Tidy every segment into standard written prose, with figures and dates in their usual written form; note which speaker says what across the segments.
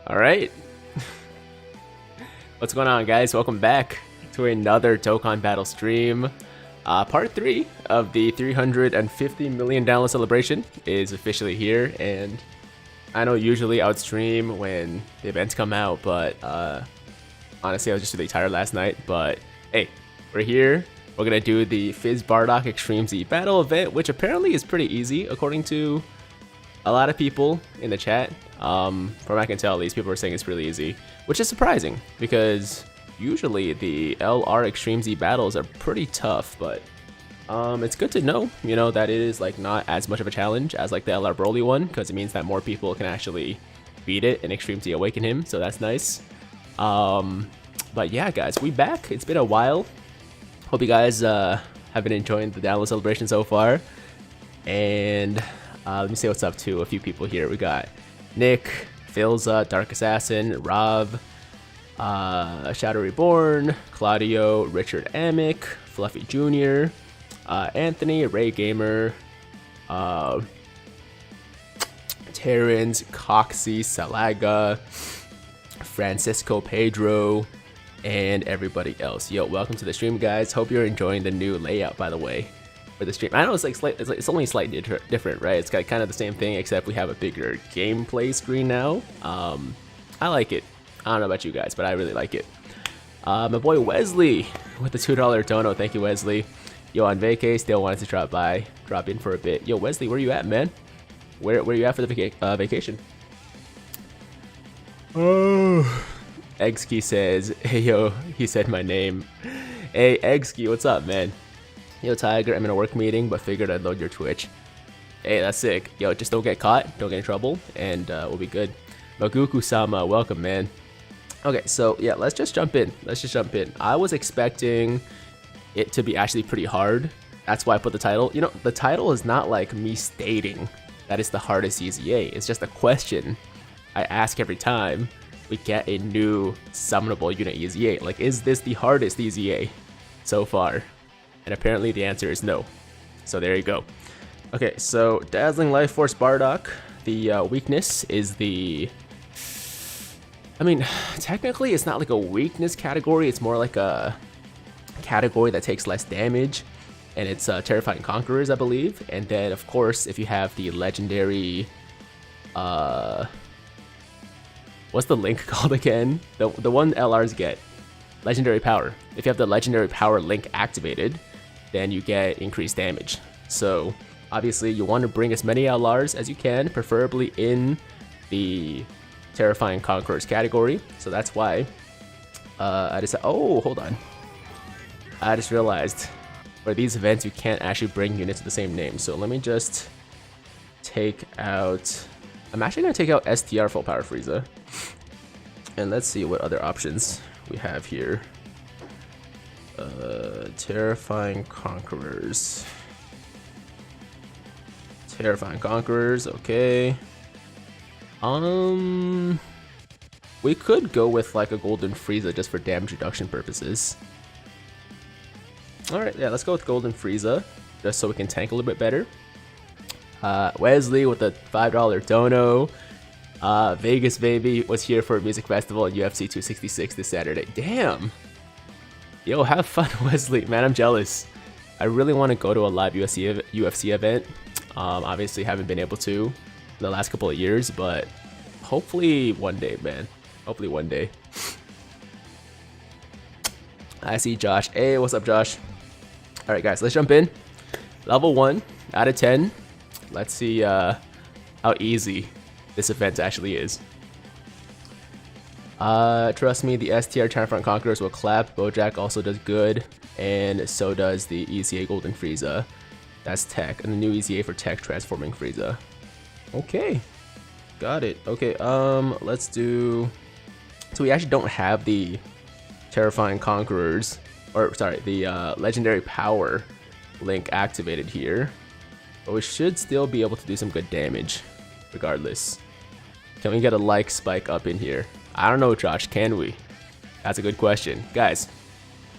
Speaker 1: Alright. What's going on, guys? Welcome back to another Dokkan battle stream. Part 3 of the $350 million download celebration is officially here, and I know usually I would stream when the events come out, but honestly I was just really tired last night. But hey, we're here. We're gonna do the Fizz Bardock Extreme Z battle event, which apparently is pretty easy according to a lot of people in the chat. From what I can tell, these people are saying it's really easy, which is surprising because usually the LR Extreme Z battles are pretty tough, but it's good to know, you know, that it is like not as much of a challenge as like the LR Broly one, because it means that more people can actually beat it and Extreme Z awaken him, so that's nice. But yeah, guys, we back. It's been a while. Hope you guys have been enjoying the download celebration so far. And let me say what's up to a few people here. We got Nick, Filza, Dark Assassin, Rob, Shadow Reborn, Claudio, Richard Amick, Fluffy Jr., Anthony, Ray Gamer, Terrence, Coxie, Salaga, Francisco Pedro, and everybody else. Yo, welcome to the stream, guys. Hope you're enjoying the new layout, by the way, for the stream. I know it's like it's only slightly different, right? It's got kind of the same thing, except we have a bigger gameplay screen now. I like it. I don't know about you guys, but I really like it. My boy Wesley with the $2 dono. Thank you, Wesley. Yo, on vacay, still wanted to drop in for a bit. Yo, Wesley, where you at, man? Where you at for the vacation? Oh. Eggski says, hey, yo, he said my name. Hey, Eggski, what's up, man? Yo, Tiger, I'm in a work meeting, but figured I'd load your Twitch. Hey, that's sick. Yo, just don't get caught, don't get in trouble, and we'll be good. Maguku-sama, welcome, man. Okay, so yeah, let's just jump in. I was expecting it to be actually pretty hard. That's why I put the title. You know, the title is not like me stating that it's the hardest EZA. It's just a question I ask every time we get a new summonable unit EZA. Like, is this the hardest EZA so far? And apparently the answer is no. So there you go. Okay, so Dazzling Life Force Bardock. The weakness is the... I mean, technically it's not like a weakness category. It's more like a category that takes less damage. And it's Terrifying Conquerors, I believe. And then, of course, if you have the legendary... what's the link called again? The one LRs get. Legendary Power. If you have the Legendary Power link activated, then you get increased damage. So, obviously, you want to bring as many LRs as you can, preferably in the Terrifying Conquerors category. So that's why I decided... Oh, hold on. I just realized for these events, you can't actually bring units with the same name. So let me just take out... I'm actually going to take out STR Full Power Frieza. And let's see what other options we have here. Terrifying Conquerors. Terrifying Conquerors, okay. We could go with like a Golden Frieza just for damage reduction purposes. Alright, yeah, let's go with Golden Frieza, just so we can tank a little bit better. Wesley with a $5 dono. Vegas Baby was here for a music festival at UFC 266 this Saturday. Damn! Yo, have fun, Wesley. Man, I'm jealous. I really want to go to a live UFC event. Obviously haven't been able to in the last couple of years, but hopefully one day, man. Hopefully one day. I see Josh. Hey, what's up, Josh? Alright, guys, let's jump in. Level 1 out of 10. Let's see how easy this event actually is. Trust me, the STR Triumphant Conquerors will clap. Bojack also does good, and so does the EZA Golden Frieza. That's tech, and the new EZA for tech transforming Frieza. Okay, got it. Okay, let's do... So we actually don't have the Terrifying Conquerors, or sorry, the Legendary Power link activated here. But we should still be able to do some good damage, regardless. Can we get a like spike up in here? I don't know, Josh, can we? That's a good question. Guys,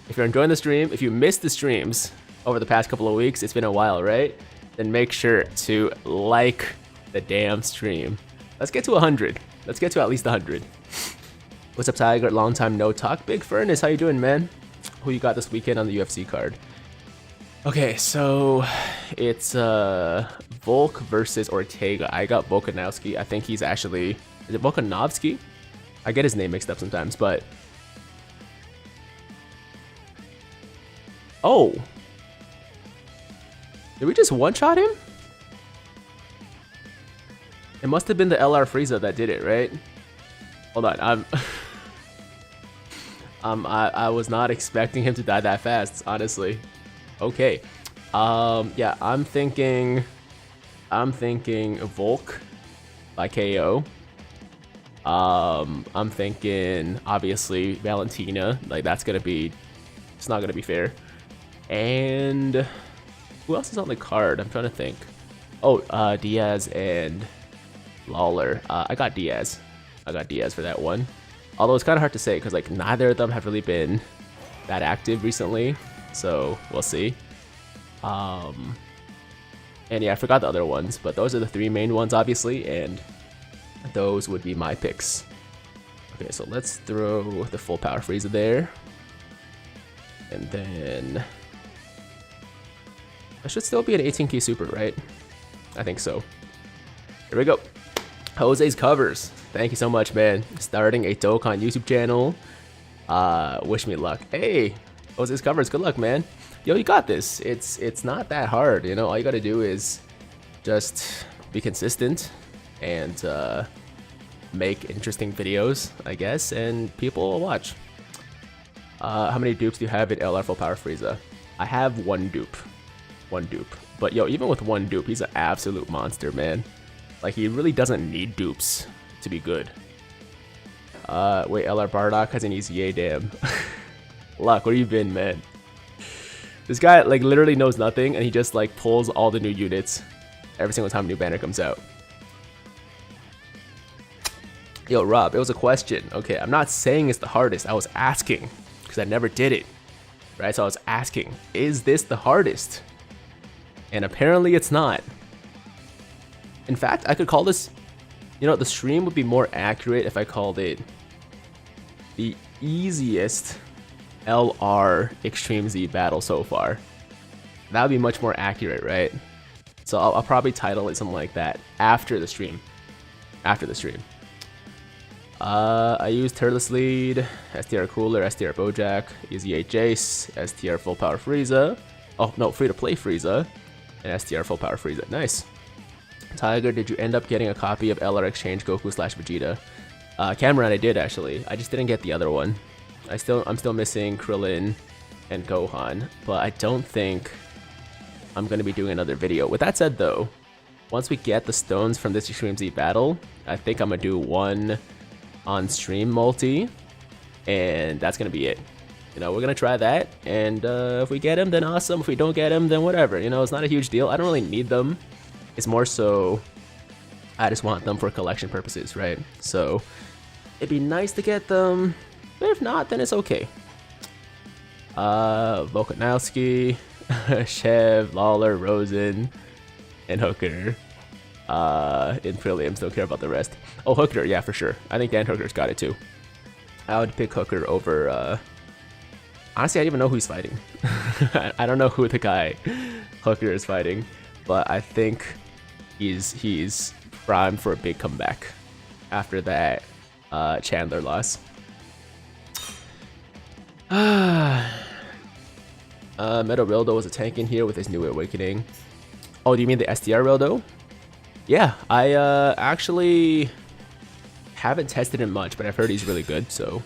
Speaker 1: if you're enjoying the stream, if you missed the streams over the past couple of weeks, it's been a while, right? Then make sure to like the damn stream. Let's get to 100. Let's get to at least 100. What's up, Tiger? Long time no talk. Big Furnace, how you doing, man? Who you got this weekend on the UFC card? Okay, so it's Volk versus Ortega. I got Volkanovski. I think he's actually... Is it Volkanovski? I get his name mixed up sometimes, but... Oh! Did we just one-shot him? It must have been the LR Frieza that did it, right? Hold on, I was not expecting him to die that fast, honestly. Okay. Yeah, I'm thinking Volk by KO. I'm thinking obviously Valentina, like that's gonna be, it's not gonna be fair. And who else is on the card? I'm trying to think. Oh, Diaz and Lawler. I got Diaz. I got Diaz for that one. Although it's kind of hard to say because like neither of them have really been that active recently, so we'll see. And yeah, I forgot the other ones, but those are the three main ones obviously, and those would be my picks. Okay, so let's throw the full power Frieza there, and then I should still be an 18K super, right? I think so. Here we go. Jose's covers. Thank you so much, man. Starting a Dokkan YouTube channel. Wish me luck. Hey, Jose's covers. Good luck, man. Yo, you got this. It's not that hard, you know. All you gotta do is just be consistent and make interesting videos, I guess, and people will watch. How many dupes do you have in LR Full Power Frieza? I have one dupe. One dupe. But yo, even with one dupe, he's an absolute monster, man. Like, he really doesn't need dupes to be good. Wait, LR Bardock has an EZA, damn. Luck, where you been, man? This guy, like, literally knows nothing, and he just, like, pulls all the new units every single time a new banner comes out. Yo, Rob, it was a question. Okay, I'm not saying it's the hardest. I was asking, because I never did it. Right, so I was asking, is this the hardest? And apparently it's not. In fact, I could call this, you know, the stream would be more accurate if I called it the easiest LR Extreme Z battle so far. That would be much more accurate, right? So I'll probably title it something like that after the stream. After the stream. I used Turles Lead, STR Cooler, STR Bojack, EZA Jace, STR Full Power Frieza. Oh, no, Free to Play Frieza, and STR Full Power Frieza. Nice. Tiger, did you end up getting a copy of LR Exchange Goku / Vegeta? Cameron, I did actually. I just didn't get the other one. I'm still missing Krillin and Gohan, but I don't think I'm gonna be doing another video. With that said, though, once we get the stones from this Extreme Z battle, I think I'm gonna do one on stream multi, and that's gonna be it. You know, we're gonna try that, and if we get him, then awesome. If we don't get him, then whatever. You know, it's not a huge deal. I don't really need them. It's more so I just want them for collection purposes, right? So it'd be nice to get them, but if not, then it's okay. Volkanovski, Shev, Lawler, Rosen, and Hooker. In prelims, don't care about the rest. Oh, Hooker, yeah, for sure. I think Dan Hooker's got it too. I would pick Hooker over, honestly, I don't even know who he's fighting. I don't know who the guy Hooker is fighting, but I think he's primed for a big comeback after that Chandler loss. Metal Rildo was a tank in here with his new awakening. Oh, do you mean the STR Rildo? Yeah, I actually haven't tested him much, but I've heard he's really good, so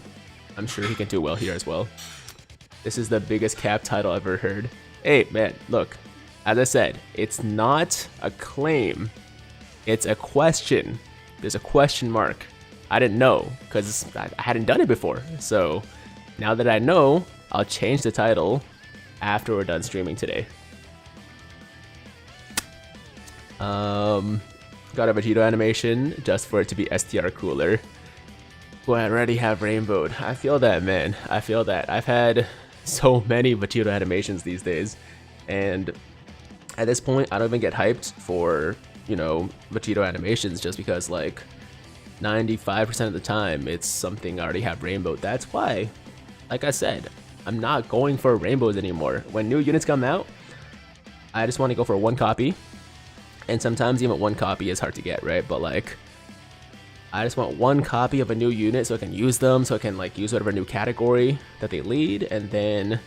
Speaker 1: I'm sure he can do well here as well. This is the biggest cap title I've ever heard. Hey, man, look. As I said, it's not a claim. It's a question. There's a question mark. I didn't know, because I hadn't done it before. So, now that I know, I'll change the title after we're done streaming today. Got a Vegeta animation just for it to be STR cooler. Boy, I already have rainbowed. I feel that, man. I feel that. I've had so many Vegeta animations these days, and at this point, I don't even get hyped for, you know, Vegeta animations just because, like, 95% of the time, it's something I already have rainbow. That's why, like I said, I'm not going for rainbows anymore. When new units come out, I just want to go for one copy. And sometimes even one copy is hard to get, right? But like, I just want one copy of a new unit so I can use them, so I can like use whatever new category that they lead. And then,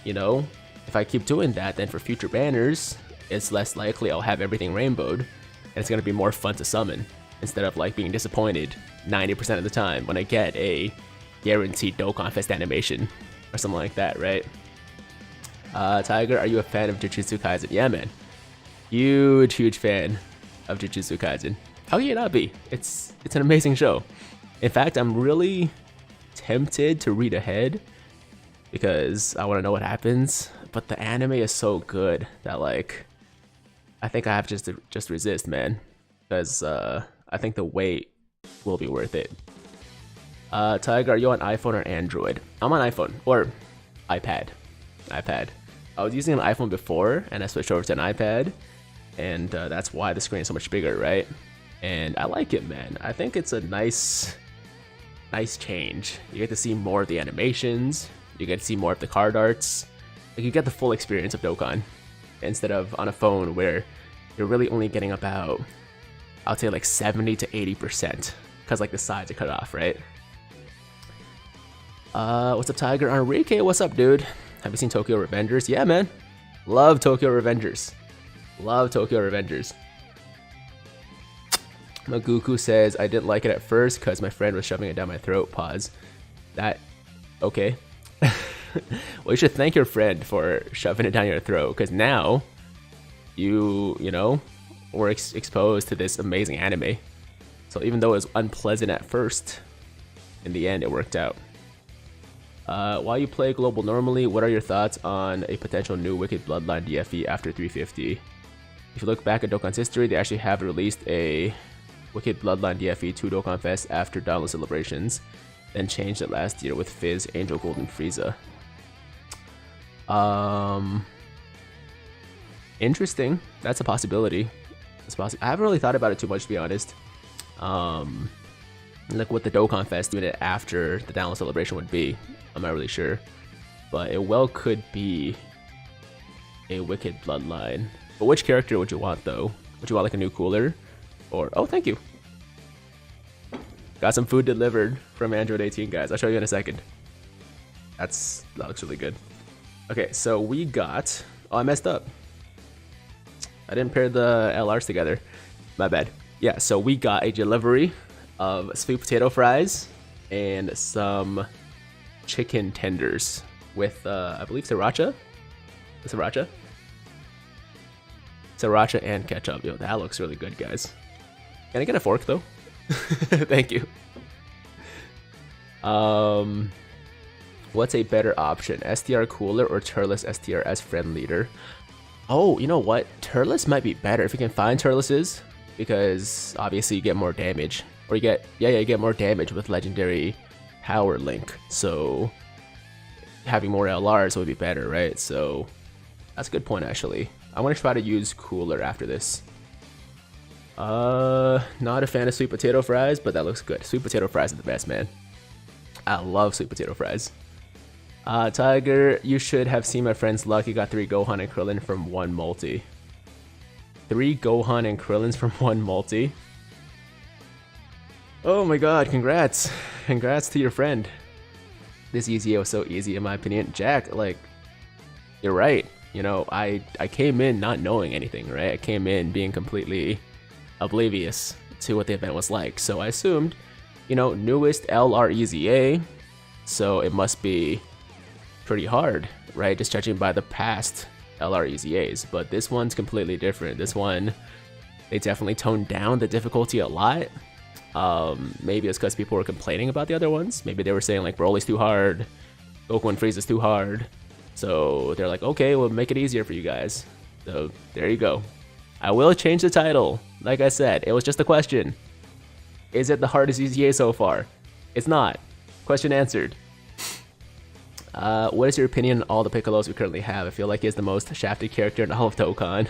Speaker 1: you know, if I keep doing that, then for future banners, it's less likely I'll have everything rainbowed. And it's going to be more fun to summon, instead of like being disappointed 90% of the time when I get a guaranteed Dokkan Fest animation or something like that, right? Tiger, are you a fan of Jujutsu Kaisen? Yeah, man. Huge fan of Jujutsu Kaisen. How can you not be? It's an amazing show. In fact, I'm really tempted to read ahead because I want to know what happens, but the anime is so good that like I think I have to just resist, man, because I think the wait will be worth it. Tiger, are you on iPhone or Android? I'm on iPhone or iPad. I was using an iPhone before and I switched over to an iPad, and that's why the screen is so much bigger, right? And I like it, man. I think it's a nice change. You get to see more of the animations, you get to see more of the card arts, like you get the full experience of Dokkan, instead of on a phone where you're really only getting about, I'll say like 70 to 80%, because like the sides are cut off, right? What's up, Tiger? Enrique, what's up, dude? Have you seen Tokyo Revengers? Yeah, man. Love Tokyo Revengers. Maguku says, I didn't like it at first because my friend was shoving it down my throat. Pause. That, okay. Well, you should thank your friend for shoving it down your throat, because now you know, were exposed to this amazing anime. So even though it was unpleasant at first, in the end it worked out. While you play global normally, what are your thoughts on a potential new Wicked Bloodline DFE after 350? If you look back at Dokkan's history, they actually have released a Wicked Bloodline DFE 2 Dokkan Fest after download celebrations, then changed it last year with Fizz, Angel Gold, and Frieza. Interesting. That's a possibility. I haven't really thought about it too much, to be honest. Like what the Dokkan Fest doing it after the download celebration would be, I'm not really sure. But it well could be a Wicked Bloodline. But which character would you want, though? Would you want like a new cooler? Or, oh, thank you. Got some food delivered from Android 18, guys. I'll show you in a second. That looks really good. Okay, so we got, oh, I messed up. I didn't pair the LRs together. My bad. Yeah, so we got a delivery of sweet potato fries and some chicken tenders with, I believe, sriracha. Sriracha and ketchup. Yo, that looks really good, guys. Can I get a fork, though? Thank you. What's a better option? STR cooler or Turles STR as friend leader? Oh, you know what? Turles might be better if you can find Turleses, because obviously you get more damage. Or you get, you get more damage with legendary power link. So having more LRs would be better, right? So that's a good point, actually. I want to try to use cooler after this. Not a fan of sweet potato fries, but that looks good. Sweet potato fries are the best, man. I love sweet potato fries. Tiger, you should have seen my friend's luck. He got 3 Gohan and Krillin from 1 multi. 3 Gohan and Krillins from 1 multi? Oh my god, congrats. Congrats to your friend. This EZA was so easy in my opinion. Jack, like, you're right. You know, I came in not knowing anything, right? I came in being completely oblivious to what the event was like. So I assumed, you know, newest LR EZA, so it must be pretty hard, right? Just judging by the past LR EZAs. But this one's completely different. This one, they definitely toned down the difficulty a lot. Maybe it's because people were complaining about the other ones. Maybe they were saying like Broly's too hard, Goku and Frieza's too hard. So they're like, okay, we'll make it easier for you guys. So there you go. I will change the title. Like I said, it was just a question. Is it the hardest EZA so far? It's not. Question answered. What is your opinion on all the Piccolos we currently have? I feel like he's the most shafted character in all of Dokkan.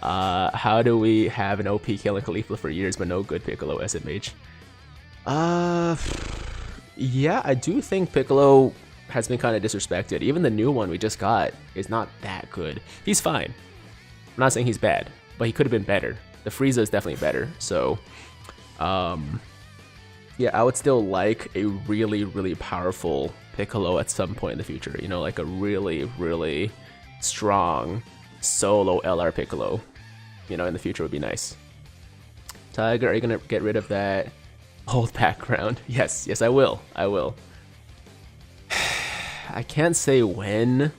Speaker 1: How do we have an OP killing Khalifa for years but no good Piccolo SMH? Yeah, I do think Piccolo has been kind of disrespected. Even the new one we just got is not that good. He's fine. I'm not saying he's bad, but he could have been better. The Frieza is definitely better. So, yeah, I would still like a really, really powerful Piccolo at some point in the future. You know, like a really, really strong solo LR Piccolo. You know, in the future would be nice. Tiger, are you gonna get rid of that old background? Yes, yes, I will. I will. I can't say when,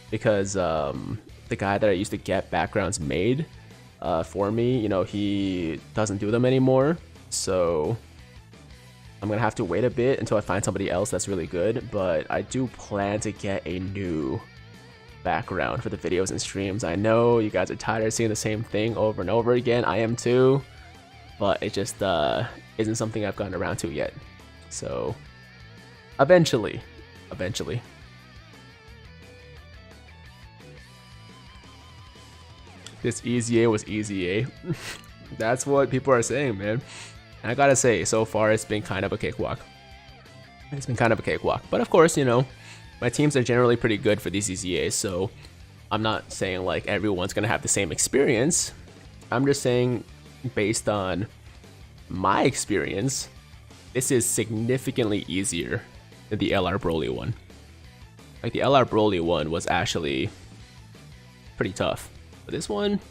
Speaker 1: because the guy that I used to get backgrounds made for me, you know, he doesn't do them anymore. So I'm gonna have to wait a bit until I find somebody else that's really good. But I do plan to get a new background for the videos and streams. I know you guys are tired of seeing the same thing over and over again. I am too, but it just isn't something I've gotten around to yet. So eventually. This EZA was EZA. That's what people are saying, man. And I gotta say, so far it's been kind of a cakewalk. But of course, you know, my teams are generally pretty good for these EZAs, so I'm not saying like everyone's gonna have the same experience. I'm just saying, based on my experience, this is significantly easier than the LR Broly one. Like the LR Broly one was actually pretty tough, but this one,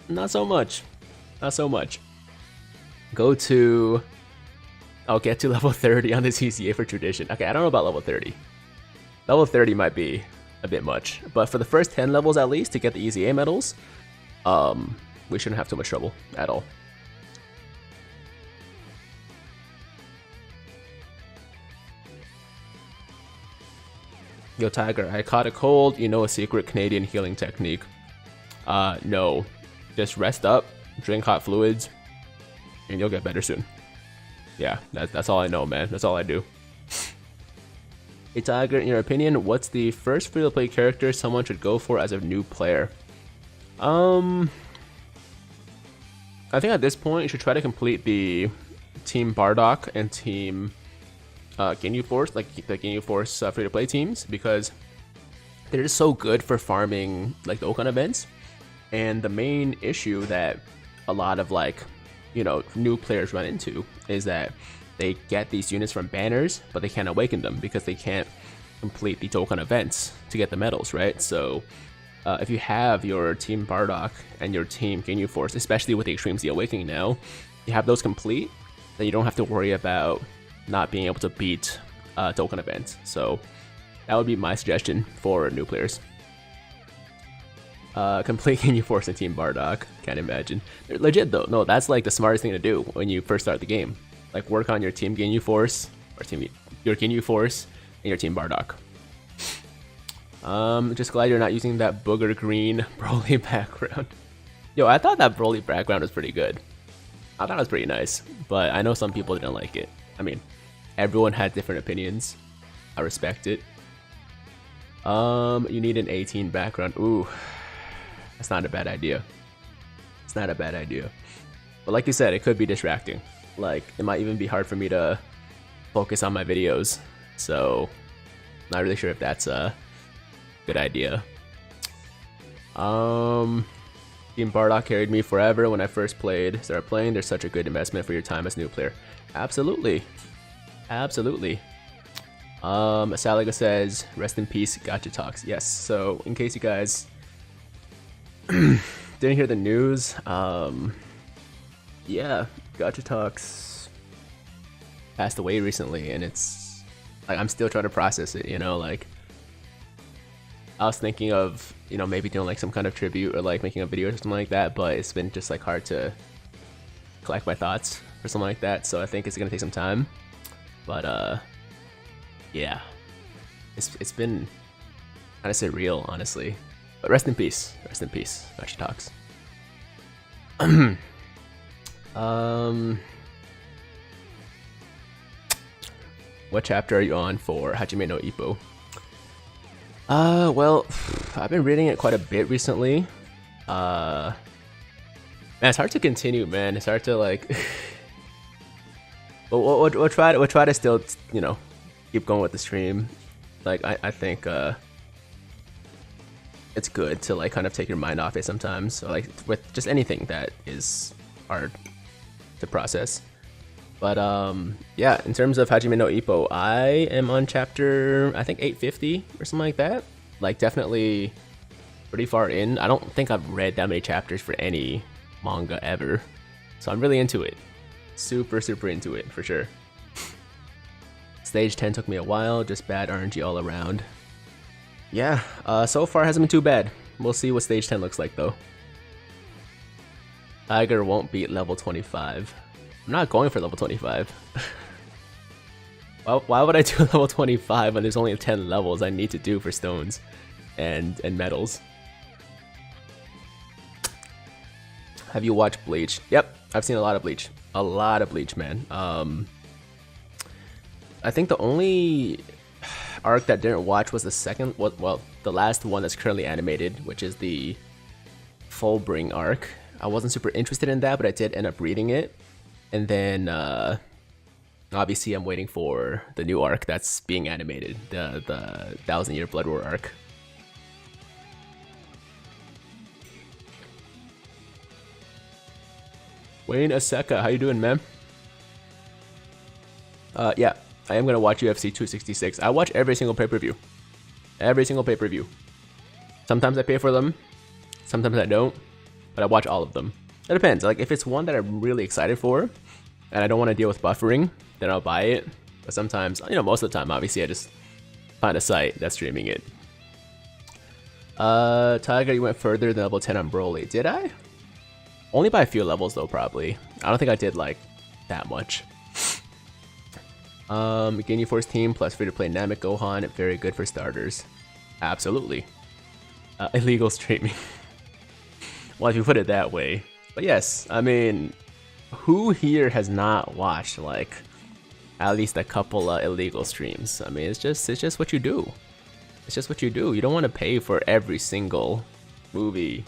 Speaker 1: not so much. I'll get to level 30 on this EZA for tradition. Okay, I don't know about level 30. Level 30 might be a bit much, but for the first 10 levels at least to get the EZA medals, we shouldn't have too much trouble at all. Yo, Tiger, I caught a cold. You know a secret Canadian healing technique? No. Just rest up, drink hot fluids, and you'll get better soon. Yeah, that's all I know, man. That's all I do. Hey, Tiger, in your opinion, what's the first free-to-play character someone should go for as a new player? I think at this point, you should try to complete the Team Bardock and Team Ginyu Force, like the Ginyu Force free-to-play teams, because they're just so good for farming like the Dokkan events. And the main issue that a lot of like, you know, new players run into is that they get these units from banners, but they can't awaken them because they can't complete the Dokkan events to get the medals, right? So if you have your Team Bardock and your Team Ginyu Force, especially with the Extreme Z Awakening now, you have those complete, then you don't have to worry about not being able to beat Dokkan events. So that would be my suggestion for new players. Complete Ginyu Force and Team Bardock. Can't imagine. They're legit though. No, that's like the smartest thing to do when you first start the game. Like work on your Team Ginyu Force, or your Ginyu Force and your Team Bardock. Just glad you're not using that booger green Broly background. Yo, I thought that Broly background was pretty good. I thought it was pretty nice, but I know some people didn't like it. I mean, everyone had different opinions. I respect it. You need an 18 background. Ooh, that's not a bad idea. It's not a bad idea. But like you said, it could be distracting. Like, it might even be hard for me to focus on my videos. So, not really sure if that's a good idea. Team Bardock carried me forever when I first started playing. They're such a good investment for your time as a new player. Absolutely. Absolutely. Saliga says, rest in peace, Gacha Talks. Yes, so in case you guys didn't hear the news, yeah, Gacha Talks passed away recently, and it's like I'm still trying to process it, you know, like I was thinking of, you know, maybe doing like some kind of tribute or like making a video or something like that, but it's been just like hard to collect my thoughts or something like that, so I think it's gonna take some time. But yeah, it's been kind of surreal, honestly. But rest in peace, Gacha Talks. What chapter are you on for Hajime no Ippo? Well, I've been reading it quite a bit recently. Man, it's hard to continue, man. It's hard to like. But we'll try to still, you know, keep going with the stream. Like I think it's good to like kind of take your mind off it sometimes. So like with just anything that is hard to process. But yeah, in terms of Hajime no Ippo, I am on chapter I think 850 or something like that. Like definitely pretty far in. I don't think I've read that many chapters for any manga ever, so I'm really into it. Super into it for sure. Stage 10 took me a while, just bad RNG all around. Yeah, so far hasn't been too bad. We'll see what stage 10 looks like though. Tiger won't beat level 25. I'm not going for level 25. Well, why would I do level 25 when there's only 10 levels I need to do for stones and medals? Have you watched Bleach? Yep, I've seen a lot of Bleach. A lot of Bleach, man. I think the only arc that didn't watch was the second, well, the last one that's currently animated, which is the Fullbring arc. I wasn't super interested in that, but I did end up reading it. And then, obviously, I'm waiting for the new arc that's being animated, the 1000-Year Blood War arc. Wayne Aseka, how you doing, man? Yeah, I am gonna watch UFC 266. I watch every single pay-per-view. Every single pay-per-view. Sometimes I pay for them, sometimes I don't, but I watch all of them. It depends. Like if it's one that I'm really excited for, and I don't want to deal with buffering, then I'll buy it. But sometimes, you know, most of the time, obviously, I just find a site that's streaming it. Tiger, you went further than level 10 on Broly. Did I? Only by a few levels though, probably. I don't think I did like that much. Ginyu Force team plus free-to-play Namek Gohan, very good for starters. Absolutely. Illegal streaming. Well, if you put it that way. But yes, I mean, who here has not watched like at least a couple illegal streams? I mean, it's just what you do. It's just what you do. You don't want to pay for every single movie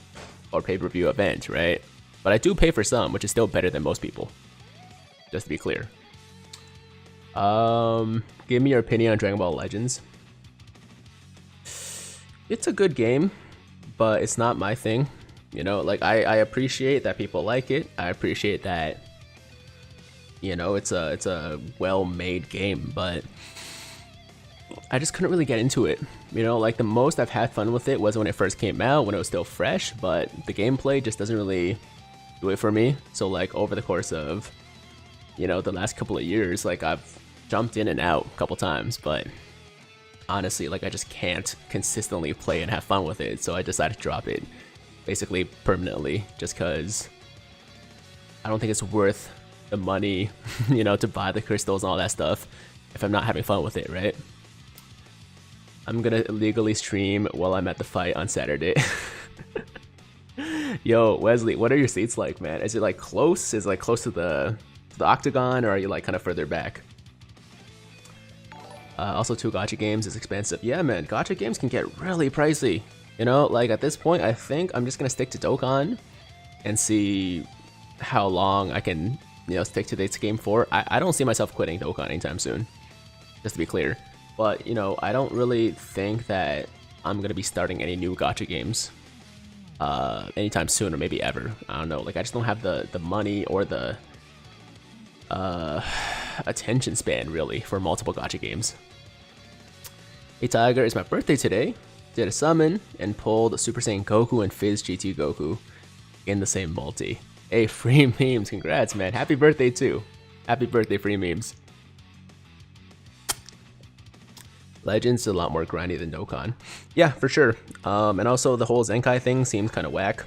Speaker 1: or pay-per-view event, right? But I do pay for some, which is still better than most people. Just to be clear. Give me your opinion on Dragon Ball Legends. It's a good game, but it's not my thing. You know, like I appreciate that people like it. I appreciate that, you know, it's a well-made game, but I just couldn't really get into it. You know, like the most I've had fun with it was when it first came out, when it was still fresh, but the gameplay just doesn't really do it for me. So like over the course of, you know, the last couple of years, like I've jumped in and out a couple times, but honestly, like I just can't consistently play and have fun with it. So I decided to drop it basically permanently, just because I don't think it's worth the money, you know, to buy the crystals and all that stuff if I'm not having fun with it, right? I'm gonna illegally stream while I'm at the fight on Saturday. Yo, Wesley, what are your seats like, man? Is it like close? Is it like close to the octagon, or are you like kind of further back? Also, 2 gacha games is expensive. Yeah, man, gacha games can get really pricey. You know, like at this point, I think I'm just gonna stick to Dokkan and see how long I can, you know, stick to this game for. I don't see myself quitting Dokkan anytime soon, just to be clear. But, you know, I don't really think that I'm gonna be starting any new gacha games anytime soon, or maybe ever. I don't know, like I just don't have the money or the attention span really for multiple gacha games. Hey Tiger, it's my birthday today. Did a summon and pulled Super Saiyan Goku and Fizz GT Goku in the same multi. Hey, free memes, congrats man. Happy birthday too. Happy birthday, free memes. Legends is a lot more grindy than Dokkan. Yeah, for sure. And also the whole Zenkai thing seems kind of whack.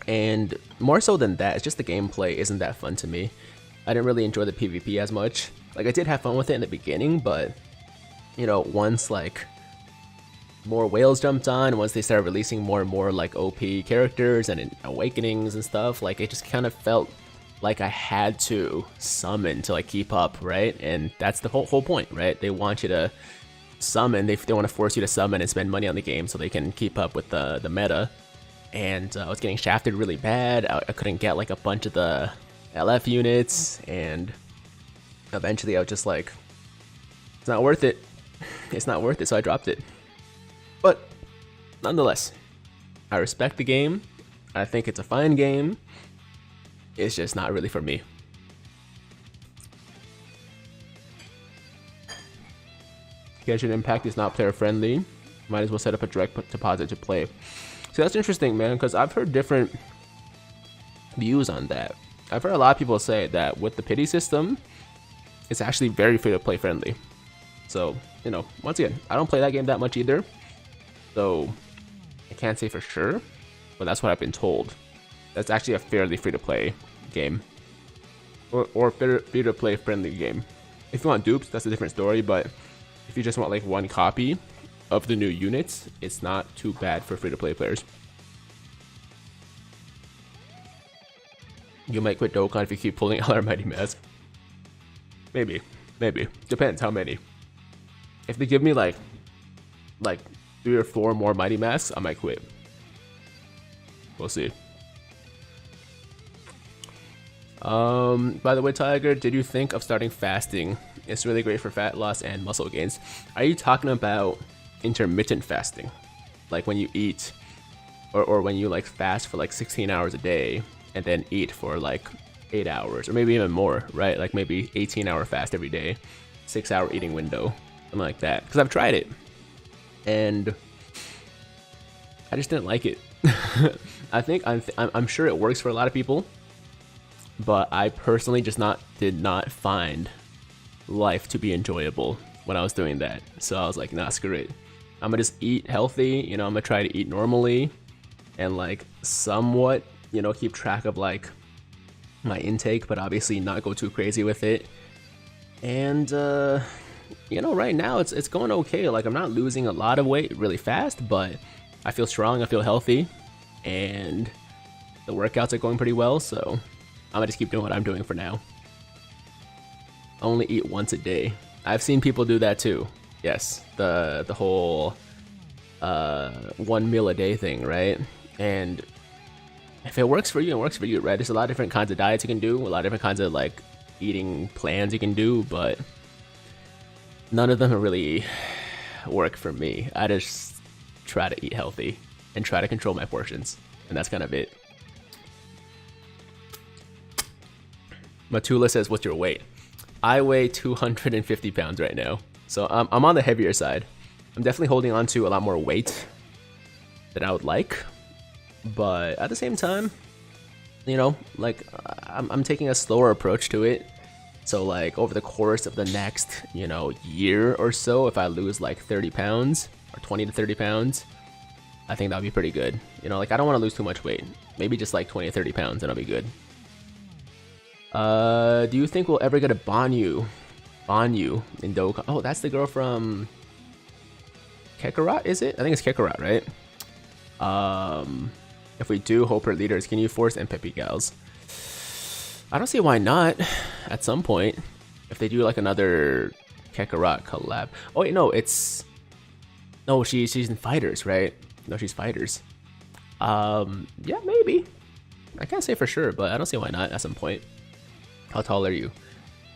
Speaker 1: And more so than that, it's just the gameplay isn't that fun to me. I didn't really enjoy the PvP as much. Like I did have fun with it in the beginning, but you know, once like more whales jumped on, once they started releasing more and more like OP characters and awakenings and stuff, like it just kind of felt like I had to summon to like keep up, right? And that's the whole point, right? They want you to summon, they want to force you to summon and spend money on the game so they can keep up with the meta. and I was getting shafted really bad. I couldn't get like a bunch of the LF units, and eventually I was just like, it's not worth it. It's not worth it, so I dropped it. But nonetheless, I respect the game. I think it's a fine game. It's just not really for me. Genshin Impact is not player friendly. Might as well set up a direct deposit to play. So that's interesting, man, because I've heard different views on that. I've heard a lot of people say that with the pity system, it's actually very free to play friendly. So, you know, once again, I don't play that game that much either. So I can't say for sure, but that's what I've been told. That's actually a fairly free to play game. Or free to play friendly game. If you want dupes, that's a different story, but if you just want like one copy of the new units, it's not too bad for free to play players. You might quit Dokkan if you keep pulling LR Mighty Mask. Maybe. Depends how many. If they give me like 3 or 4 more Mighty Masks, I might quit. We'll see. By the way, Tiger, did you think of starting fasting? It's really great for fat loss and muscle gains. Are you talking about intermittent fasting? Like when you eat, or when you like fast for like 16 hours a day and then eat for like 8 hours, or maybe even more, right? Like maybe 18-hour fast every day, 6-hour eating window, something like that. Because I've tried it, and I just didn't like it. I think I'm sure it works for a lot of people, but I personally just did not find life to be enjoyable when I was doing that. So I was like, nah, screw it. I'm gonna just eat healthy, you know, I'm gonna try to eat normally and like somewhat, you know, keep track of like my intake, but obviously not go too crazy with it. And you know, right now it's going okay. Like I'm not losing a lot of weight really fast, but I feel strong, I feel healthy, and the workouts are going pretty well, so I'm gonna just keep doing what I'm doing for now. Only eat once a day. I've seen people do that too. Yes, the whole 1 meal a day thing, right? And if it works for you, it works for you, right? There's a lot of different kinds of diets you can do, a lot of different kinds of like eating plans you can do, but none of them really work for me. I just try to eat healthy and try to control my portions, and that's kind of it. Matula says, what's your weight? I weigh 250 pounds right now, so I'm on the heavier side. I'm definitely holding on to a lot more weight than I would like, but at the same time, you know, like I'm taking a slower approach to it. So like over the course of the next, you know, year or so, if I lose like 30 pounds or 20 to 30 pounds, I think that'll be pretty good. You know, like I don't want to lose too much weight. Maybe just like 20 to 30 pounds and I'll be good. Do you think we'll ever get a Banyu in Dokkan? Oh, that's the girl from Kakarot, is it? I think it's Kakarot, right? If we do, hope her leaders, can you force MPP gals? I don't see why not. At some point, if they do like another Kakarot collab. Oh wait, no, it's no, she's in Fighters, right? No, she's Fighters. Yeah, maybe. I can't say for sure, but I don't see why not at some point. How tall are you?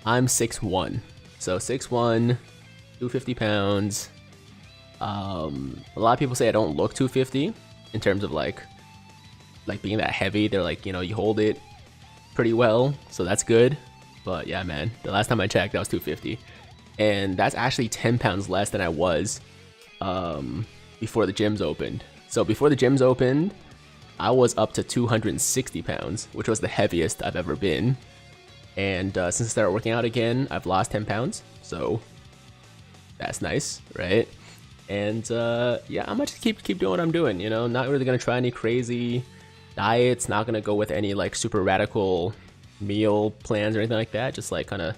Speaker 1: I'm 6'1", so 6'1", 250 pounds. A lot of people say I don't look 250 in terms of like being that heavy. They're like, you know, you hold it pretty well, so that's good. But yeah, man, the last time I checked, I was 250, and that's actually 10 pounds less than I was before the gyms opened. So before the gyms opened, I was up to 260 pounds, which was the heaviest I've ever been. And since I started working out again, I've lost 10 pounds, so that's nice, right? And yeah, I'm gonna just keep doing what I'm doing, you know, not really gonna try any crazy diets, not gonna go with any like super radical meal plans or anything like that, just like kind of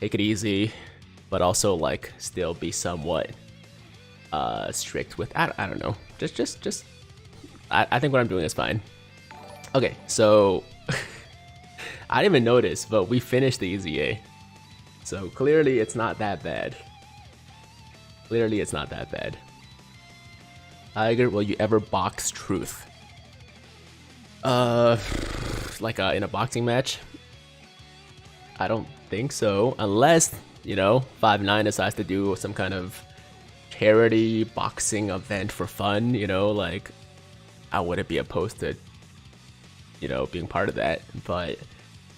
Speaker 1: take it easy, but also like still be somewhat strict with, I don't know, just I think what I'm doing is fine. Okay, so I didn't even notice, but we finished the EZA. So clearly it's not that bad. Clearly it's not that bad. Tiger, will you ever box Truth? Like in a boxing match? I don't think so, unless, you know, 5ix9ine decides to do some kind of charity boxing event for fun, you know, like, I wouldn't be opposed to, you know, being part of that, but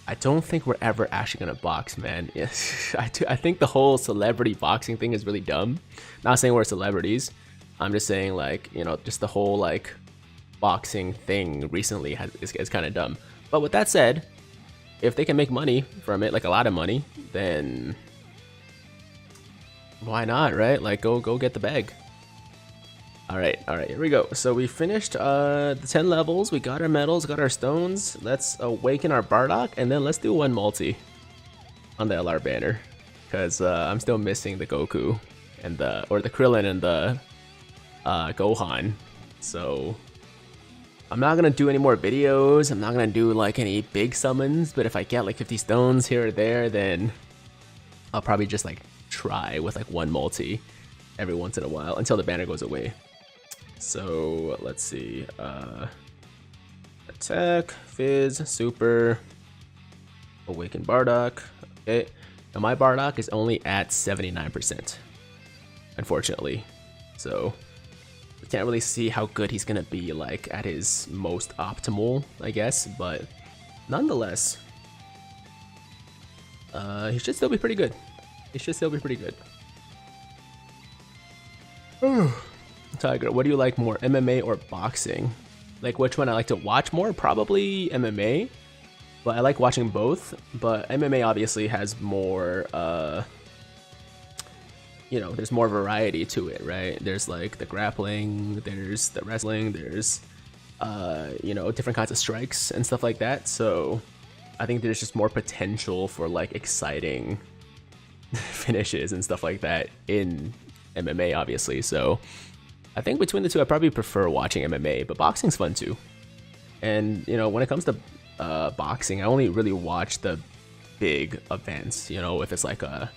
Speaker 1: I don't think we're ever actually gonna box, man. Yes, I think the whole celebrity boxing thing is really dumb. Not saying we're celebrities, I'm just saying, like, you know, just the whole, like, boxing thing recently is kind of dumb. But with that said, if they can make money from it, like a lot of money, then why not, right? Like, go get the bag. All right, here we go. So we finished the 10 levels. We got our medals, got our stones. Let's awaken our Bardock, and then let's do one multi on the LR banner, because I'm still missing the Goku and the Krillin and the Gohan. So I'm not gonna do any more videos. I'm not gonna do like any big summons, but if I get like 50 stones here or there, then I'll probably just like try with like one multi every once in a while until the banner goes away. So let's see. Attack, Fizz, Super, Awaken Bardock. Okay, now my Bardock is only at 79%, unfortunately. So we can't really see how good he's gonna be like at his most optimal, I guess, but nonetheless, he should still be pretty good. He should still be pretty good. Tiger, what do you like more, MMA or boxing? Like, which one I like to watch more? Probably MMA, but I like watching both. But MMA obviously has more, you know, there's more variety to it, right? There's like the grappling, there's the wrestling, there's, you know, different kinds of strikes and stuff like that. So I think there's just more potential for like exciting finishes and stuff like that in MMA, obviously. So I think between the two, I probably prefer watching MMA, but boxing's fun too. And, you know, when it comes to boxing, I only really watch the big events, you know, if it's like a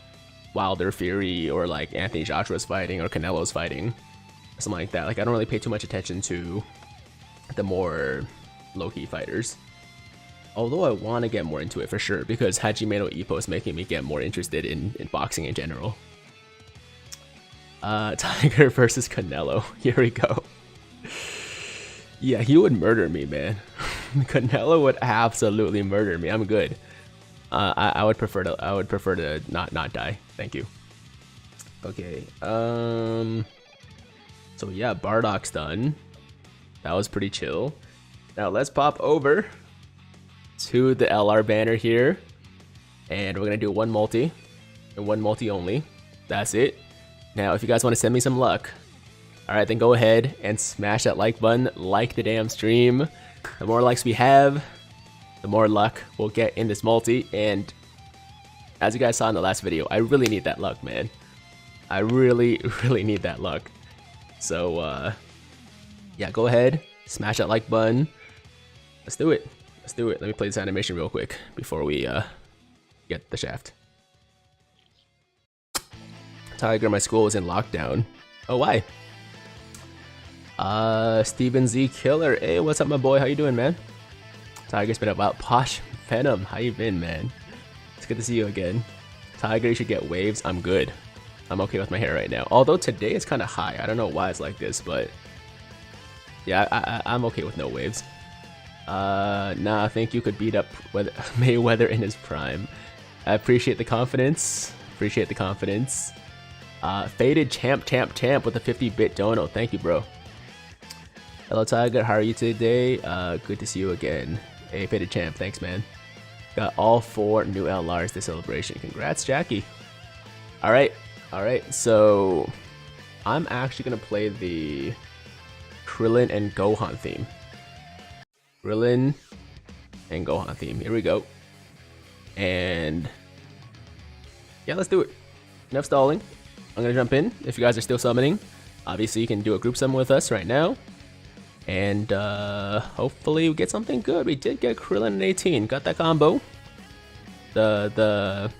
Speaker 1: Wilder Fury or like Anthony Joshua's fighting or Canelo's fighting, something like that. Like, I don't really pay too much attention to the more low-key fighters. Although I want to get more into it for sure, because Hajime no Ippo is making me get more interested in boxing in general. Tiger versus Canelo. Here we go. Yeah, he would murder me, man. Canelo would absolutely murder me. I'm good. I would prefer to not die. Thank you. Okay. So yeah, Bardock's done. That was pretty chill. Now let's pop over to the LR banner here, and we're gonna do one multi and one multi only. That's it. Now, if you guys want to send me some luck, alright, then go ahead and smash that like button, like the damn stream. The more likes we have, the more luck we'll get in this multi, and as you guys saw in the last video, I really need that luck, man. I really need that luck. So, yeah, go ahead, smash that like button. Let's do it. Let's do it. Let me play this animation real quick before we get the shaft. Tiger, my school was in lockdown. Oh, why? Steven Z Killer. Hey, what's up, my boy? How you doing, man? Tiger's been about Posh Venom. How you been, man? It's good to see you again. Tiger, you should get waves. I'm good. I'm okay with my hair right now. Although today it's kind of high. I don't know why it's like this, but yeah, I'm okay with no waves. Nah, I think you could beat up Mayweather in his prime. I appreciate the confidence. Appreciate the confidence. Faded champ with a 50-bit dono. Thank you, bro. Hello, Tiger. How are you today? Good to see you again. Hey, Faded champ. Thanks, man. Got all 4 new LRs this celebration. Congrats, Jackie. All right. So I'm actually gonna play the Krillin and Gohan theme. Krillin and Gohan theme. Here we go. And yeah, let's do it. Enough stalling. I'm gonna jump in. If you guys are still summoning, obviously you can do a group summon with us right now, and hopefully we get something good. We did get Krillin and 18. Got that combo, the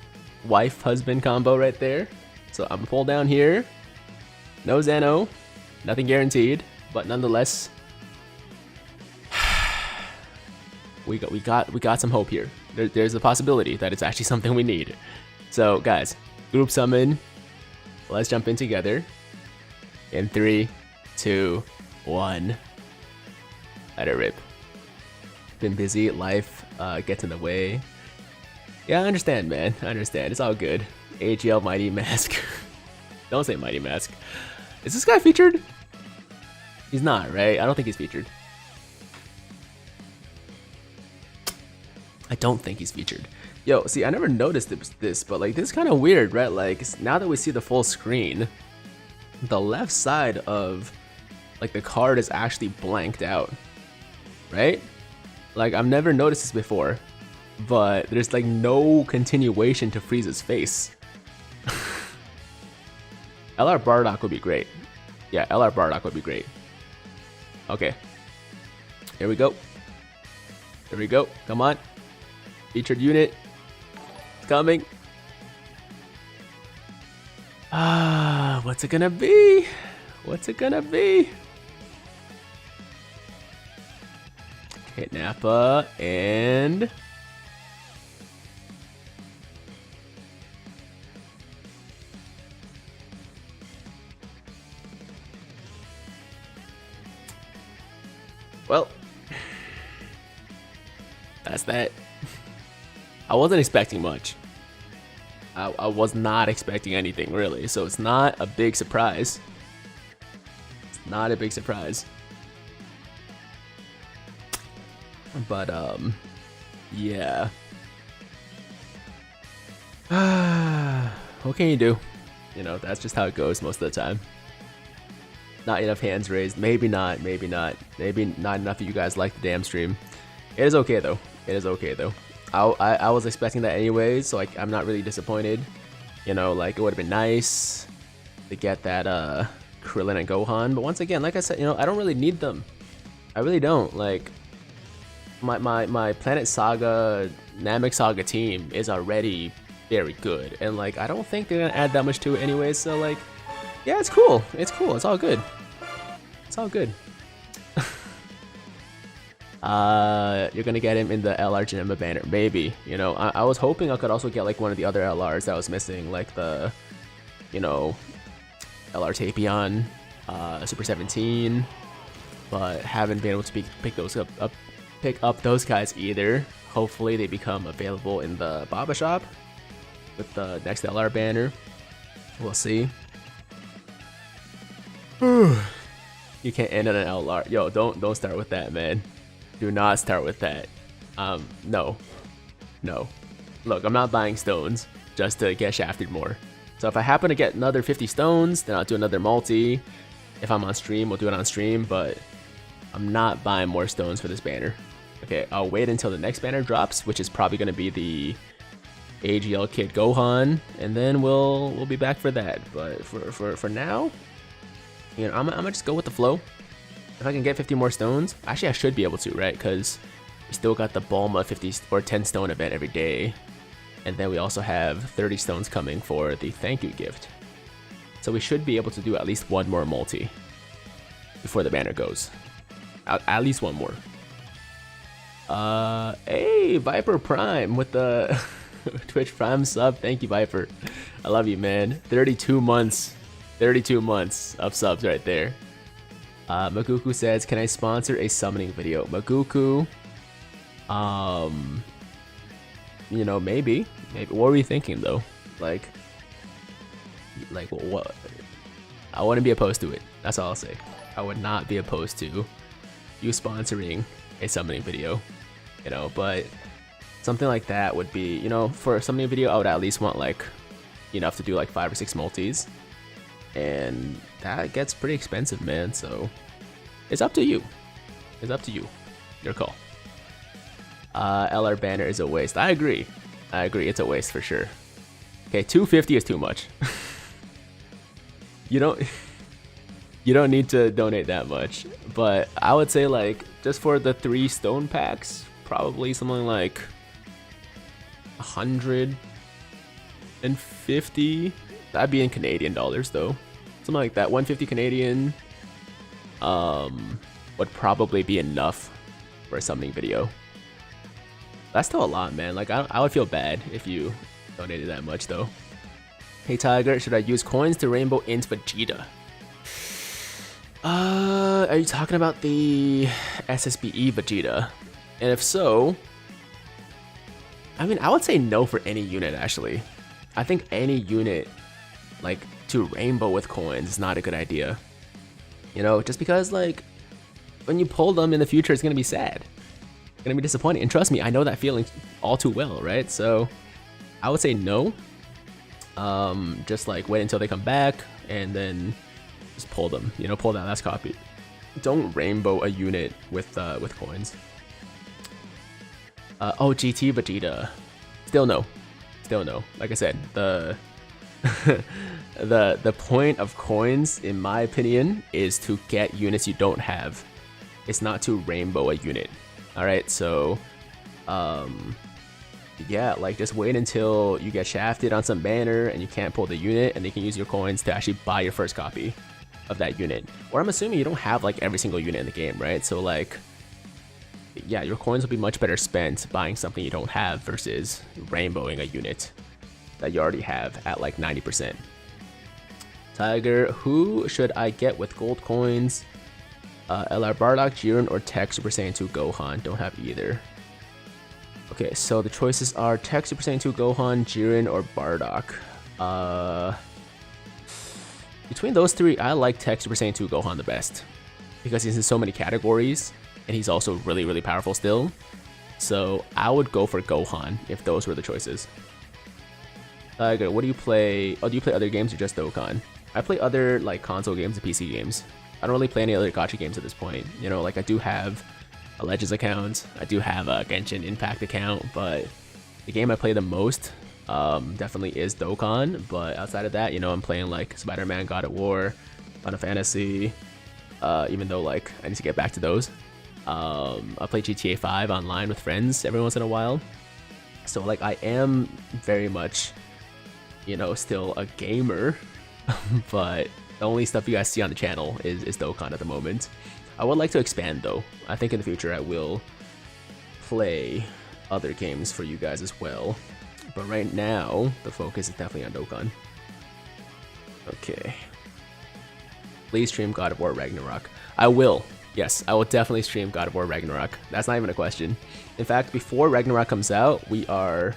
Speaker 1: wife husband combo right there. So I'm gonna pull down here. No Zeno, nothing guaranteed, but nonetheless, we got some hope here. There's a possibility that it's actually something we need. So guys, group summon. Let's jump in together. In 3, 2, 1. Let it rip. Been busy, life gets in the way. Yeah, I understand, man. I understand. It's all good. AGL Mighty Mask. Don't say Mighty Mask. Is this guy featured? He's not, right? I don't think he's featured. I don't think he's featured. Yo, see, I never noticed this, but like, this is kind of weird, right? Like, now that we see the full screen, the left side of like the card is actually blanked out, right? Like, I've never noticed this before, but there's like no continuation to Frieza's face. LR Bardock would be great. Yeah, LR Bardock would be great. Okay. Here we go. Here we go. Come on. Featured unit. It's coming. What's it gonna be? What's it gonna be? Okay, Nappa and... well, that's that. I wasn't expecting much. I was not expecting anything, really, so it's not a big surprise. It's not a big surprise. But, yeah. What can you do? You know, that's just how it goes most of the time. Not enough hands raised. Maybe not, maybe not. Maybe not enough of you guys like the damn stream. It is okay, though. It is okay, though. I was expecting that anyway, so like, I'm not really disappointed. You know, like, it would have been nice to get that Krillin and Gohan. But once again, like I said, you know, I don't really need them. I really don't. Like, my Planet Saga, Namek Saga team is already very good. And like, I don't think they're gonna add that much to it anyway, so like, yeah, it's cool. It's cool. It's all good. It's all good. You're gonna get him in the LR Janemba banner, maybe. You know, I was hoping I could also get like one of the other LRs that was missing, like the, you know, LR Tapion, Super 17, but haven't been able to pick up those guys either. Hopefully they become available in the Baba shop with the next LR banner. We'll see. You can't end on an LR. Yo, don't start with that, man. Do not start with that. No. Look, I'm not buying stones just to get shafted more. So if I happen to get another 50 stones, then I'll do another multi. If I'm on stream, we'll do it on stream, but I'm not buying more stones for this banner. Okay, I'll wait until the next banner drops, which is probably going to be the AGL Kid Gohan, and then we'll be back for that. But for now, you know, I'm gonna just go with the flow. If I can get 50 more stones, actually I should be able to, right? Because we still got the Bulma 50 or 10 stone event every day. And then we also have 30 stones coming for the thank you gift. So we should be able to do at least one more multi before the banner goes. At least one more. Hey, Viper Prime with the Twitch Prime sub. Thank you, Viper. I love you, man. 32 months. 32 months of subs right there. Maguku says, can I sponsor a summoning video? Maguku, you know, maybe. What were you thinking though? Like what? I wouldn't be opposed to it. That's all I'll say. I would not be opposed to you sponsoring a summoning video, you know, but something like that would be, you know, for a summoning video, I would at least want like enough to do like 5 or 6 multis. And that gets pretty expensive, man, so it's up to you. It's up to you. Your call. LR banner is a waste. I agree. It's a waste for sure. Okay, 250 is too much. You don't need to donate that much, but I would say like just for the 3 stone packs, probably something like 150. That'd be in Canadian dollars though. Something like that, 150 Canadian, would probably be enough for a summoning video. That's still a lot, man. Like, I would feel bad if you donated that much, though. Hey, Tiger, should I use coins to rainbow int Vegeta? Are you talking about the SSBE Vegeta? And if so, I mean, I would say no for any unit, actually. I think any unit, like, to rainbow with coins is not a good idea. You know, just because, like, when you pull them in the future, it's gonna be sad. It's gonna be disappointing. And trust me, I know that feeling all too well, right? So, I would say no. Just, like, wait until they come back, and then just pull them. You know, pull that last copy. Don't rainbow a unit with coins. Oh, GT Vegeta. Still no. Still no. Like I said, the the point of coins, in my opinion, is to get units you don't have. It's not to rainbow a unit. Alright, so yeah, like just wait until you get shafted on some banner and you can't pull the unit, and you can use your coins to actually buy your first copy of that unit. Or I'm assuming you don't have like every single unit in the game, right? So like, yeah, your coins will be much better spent buying something you don't have versus rainbowing a unit that you already have at like 90%. Tiger, who should I get with gold coins? LR Bardock, Jiren, or Tech Super Saiyan 2 Gohan? Don't have either. Okay, so the choices are Tech Super Saiyan 2 Gohan, Jiren, or Bardock. Between those three, I like Tech Super Saiyan 2 Gohan the best, because he's in so many categories, and he's also really, really powerful still. So I would go for Gohan if those were the choices. Tiger, what do you play? Oh, do you play other games or just Dokkan? I play other like console games and PC games. I don't really play any other gacha games at this point. You know, like I do have a Legends account, I do have a Genshin Impact account, but the game I play the most definitely is Dokkan. But outside of that, you know, I'm playing like Spider-Man, God of War, Final Fantasy, even though like I need to get back to those. I play GTA 5 online with friends every once in a while. So like I am very much, you know, still a gamer, but the only stuff you guys see on the channel is Dokkan at the moment. I would like to expand though. I think in the future I will play other games for you guys as well. But right now, the focus is definitely on Dokkan. Okay. Please stream God of War Ragnarok. I will. Yes, I will definitely stream God of War Ragnarok. That's not even a question. In fact, before Ragnarok comes out, we are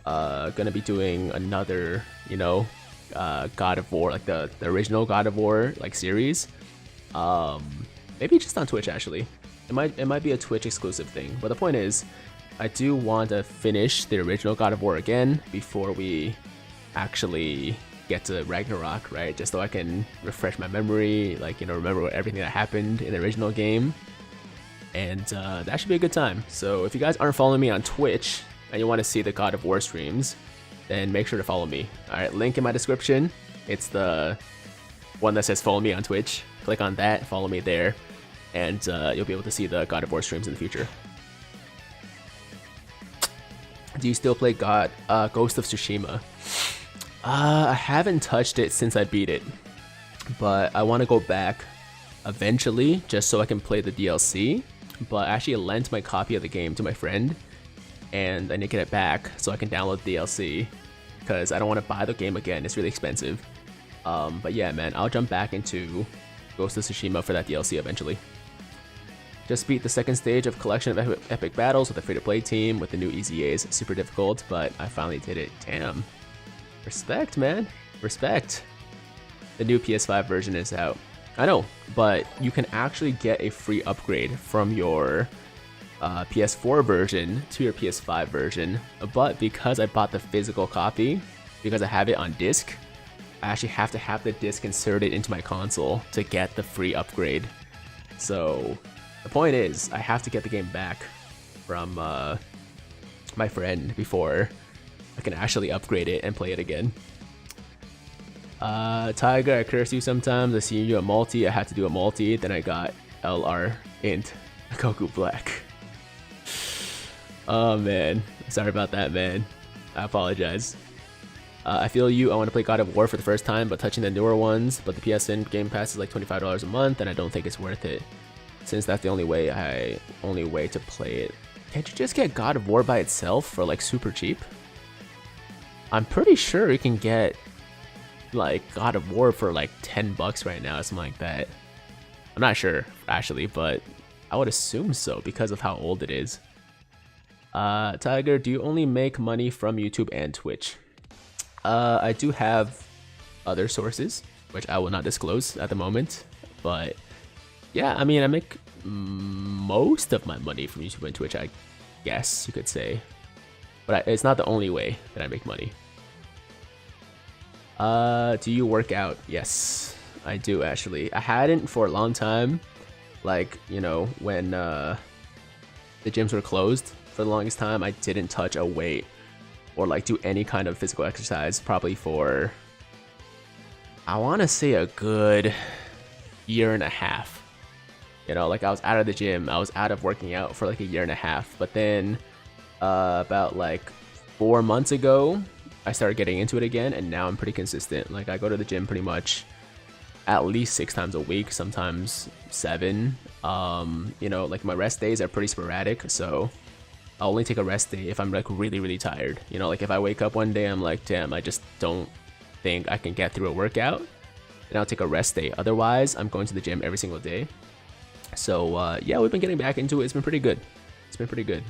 Speaker 1: gonna be doing another, you know, God of War, like the original God of War like series. Maybe just on Twitch actually. It might be a Twitch exclusive thing. But the point is, I do want to finish the original God of War again before we actually get to Ragnarok, right? Just so I can refresh my memory, like, you know, remember everything that happened in the original game. And that should be a good time. So if you guys aren't following me on Twitch and you want to see the God of War streams, then make sure to follow me. Alright, link in my description. It's the one that says follow me on Twitch. Click on that, follow me there, and you'll be able to see the God of War streams in the future. Do you still play Ghost of Tsushima? I haven't touched it since I beat it, but I want to go back eventually just so I can play the DLC. But I actually lent my copy of the game to my friend, and I need to get it back so I can download the DLC, because I don't want to buy the game again. It's really expensive. But yeah, man, I'll jump back into Ghost of Tsushima for that DLC eventually. Just beat the second stage of Collection of Epic Battles with a free-to-play team with the new EZAs. Super difficult, but I finally did it. Damn. Respect, man. Respect. The new PS5 version is out. I know, but you can actually get a free upgrade from your PS4 version to your PS5 version. But because I bought the physical copy, because I have it on disc, I actually have to have the disc inserted into my console to get the free upgrade. So the point is, I have to get the game back from my friend before I can actually upgrade it and play it again. Tiger, I curse you sometimes. I see you a multi. I had to do a multi. Then I got LR int Goku Black. Oh man, sorry about that, man. I apologize. I feel you. I want to play God of War for the first time, but touching the newer ones. But the PSN Game Pass is like $25 a month, and I don't think it's worth it, since that's the only way to play it. Can't you just get God of War by itself for like super cheap? I'm pretty sure you can get like God of War for like $10 right now, something like that. I'm not sure actually, but I would assume so because of how old it is. Tiger, do you only make money from YouTube and Twitch? I do have other sources, which I will not disclose at the moment, but yeah, I mean, I make most of my money from YouTube and Twitch, I guess you could say, but it's not the only way that I make money. Do you work out? Yes, I do actually. I hadn't for a long time, like, you know, when the gyms were closed for the longest time. I didn't touch a weight or like do any kind of physical exercise probably for, I want to say, a good year and a half. You know, like I was out of the gym, I was out of working out for like a year and a half, but then about like 4 months ago I started getting into it again, and now I'm pretty consistent. Like I go to the gym pretty much at least 6 times a week, sometimes 7. You know, like my rest days are pretty sporadic, so I'll only take a rest day if I'm like really tired. You know, like if I wake up one day, I'm like, damn, I just don't think I can get through a workout, and I'll take a rest day. Otherwise, I'm going to the gym every single day. So yeah, we've been getting back into it. It's been pretty good. It's been pretty good.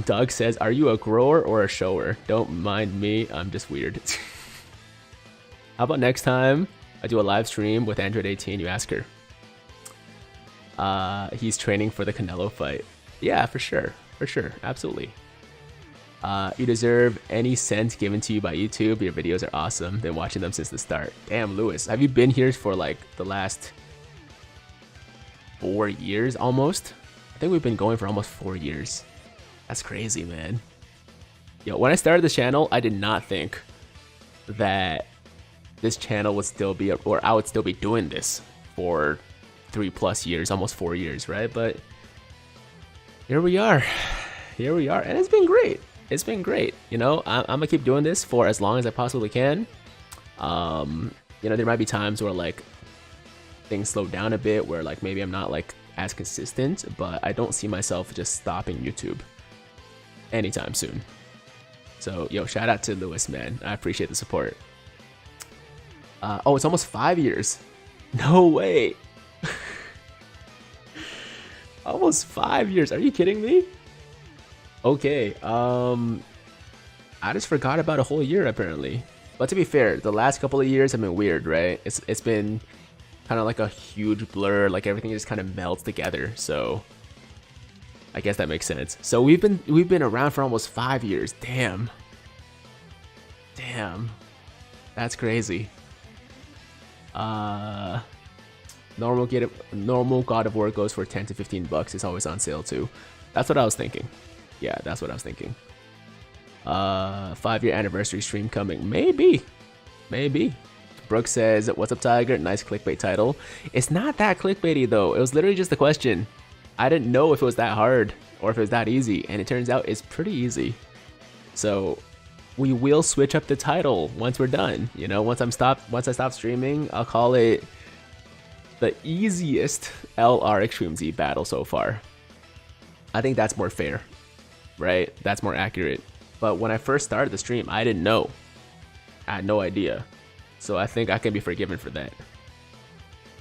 Speaker 1: Doug says, are you a grower or a shower? Don't mind me, I'm just weird. How about next time I do a live stream with Android 18, you ask her. He's training for the Canelo fight. Yeah, for sure, absolutely. You deserve any cent given to you by YouTube. Your videos are awesome. Been watching them since the start. Damn, Lewis, have you been here for like the last 4 years almost? I think we've been going for almost 4 years. That's crazy, man. Yo, when I started the channel, I did not think that this channel would still be, or I would still be doing this for 3+ years, almost 4 years, right? But here we are, and it's been great. It's been great. You know, I'm gonna keep doing this for as long as I possibly can. You know, there might be times where like things slow down a bit, where like maybe I'm not like as consistent, but I don't see myself just stopping YouTube anytime soon. So yo, shout out to Lewis, man. I appreciate the support. Oh, it's almost 5 years. No way. Almost 5 years. Are you kidding me? Okay. I just forgot about a whole year apparently. But to be fair, the last couple of years have been weird, right? It's been kind of like a huge blur. Like everything just kind of melts together. So I guess that makes sense. So we've been around for almost 5 years. Damn. That's crazy. Normal God of War goes for $10 to $15. It's always on sale too. That's what I was thinking. Yeah, that's what I was thinking. 5-year anniversary stream coming. Maybe. Brooke says, what's up, Tiger? Nice clickbait title. It's not that clickbaity though. It was literally just a question. I didn't know if it was that hard or if it was that easy, and it turns out it's pretty easy. So we will switch up the title once we're done. You know, once I stop streaming, I'll call it the easiest LR Extreme Z battle so far. I think that's more fair, right? That's more accurate. But when I first started the stream, I didn't know. I had no idea. So I think I can be forgiven for that.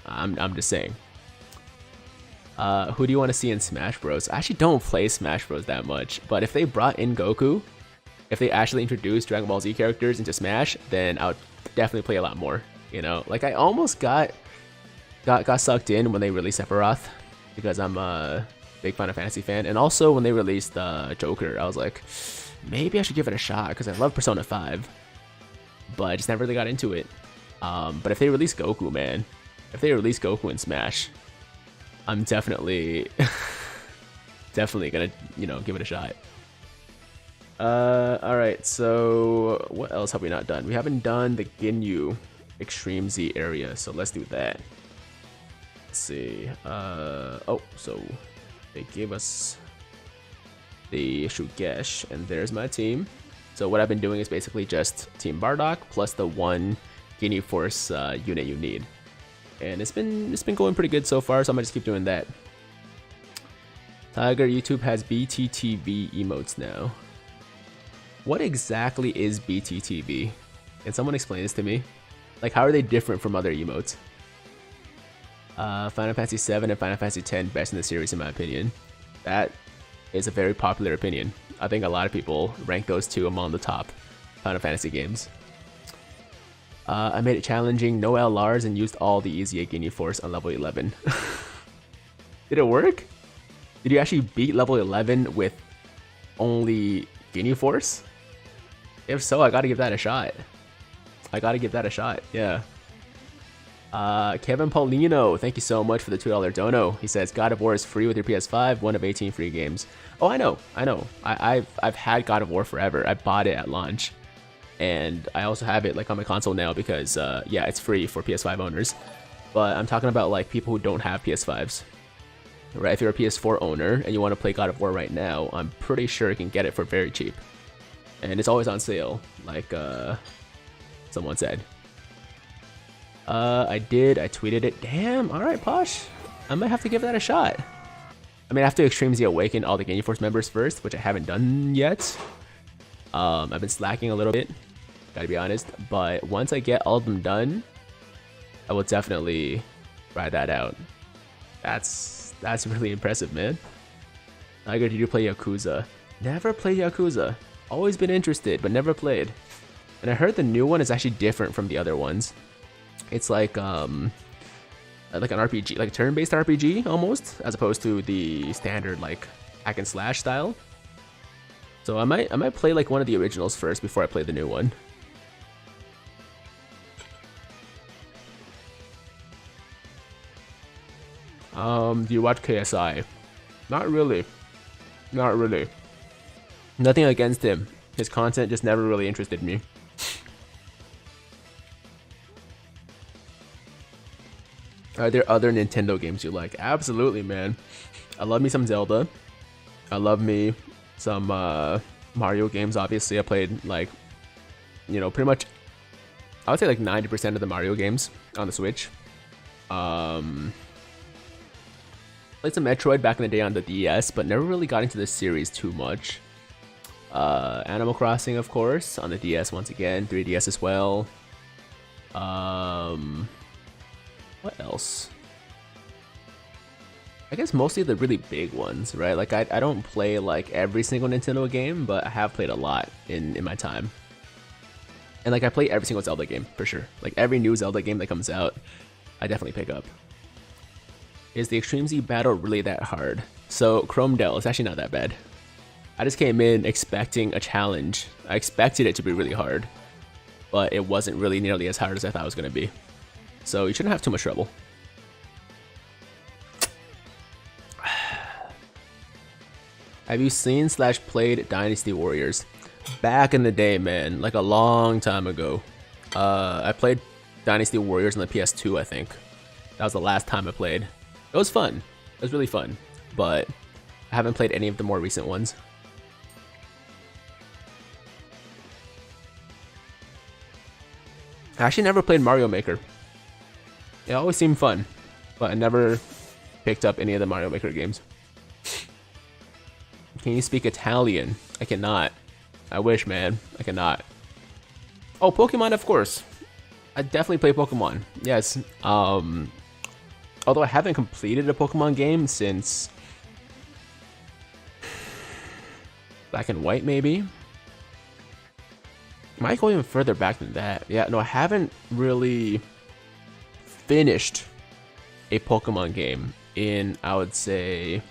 Speaker 1: I'm just saying. Who do you want to see in Smash Bros? I actually don't play Smash Bros that much, but if they brought in Goku, if they actually introduced Dragon Ball Z characters into Smash, then I would definitely play a lot more. You know, like I almost got sucked in when they released Sephiroth, because I'm a big Final Fantasy fan, and also when they released Joker, I was like, maybe I should give it a shot because I love Persona 5, but I just never really got into it. But if they release Goku, man, if they release Goku in Smash, I'm definitely gonna, you know, give it a shot. Alright, so what else have we not done? We haven't done the Ginyu Extreme Z area, so let's do that. Let's see. Oh, so they gave us the Shugesh, and there's my team. So what I've been doing is basically just Team Bardock plus the one Ginyu Force unit you need. And it's been going pretty good so far, so I'm gonna just keep doing that. Tiger, YouTube has BTTV emotes now. What exactly is BTTV? Can someone explain this to me? Like, how are they different from other emotes? Final Fantasy 7 and Final Fantasy 10 best in the series in my opinion. That is a very popular opinion. I think a lot of people rank those two among the top Final Fantasy games. I made it challenging, no LRs, and used all the EZA Ginyu Force on level 11. Did it work? Did you actually beat level 11 with only Ginyu Force? If so, I gotta give that a shot. Yeah. Kevin Paulino, thank you so much for the $2 dono. He says God of War is free with your PS5, one of 18 free games. Oh, I know. I've had God of War forever. I bought it at launch, and I also have it like on my console now because yeah, it's free for PS5 owners. But I'm talking about like people who don't have PS5s, right? If you're a PS4 owner and you want to play God of War right now, I'm pretty sure you can get it for very cheap, and it's always on sale, like someone said. I tweeted it. Damn, alright, Posh. I might have to give that a shot. I mean, I have to Extreme Z awaken all the Ginyu Force members first, which I haven't done yet. I've been slacking a little bit, gotta be honest. But once I get all of them done, I will definitely try that out. That's really impressive, man. Tiger, did you play Yakuza? Never played Yakuza. Always been interested, but never played. And I heard the new one is actually different from the other ones. It's like an RPG, like a turn-based RPG almost, as opposed to the standard like hack and slash style. So I might play like one of the originals first before I play the new one. Do you watch KSI? Not really. Nothing against him. His content just never really interested me. Are there other Nintendo games you like? Absolutely, man. I love me some Zelda. I love me some Mario games, obviously. I played, like, you know, pretty much, I would say like 90% of the Mario games on the Switch. Played some Metroid back in the day on the DS, but never really got into the series too much. Animal Crossing, of course, on the DS once again. 3DS as well. What else? I guess mostly the really big ones, right? Like I don't play like every single Nintendo game, but I have played a lot in my time. And like I play every single Zelda game for sure. Like every new Zelda game that comes out, I definitely pick up. Is the Extreme Z battle really that hard? So Chrome Dell, it's actually not that bad. I just came in expecting a challenge. I expected it to be really hard, but it wasn't really nearly as hard as I thought it was going to be. So you shouldn't have too much trouble. Have you seen / played Dynasty Warriors? Back in the day, man, like a long time ago. I played Dynasty Warriors on the PS2, I think. That was the last time I played. It was fun. It was really fun, but I haven't played any of the more recent ones. I actually never played Mario Maker. It always seemed fun, but I never picked up any of the Mario Maker games. Can you speak Italian? I cannot. I wish, man. I cannot. Oh, Pokemon, of course. I definitely play Pokemon. Yes. Although I haven't completed a Pokemon game since Black and White, maybe. Might go even further back than that. Yeah, no, I haven't really finished a Pokemon game in, I would say,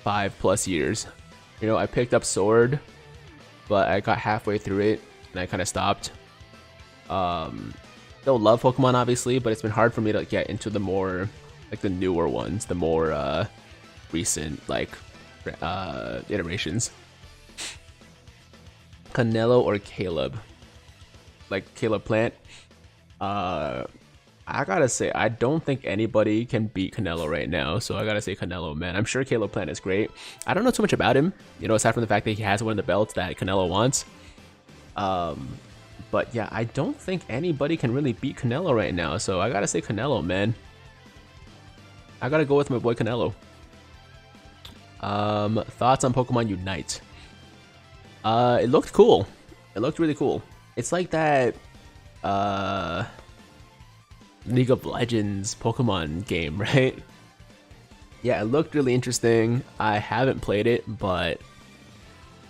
Speaker 1: 5+ years. You know, I picked up Sword, but I got halfway through it and I kind of stopped. Still love Pokemon, obviously, but it's been hard for me to get into the more, like the newer ones, the more recent, like, iterations. Canelo or Caleb? Like Caleb Plant? I gotta say, I don't think anybody can beat Canelo right now, so I gotta say Canelo, man. I'm sure Caleb Plant is great. I don't know too much about him, you know, aside from the fact that he has one of the belts that Canelo wants. But yeah, I don't think anybody can really beat Canelo right now, so I gotta say Canelo, man. I gotta go with my boy Canelo. Thoughts on Pokemon Unite? It looked cool. It looked really cool. It's like that, League of Legends Pokemon game, right? Yeah, it looked really interesting. I haven't played it, but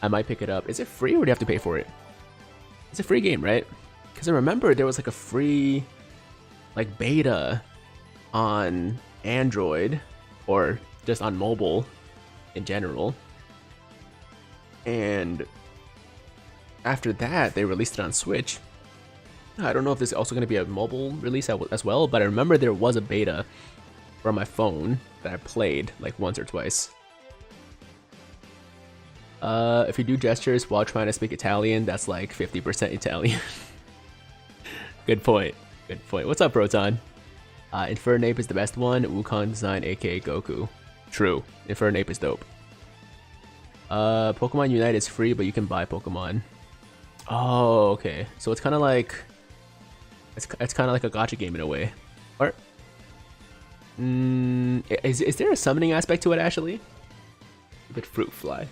Speaker 1: I might pick it up. Is it free or do you have to pay for it? It's a free game, right? Because I remember there was like a free like beta on Android or just on mobile in general. And after that, they released it on Switch. I don't know if this is also going to be a mobile release as well, but I remember there was a beta from my phone that I played like once or twice. If you do gestures while trying to speak Italian, that's like 50% Italian. Good point. Good point. What's up, Proton? Infernape is the best one. Wukong design, aka Goku. True. Infernape is dope. Pokemon Unite is free, but you can buy Pokemon. Oh, okay. So it's kind of like it's kind of like a gacha game in a way. Or is there a summoning aspect to it actually? But fruit fly.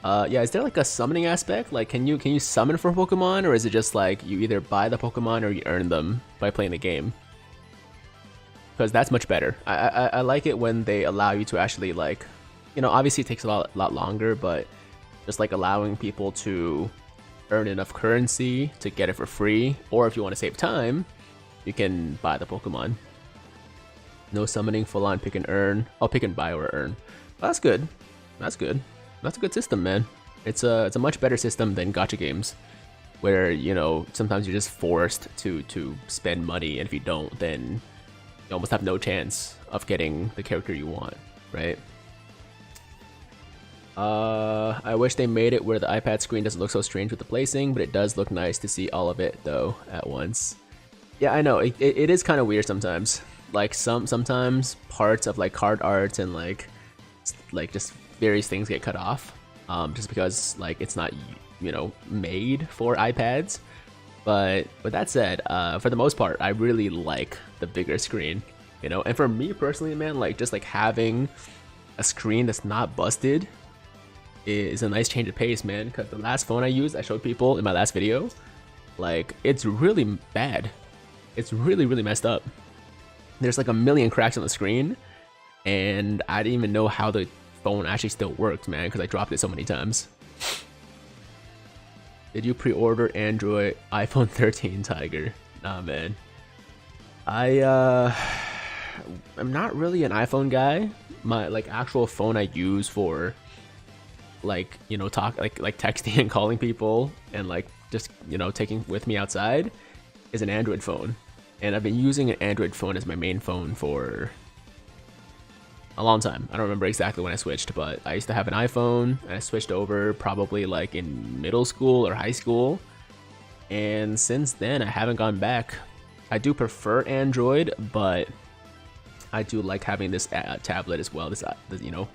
Speaker 1: Yeah, is there like a summoning aspect? Like, can you summon for Pokemon, or is it just like you either buy the Pokemon or you earn them by playing the game? Because that's much better. I like it when they allow you to actually like, you know, obviously it takes a lot longer, but just like allowing people to earn enough currency to get it for free, or if you want to save time, you can buy the Pokemon. No summoning, full on pick and earn. I'll pick and buy or earn. Well, that's good. That's good. That's a good system, man. It's a much better system than gacha games, where, you know, sometimes you're just forced to spend money, and if you don't, then you almost have no chance of getting the character you want, right? I wish they made it where the iPad screen doesn't look so strange with the placing, but it does look nice to see all of it though at once. Yeah, I know it is kind of weird sometimes. Like sometimes parts of like card art and like just various things get cut off, just because like it's not, you know, made for iPads. But with that said, for the most part, I really like the bigger screen, you know. And for me personally, man, like just like having a screen that's not busted is a nice change of pace, man. Because the last phone I used, I showed people in my last video, like it's really bad. It's really messed up. There's like a million cracks on the screen, and I didn't even know how the phone actually still worked, man, because I dropped it so many times. Did you pre-order Android iPhone 13, Tiger? Nah, man. I'm not really an iPhone guy. My like actual phone I use for like, you know, talk like texting and calling people and like just, you know, taking with me outside is an Android phone. And I've been using an Android phone as my main phone for a long time. I don't remember exactly when I switched, but I used to have an iPhone and I switched over probably like in middle school or high school. And since then I haven't gone back. I do prefer Android, but I do like having this tablet as well. This you know,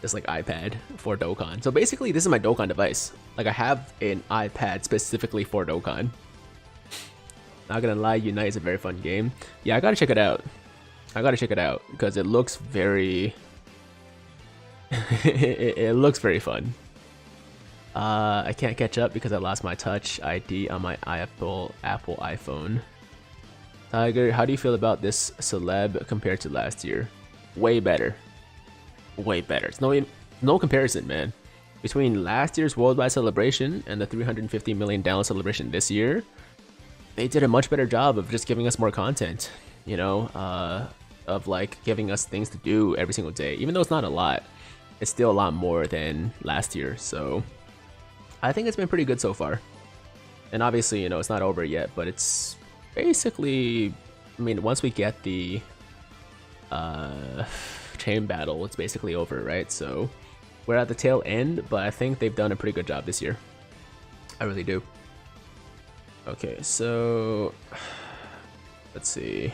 Speaker 1: this like iPad for Dokkan. So basically this is my Dokkan device. Like I have an iPad specifically for Dokkan. Not gonna lie, Unite is a very fun game. Yeah, I gotta check it out. I gotta check it out because it looks very it looks very fun. I can't catch up because I lost my Touch ID on my Apple iPhone. Tiger, how do you feel about this celeb compared to last year? Way better. Way better. It's no comparison, man. Between last year's worldwide celebration and the 350 million download celebration this year, they did a much better job of just giving us more content, you know, of like giving us things to do every single day. Even though it's not a lot, it's still a lot more than last year. So I think it's been pretty good so far. And obviously, you know, it's not over yet, but it's basically, I mean, once we get the chain battle, it's basically over, right? So we're at the tail end, but I think they've done a pretty good job this year. I really do. Okay, so Let's see.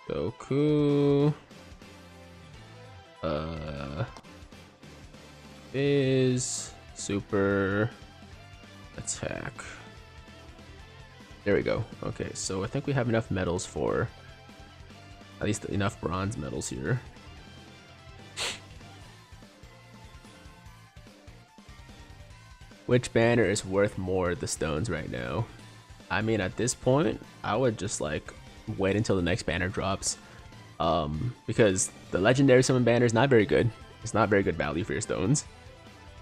Speaker 1: Goku. Is super attack. There we go. Okay, so I think we have enough medals for at least enough bronze medals here. Which banner is worth more of the stones right now? I mean, at this point, I would just like wait until the next banner drops. Because the legendary summon banner is not very good. It's not very good value for your stones.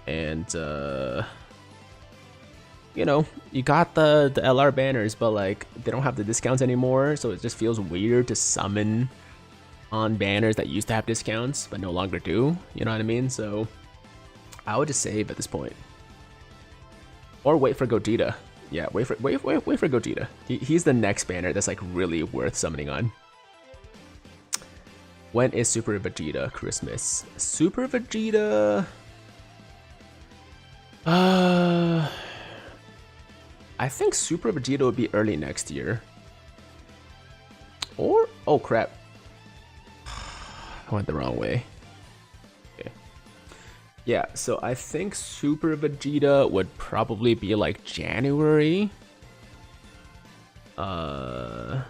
Speaker 1: And you know, you got the LR banners, but like they don't have the discounts anymore, so it just feels weird to summon on banners that used to have discounts but no longer do. You know what I mean? So I would just save at this point. Or wait for Gogeta. Yeah, wait for Gogeta. He's the next banner that's like really worth summoning on. When is Super Vegeta Christmas? Super Vegeta. I think Super Vegeta would be early next year. Or oh crap. I went the wrong way. Okay. Yeah, so I think Super Vegeta would probably be like January. Or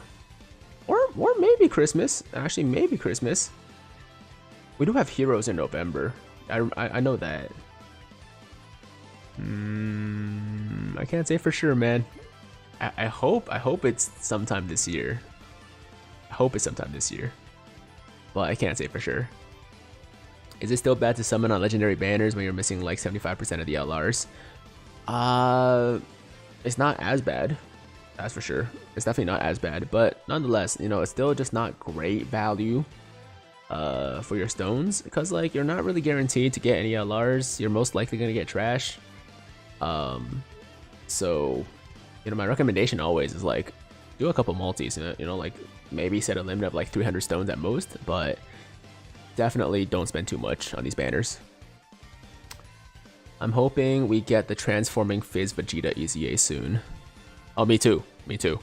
Speaker 1: maybe Christmas. Actually, maybe Christmas. We do have Heroes in November. I know that. I can't say for sure, man. I hope it's sometime this year. I hope it's sometime this year. But I can't say for sure. Is it still bad to summon on legendary banners when you're missing like 75% of the LRs? It's not as bad. That's for sure. It's definitely not as bad, but nonetheless, you know, it's still just not great value for your stones, because like you're not really guaranteed to get any LRs. You're most likely gonna get trash. So, you know, my recommendation always is like do a couple multis, you know, like maybe set a limit of like 300 stones at most, but definitely don't spend too much on these banners. I'm hoping we get the transforming Fizz Vegeta EZA soon. Oh, me too. Me too.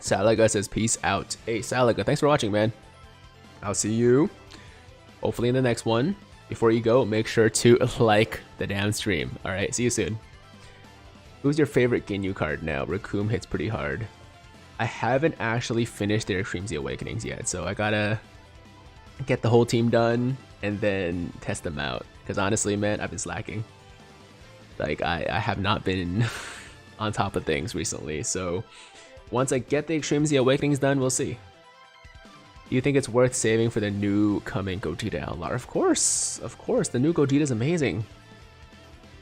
Speaker 1: Salaga says peace out. Hey, Salaga, thanks for watching, man. I'll see you hopefully in the next one. Before you go, make sure to like the damn stream. Alright, see you soon. Who's your favorite Ginyu card now? Raccoon hits pretty hard. I haven't actually finished their Extreme Z Awakenings yet, so I gotta get the whole team done and then test them out. Because honestly, man, I've been slacking. Like, I have not been on top of things recently, so once I get the Extreme Z Awakenings done, we'll see. Do you think it's worth saving for the new coming Gogeta LR? Of course, the new Gogeta is amazing.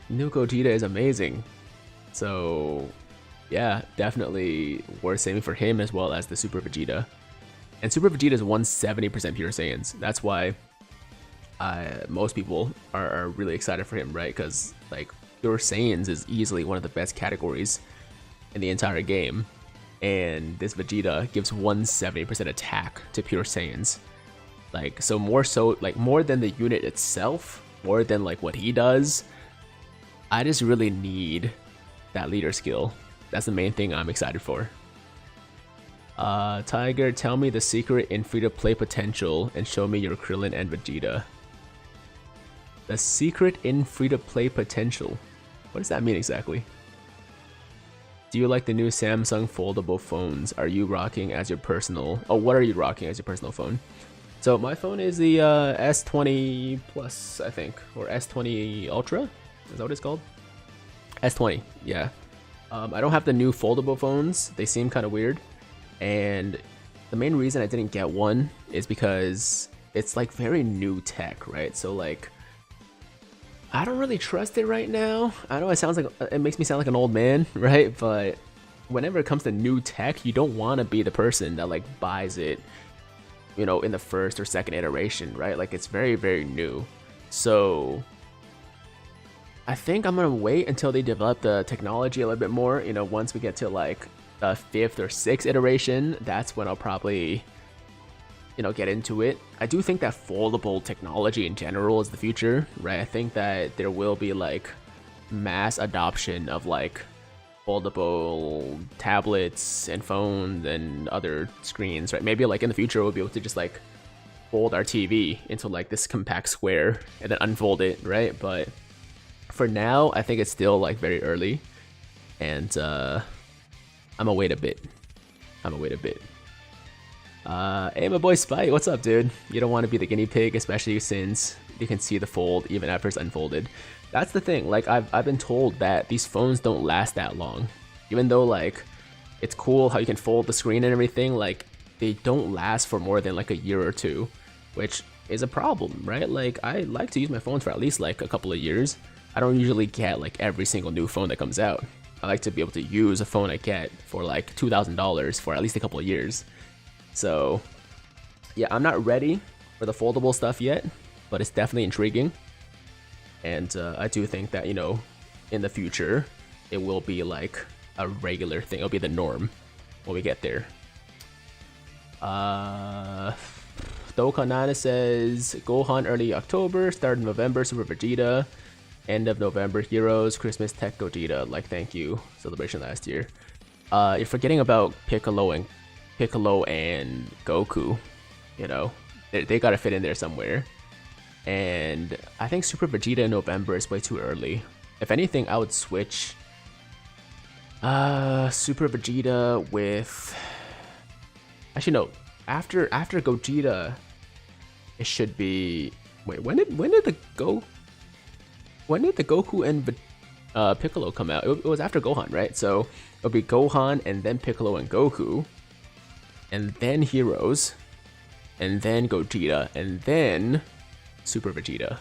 Speaker 1: New Gogeta is amazing. So, yeah, definitely worth saving for him as well as the Super Vegeta. And Super Vegeta is 170% pure Saiyans. That's why most people are really excited for him, right? Because, like, pure Saiyans is easily one of the best categories in the entire game. And this Vegeta gives 170% attack to pure Saiyans. Like, so more than the unit itself, more than like what he does. I just really need that leader skill. That's the main thing I'm excited for. Tiger, tell me the secret in free-to-play potential and show me your Krillin and Vegeta. The secret in free-to-play potential. What does that mean exactly? Do you like the new Samsung foldable phones? Are you rocking as your personal... Oh, what are you rocking as your personal phone? So my phone is the S20 Plus, I think. Or S20 Ultra? Is that what it's called? S20, yeah. I don't have the new foldable phones. They seem kind of weird. And the main reason I didn't get one is because it's like very new tech, right? So like... I don't really trust it right now. I know it makes me sound like an old man, right? But whenever it comes to new tech, you don't want to be the person that like buys it, you know, in the first or second iteration, right? Like it's very, very new. So I think I'm gonna wait until they develop the technology a little bit more. You know, once we get to like the 5th or 6th iteration, that's when I'll probably, you know, get into it. I do think that foldable technology in general is the future, right? I think that there will be like mass adoption of like foldable tablets and phones and other screens, right? Maybe like in the future we'll be able to just like fold our TV into like this compact square and then unfold it, right? But for now, I think it's still like very early, and I'm gonna wait a bit. Hey, my boy Spite, what's up, dude? You don't want to be the guinea pig, especially since you can see the fold even after it's unfolded. That's the thing. Like I've been told that these phones don't last that long, even though like it's cool how you can fold the screen and everything. Like they don't last for more than like a year or two, which is a problem, right? Like I like to use my phones for at least like a couple of years. I don't usually get like every single new phone that comes out. I like to be able to use a phone I get for like $2,000 for at least a couple of years. So yeah, I'm not ready for the foldable stuff yet, but it's definitely intriguing. And I do think that, you know, in the future, it will be like a regular thing. It'll be the norm when we get there. Dokkan Nana says, Gohan early October, start of November, Super Vegeta, end of November, Heroes, Christmas, Tech Gogeta. Like, thank you, celebration last year. You're forgetting about Piccolo and Goku. You know, they gotta fit in there somewhere. And I think Super Vegeta in November is way too early. If anything, I would switch Super Vegeta with... Actually, no. After Gogeta, it should be... Wait, when did the Goku and Piccolo come out? It was after Gohan, right? So it'll be Gohan and then Piccolo and Goku, and then Heroes, and then Gogeta, and then Super Vegeta.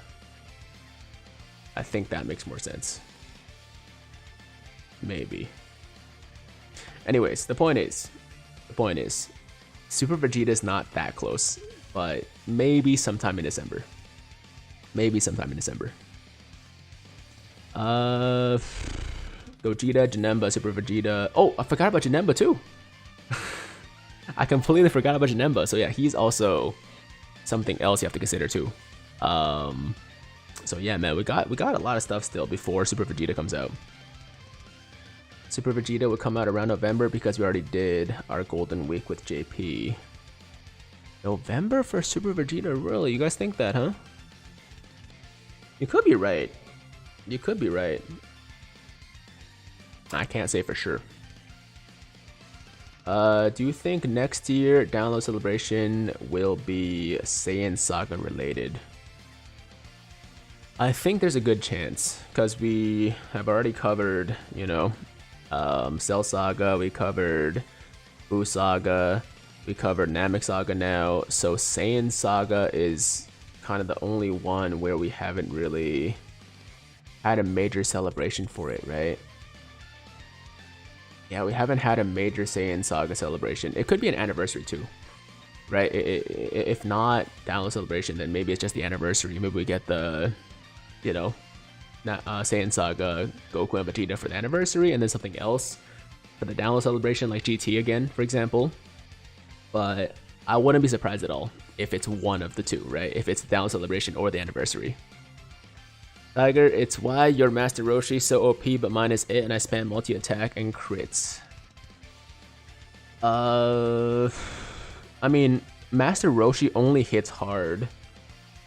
Speaker 1: I think that makes more sense. Maybe. Anyways, the point is, Super Vegeta is not that close, but maybe sometime in December. Gogeta, Janemba, Super Vegeta. Oh, I forgot about Janemba too. I completely forgot about Janemba. So yeah, he's also something else you have to consider too. So yeah, man, we got a lot of stuff still before Super Vegeta comes out. Super Vegeta would come out around November because we already did our Golden Week with JP. November for Super Vegeta, really? You guys think that, huh? You could be right. I can't say for sure. Do you think next year download celebration will be Saiyan Saga related? I think there's a good chance, because we have already covered, you know, Cell Saga, we covered Buu Saga, we covered Namek Saga now, so Saiyan Saga is kind of the only one where we haven't really had a major celebration for it, right? Yeah, we haven't had a major Saiyan Saga celebration. It could be an anniversary too, right? If not download celebration, then maybe it's just the anniversary. Maybe we get the, you know, Saiyan Saga, Goku and Vegeta for the anniversary, and then something else for the download celebration, like GT again, for example. But I wouldn't be surprised at all if it's one of the two, right? If it's the download celebration or the anniversary. Tiger, it's why your Master Roshi so OP, but mine is it, and I spam multi-attack and crits. I mean, Master Roshi only hits hard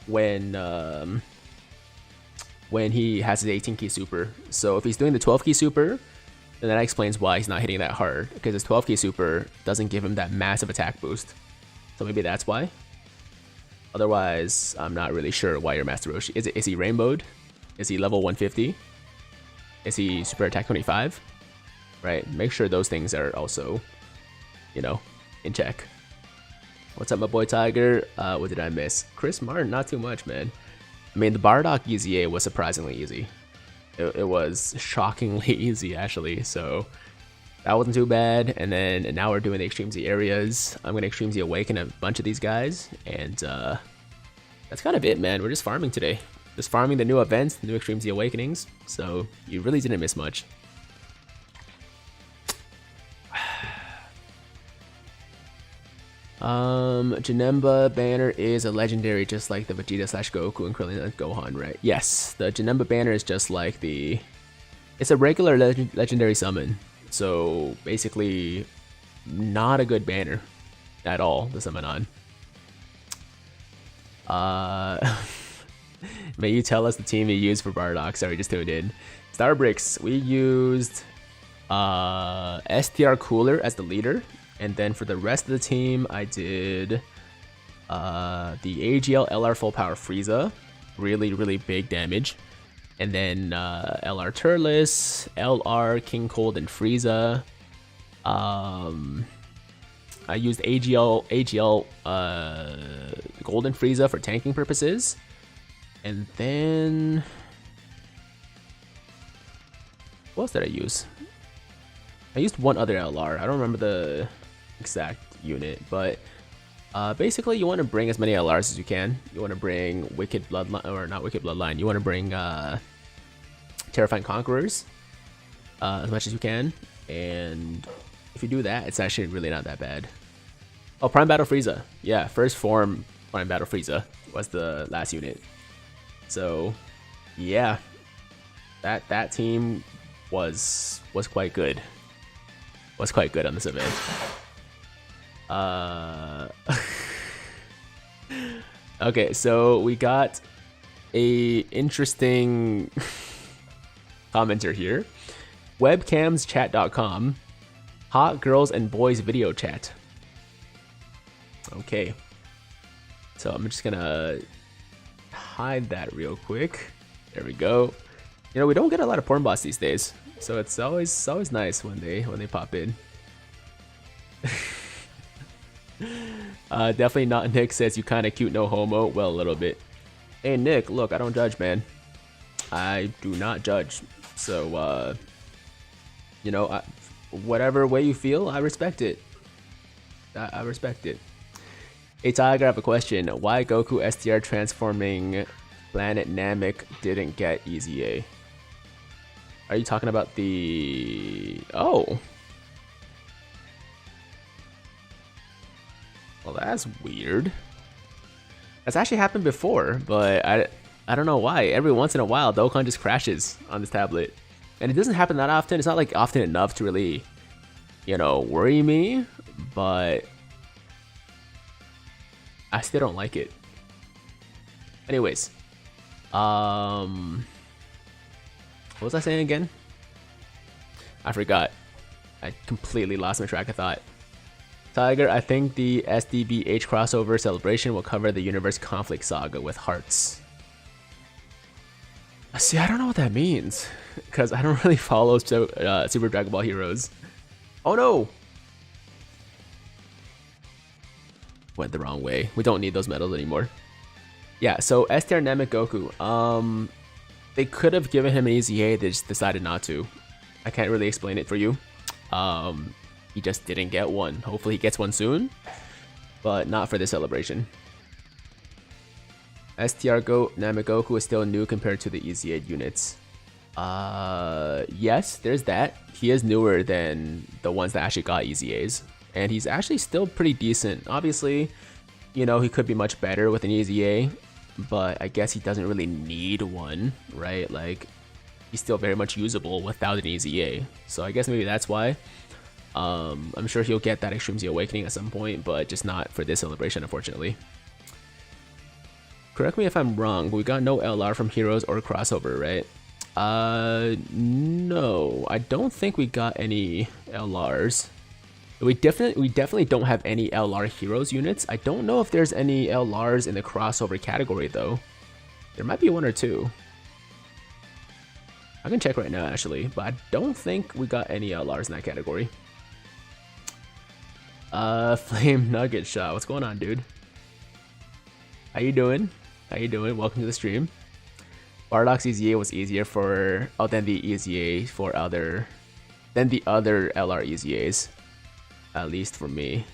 Speaker 1: when he has his 18 key super. So if he's doing the 12 key super, then that explains why he's not hitting that hard, because his 12 key super doesn't give him that massive attack boost. So maybe that's why. Otherwise, I'm not really sure why your Master Roshi is he rainbowed? Is he level 150? Is he super attack 25? Right, make sure those things are also, you know, in check. What's up, my boy Tiger? What did I miss? Chris Martin, not too much, man. I mean, the Bardock EZA was surprisingly easy. It was shockingly easy, actually, so that wasn't too bad. And then now we're doing the Extreme Z areas. I'm going to Extreme Z Awaken a bunch of these guys, and that's kind of it, man. We're just farming today. Just farming the new events, the new Extreme Z Awakenings, so you really didn't miss much. Janemba banner is a legendary, just like the Vegeta / Goku and Krillin and Gohan, right? Yes, the Janemba banner is just like the... It's a regular legendary summon. So basically, not a good banner at all to summon on. May you tell us the team you used for Bardock? Sorry, just tuned in. Starbricks, we used STR Cooler as the leader, and then for the rest of the team, I did the AGL LR Full Power Frieza, really big damage, and then LR Turles, LR King Cold and Frieza. I used AGL Golden Frieza for tanking purposes. And then... what else did I use? I used one other LR. I don't remember the exact unit, but basically you want to bring as many LRs as you can. You want to bring Wicked Bloodline, or not Wicked Bloodline. You want to bring Terrifying Conquerors as much as you can. And if you do that, it's actually really not that bad. Oh, Prime Battle Frieza. Yeah, first form Prime Battle Frieza was the last unit. So, yeah, that team was quite good. Was quite good on this event. Okay, so we got a interesting commenter here. Webcamschat.com. Hot girls and boys video chat. Okay. So I'm just gonna hide that real quick. There we go. You know, we don't get a lot of porn bots these days, so it's always nice when they pop in. Definitely not Nick says you kinda cute, no homo. Well, a little bit. Hey Nick, look, I don't judge, man. I do not judge. So you know, whatever way you feel, I respect it. I respect it. Hey Tiger, I have a question. Why Goku STR transforming Planet Namek didn't get EZA? Are you talking about the... oh. Well, that's weird. That's actually happened before, but I don't know why. Every once in a while, Dokkan just crashes on this tablet. And it doesn't happen that often. It's not like often enough to really, you know, worry me, but I still don't like it. Anyways, what was I saying again? I forgot. I completely lost my track of thought. Tiger, I think the SDBH crossover celebration will cover the Universe Conflict Saga with hearts. See, I don't know what that means, because I don't really follow Super Dragon Ball Heroes. Oh no! Went the wrong way. We don't need those medals anymore. Yeah, so STR Namek Goku. They could have given him an EZA, they just decided not to. I can't really explain it for you. He just didn't get one. Hopefully he gets one soon, but not for this celebration. STR Namek Goku is still new compared to the EZA units. Yes, there's that. He is newer than the ones that actually got EZAs. And he's actually still pretty decent. Obviously, you know, he could be much better with an EZA, but I guess he doesn't really need one, right? Like, he's still very much usable without an EZA. So I guess maybe that's why. I'm sure he'll get that Extreme Z Awakening at some point, but just not for this celebration, unfortunately. Correct me if I'm wrong, but we got no LR from Heroes or crossover, right? No, I don't think we got any LRs. We definitely don't have any LR Heroes units. I don't know if there's any LRs in the crossover category though. There might be one or two. I can check right now actually, but I don't think we got any LRs in that category. Flame Nugget Shot, what's going on, dude? How you doing? How you doing? Welcome to the stream. Bardock's EZA was easier for than the EZA for other LR EZAs. At least for me.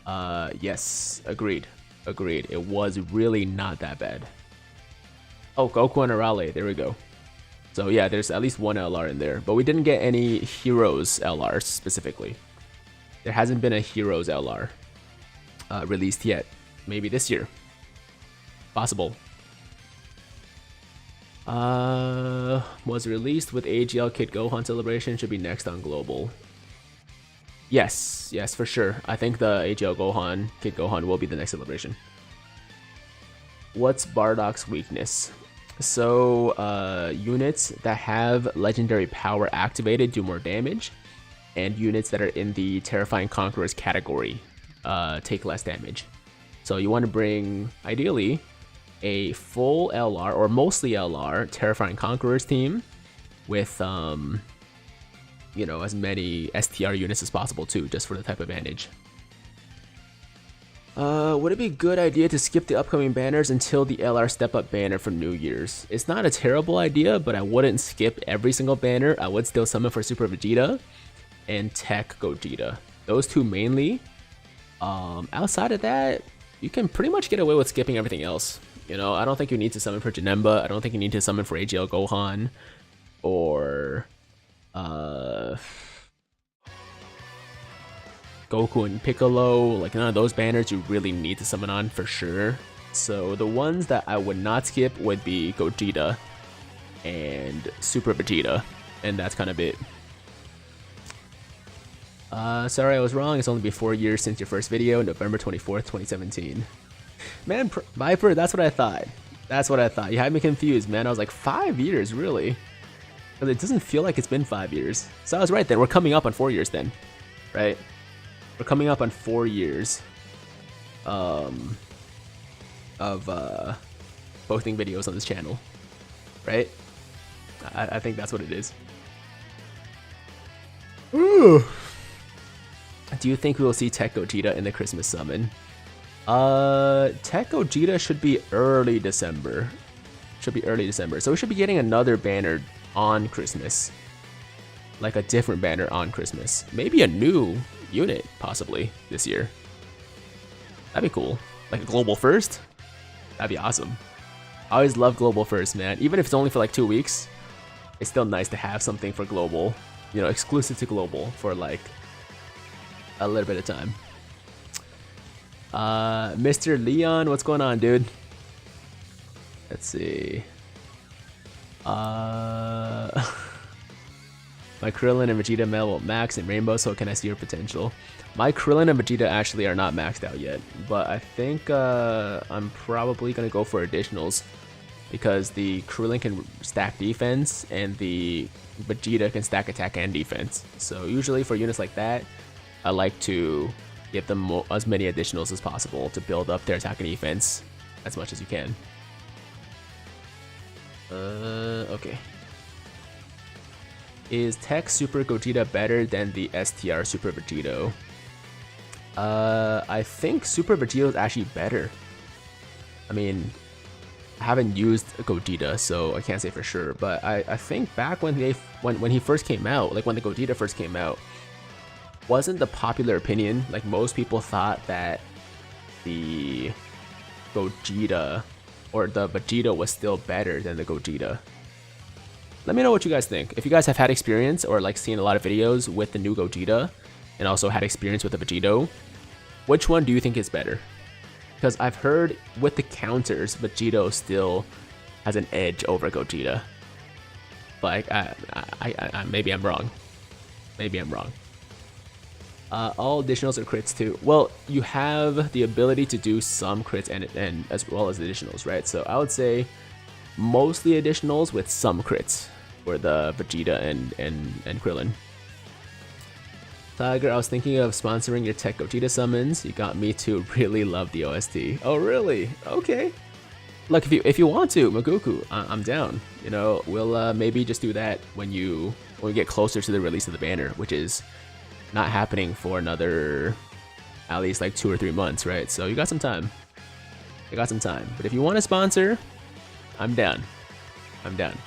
Speaker 1: Yes, agreed. Agreed. It was really not that bad. Oh, Goku and Arale, there we go. So yeah, there's at least one LR in there, but we didn't get any Heroes LRs specifically. There hasn't been a Heroes LR released yet. Maybe this year. Possible. Was released with AGL Kid Gohan celebration, should be next on Global. Yes, yes, for sure. I think the AGL Gohan, Kid Gohan, will be the next celebration. What's Bardock's weakness? So, units that have legendary power activated do more damage, and units that are in the Terrifying Conquerors category take less damage. So you want to bring, ideally, a full LR, or mostly LR, Terrifying Conquerors team with, you know, as many STR units as possible too, just for the type advantage. Would it be a good idea to skip the upcoming banners until the LR Step Up banner for New Year's? It's not a terrible idea, but I wouldn't skip every single banner. I would still summon for Super Vegeta and Tech Gogeta. Those two mainly. Outside of that, you can pretty much get away with skipping everything else. You know, I don't think you need to summon for Janemba. I don't think you need to summon for AGL Gohan. Or, Goku and Piccolo, like none of those banners you really need to summon on for sure. So the ones that I would not skip would be Gogeta and Super Vegeta, and that's kind of it. Sorry I was wrong, it's only been 4 years since your first video, November 24th, 2017. Man, Viper, that's what I thought. That's what I thought. You had me confused, man. I was like, 5 years, really? But it doesn't feel like it's been 5 years. So I was right then, we're coming up on 4 years then, right? We're coming up on 4 years of posting videos on this channel, right? I think that's what it is. Ooh. Do you think we will see Tech Gogeta in the Christmas summon? Tech Gogeta should be early December. So we should be getting another banner on Christmas. Like a different banner on Christmas. Maybe a new unit, possibly, this year. That'd be cool. Like a global first? That'd be awesome. I always love global first, man. Even if it's only for like 2 weeks, it's still nice to have something for global. You know, exclusive to global for like a little bit of time. Mr. Leon, what's going on, dude? Let's see. My Krillin and Vegeta medal will max in Rainbow, so can I see your potential? My Krillin and Vegeta actually are not maxed out yet, but I think I'm probably gonna go for additionals because the Krillin can stack defense and the Vegeta can stack attack and defense. So usually for units like that, I like to get them as many additionals as possible to build up their attack and defense as much as you can. Okay. Is Tech Super Gogeta better than the STR Super Vegito? I think Super Vegito is actually better. I mean, I haven't used Gogeta, so I can't say for sure. But I think back when he first came out, like when the Gogeta first came out, wasn't the popular opinion, like most people thought that the Gogeta or the Vegeta was still better than the Gogeta. Let me know what you guys think. If you guys have had experience or like seen a lot of videos with the new Gogeta and also had experience with the Vegito, which one do you think is better? Because I've heard with the counters, Vegito still has an edge over Gogeta. But maybe I'm wrong. Maybe I'm wrong. All additionals are crits too. Well, you have the ability to do some crits and as well as additionals, right? So I would say mostly additionals with some crits for the Vegeta and Krillin. Tiger, I was thinking of sponsoring your Tech Gogeta summons. You got me to really love the OST. Oh, really? Okay. Look, if you want to, Magoku, I'm down. You know, we'll maybe just do that when we get closer to the release of the banner, which is not happening for another at least like 2 or 3 months, right? So you got some time. You got some time. But if you want to sponsor, I'm down. I'm down.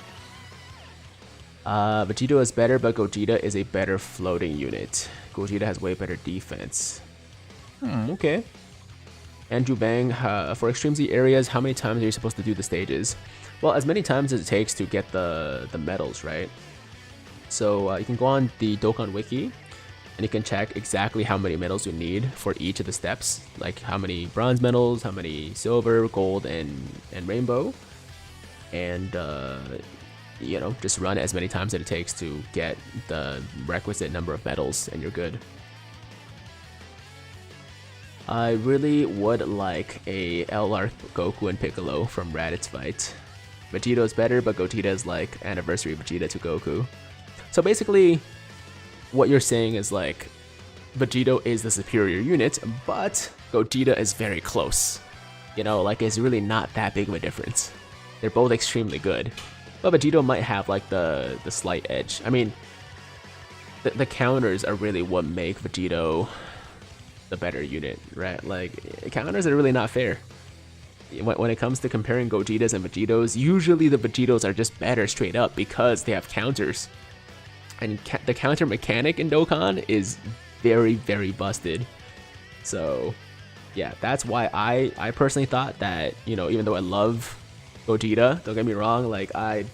Speaker 1: Vegito is better, but Gogeta is a better floating unit. Gogeta has way better defense. Okay. Andrew Bang, for Extreme Z areas, how many times are you supposed to do the stages? Well, as many times as it takes to get the medals, right? So you can go on the Dokkan Wiki, and you can check exactly how many medals you need for each of the steps, like how many bronze medals, how many silver, gold, and rainbow, and you know, just run as many times as it takes to get the requisite number of medals, and you're good. I really would like a LR Goku and Piccolo from Raditz fight. Vegeto's better, but Gogeta is like anniversary Vegeta to Goku. So basically, what you're saying is like, Vegito is the superior unit, but Gogeta is very close. You know, like it's really not that big of a difference. They're both extremely good, but Vegito might have like the slight edge. I mean, the counters are really what make Vegito the better unit, right? Like counters are really not fair. When it comes to comparing Gogetas and Vegetos, usually the Vegetos are just better straight up because they have counters. And the counter mechanic in Dokkan is very, very busted. So, yeah, that's why I personally thought that, you know, even though I love Gogeta, don't get me wrong, like I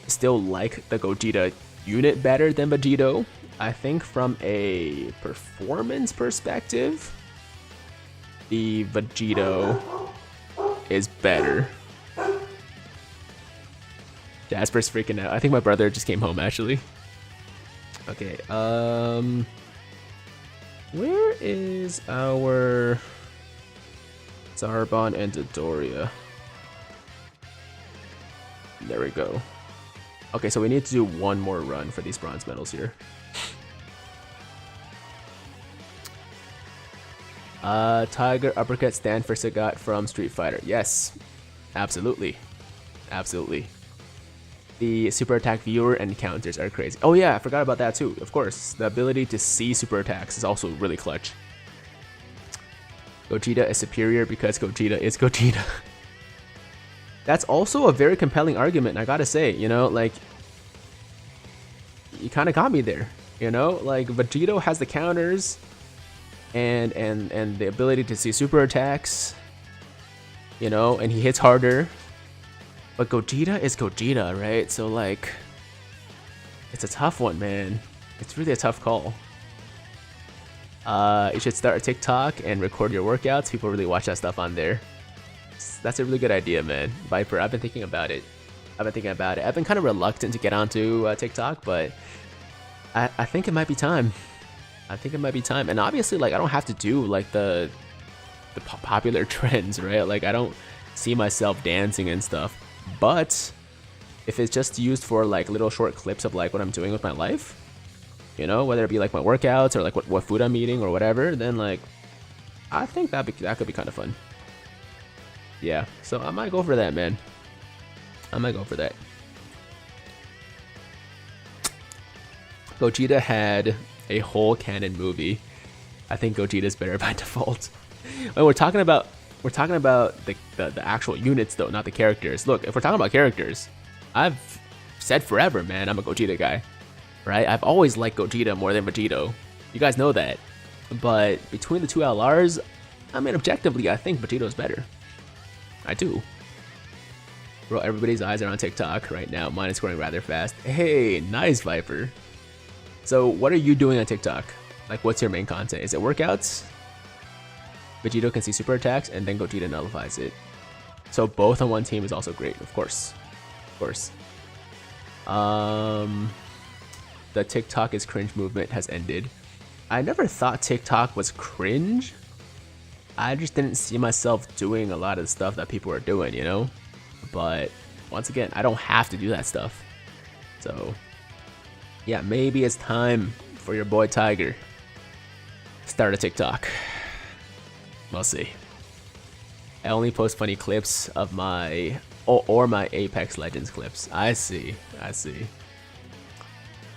Speaker 1: still like the Gogeta unit better than Vegito. I think from a performance perspective, the Vegito is better. Jasper's freaking out. I think my brother just came home actually. Okay, where is our Zarbon and Dodoria? There we go. Okay, so we need to do one more run for these bronze medals here. Tiger uppercut stand for Sagat from Street Fighter. Yes, absolutely, absolutely. The super attack viewer and counters are crazy. Oh yeah, I forgot about that too. Of course, the ability to see super attacks is also really clutch. Gogeta is superior because Gogeta is Gogeta. That's also a very compelling argument, I gotta say, you know, like, you kind of got me there, you know, like, Vegito has the counters and the ability to see super attacks, you know, and he hits harder, but Gogeta is Gogeta, right? So, like, it's a tough one, man. It's really a tough call. You should start a TikTok and record your workouts. People really watch that stuff on there. That's a really good idea, man. Viper, I've been thinking about it. I've been kind of reluctant to get onto TikTok, but I think it might be time. And obviously, like, I don't have to do like the popular trends, right? Like, I don't see myself dancing and stuff. But if it's just used for like little short clips of like what I'm doing with my life, you know, whether it be like my workouts or like what food I'm eating or whatever, then like I think that could be kind of fun. Yeah, so I might go for that, man. I might go for that. Gogeta had a whole canon movie. I think Gogeta's better by default. When we're talking about the actual units though, not the characters. Look, if we're talking about characters, I've said forever, man, I'm a Gogeta guy, right? I've always liked Gogeta more than Vegito. You guys know that. But between the two LRs, I mean, objectively, I think Vegito's better. I do. Bro, everybody's eyes are on TikTok right now. Mine is scoring rather fast. Hey, nice, Viper. So what are you doing on TikTok? Like, what's your main content? Is it workouts? Vegito can see super attacks, and then Gogeta nullifies it. So both on one team is also great, of course. Of course. The TikTok is cringe movement has ended. I never thought TikTok was cringe. I just didn't see myself doing a lot of the stuff that people are doing, you know? But once again, I don't have to do that stuff. So yeah, maybe it's time for your boy Tiger. Start a TikTok. We'll see. I only post funny clips of my or my Apex Legends clips. I see.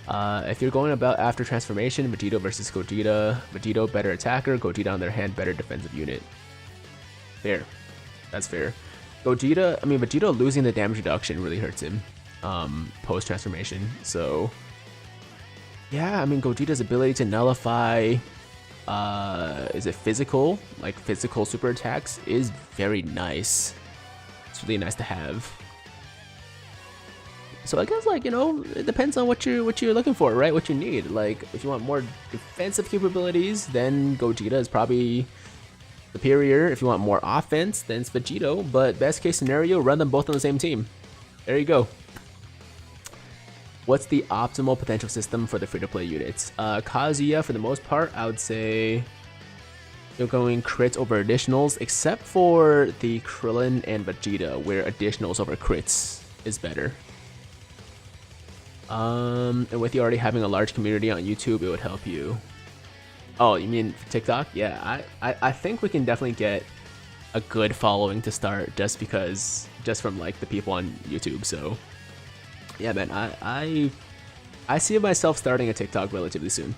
Speaker 1: If you're going about after transformation, Vegito versus Gogeta. Vegito better attacker, Gogeta on their hand better defensive unit. Fair. That's fair. Vegito losing the damage reduction really hurts him post transformation. So yeah, I mean, Gogeta's ability to nullify is it physical? Like physical super attacks is very nice. It's really nice to have. So I guess, like, you know, it depends on what you're looking for, right? What you need. Like, if you want more defensive capabilities, then Gogeta is probably superior. If you want more offense, then it's Vegito. But best case scenario, run them both on the same team. There you go. What's the optimal potential system for the free-to-play units? Kazuya, for the most part, I would say you're going crits over additionals, except for the Krillin and Vegeta, where additionals over crits is better. And with you already having a large community on YouTube, it would help you. Oh, you mean TikTok? Yeah, I think we can definitely get a good following to start just from like the people on YouTube. So yeah, man, I see myself starting a TikTok relatively soon.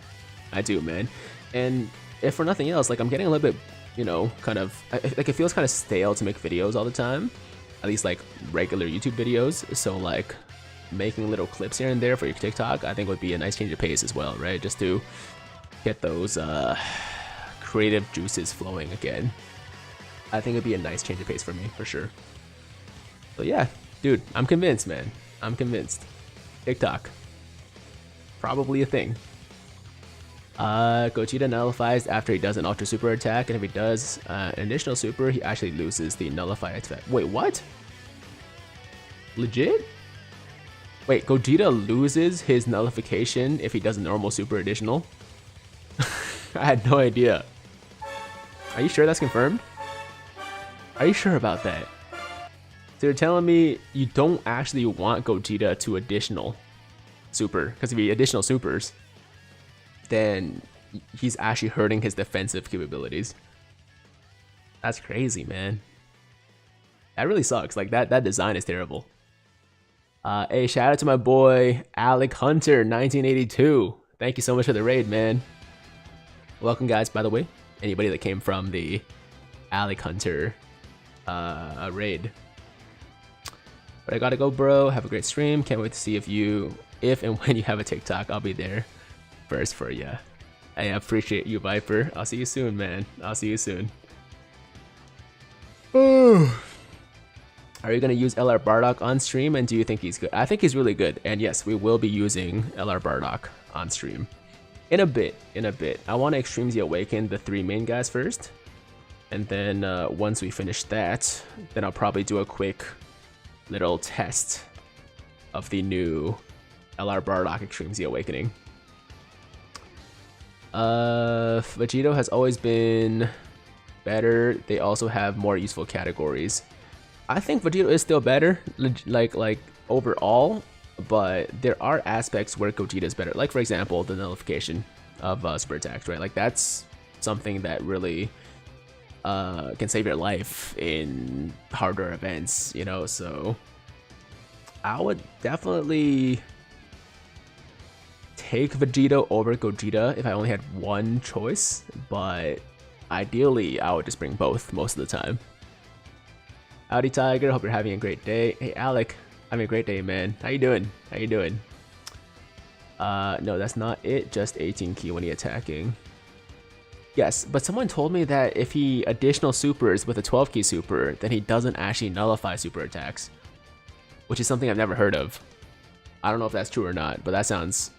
Speaker 1: I do, man. And if for nothing else, like I'm getting a little bit, you know, kind of like it feels kind of stale to make videos all the time, at least like regular YouTube videos. So like making little clips here and there for your TikTok, I think would be a nice change of pace as well, right? Just to get those creative juices flowing again. I think it'd be a nice change of pace for me, for sure. So yeah, dude, I'm convinced, man. I'm convinced. TikTok. Probably a thing. Gogeta nullifies after he does an Ultra Super attack, and if he does an additional super, he actually loses the nullify attack. Wait, what? Legit? Wait, Gogeta loses his nullification if he does a normal super additional? I had no idea. Are you sure that's confirmed? Are you sure about that? So you're telling me you don't actually want Gogeta to additional super, because if he additional supers, then he's actually hurting his defensive capabilities. That's crazy, man. That really sucks. Like that design is terrible. Hey, shout out to my boy Alec Hunter 1982. Thank you so much for the raid, man. Welcome, guys, by the way. Anybody that came from the Alec Hunter raid. But I gotta go, bro. Have a great stream. Can't wait to see if and when you have a TikTok. I'll be there first for ya. I appreciate you, Viper. I'll see you soon, man. I'll see you soon. Are you gonna use LR Bardock on stream, and do you think he's good? I think he's really good, and yes, we will be using LR Bardock on stream in a bit. I want to Extreme Z Awaken the 3 main guys first, and then once we finish that, then I'll probably do a quick little test of the new LR Bardock Extreme Z Awakening. Vegeta has always been better. They also have more useful categories. I think Vegeta is still better, like overall, but there are aspects where Gogeta is better. Like for example, the nullification of super attacks, right? Like that's something that really can save your life in harder events, you know. So I would definitely take Vegeta over Gogeta if I only had one choice, but ideally I would just bring both most of the time. Howdy Tiger, hope you're having a great day. Hey Alec, having a great day, man. How you doing? How you doing? No, that's not it, just 18 key when he attacking. Yes, but someone told me that if he additional supers with a 12 key super, then he doesn't actually nullify super attacks, which is something I've never heard of. I don't know if that's true or not, but that sounds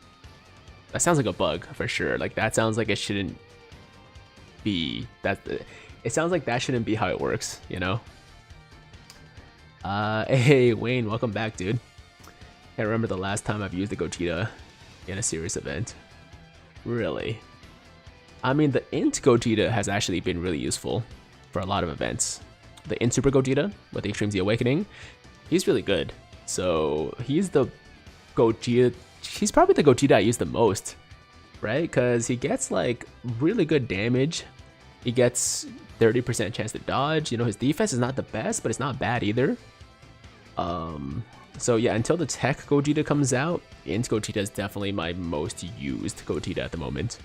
Speaker 1: like a bug for sure. Like that sounds like it shouldn't be that. It sounds like that shouldn't be how it works, you know. Hey Wayne, welcome back, dude. Can't remember the last time I've used the Gogeta in a serious event. Really? I mean, the Int Gogeta has actually been really useful for a lot of events. The Int Super Gogeta with the Extreme Z Awakening, he's really good. So he's the Gogeta. He's probably the Gogeta I use the most, right? Because he gets like really good damage. He gets 30% chance to dodge. You know, his defense is not the best, but it's not bad either. So yeah, until the Tech Gogeta comes out, Int Gogeta is definitely my most used Gogeta at the moment.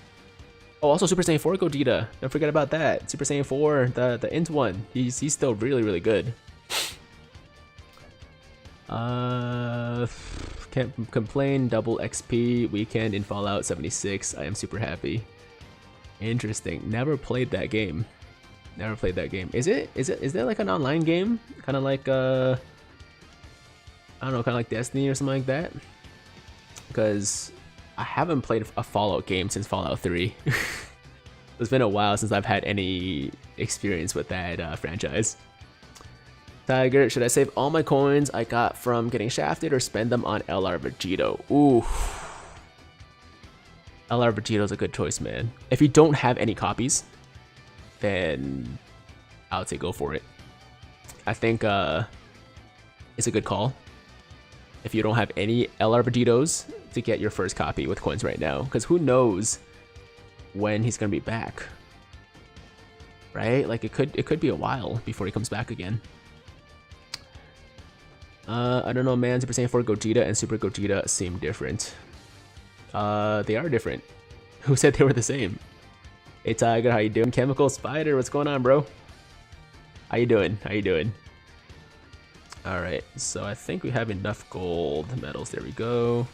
Speaker 1: Oh, also Super Saiyan 4 Gogeta. Don't forget about that. Super Saiyan 4, the Int one. He's still really good. Can't complain. Double XP weekend in Fallout 76. I am super happy. Interesting. Never played that game. Never played that game. Is there like an online game? Kind of like I don't know, kind of like Destiny or something like that? Because I haven't played a Fallout game since Fallout 3. It's been a while since I've had any experience with that franchise. Tiger, should I save all my coins I got from getting shafted or spend them on LR Vegeta? Ooh. LR Vegeta's a good choice, man. If you don't have any copies, then I would say go for it. I think it's a good call if you don't have any LR Vegetos to get your first copy with coins right now, because who knows when he's gonna be back, right? Like it could be a while before he comes back again. I don't know, man. Super Saiyan 4 Gogeta and Super Gogeta seem different. They are different. Who said they were the same? Hey Tiger, how you doing? Chemical Spider, what's going on, bro? How you doing? How you doing? Alright, so I think we have enough gold medals. There we go.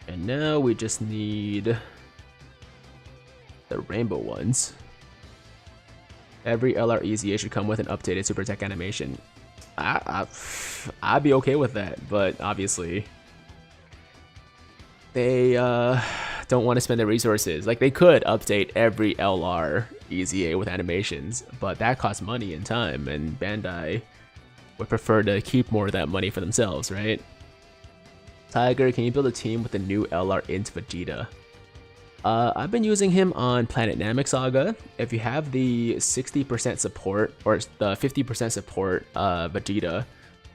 Speaker 1: And now we just need the rainbow ones. Every LR EZA should come with an updated super tech animation. I'd be okay with that, but obviously they don't want to spend their resources. Like, they could update every LR EZA with animations, but that costs money and time, and Bandai would prefer to keep more of that money for themselves, right? Tiger, can you build a team with the new LR Int Vegeta? I've been using him on Planet Namek Saga. If you have the 60% support or the 50% support Vegeta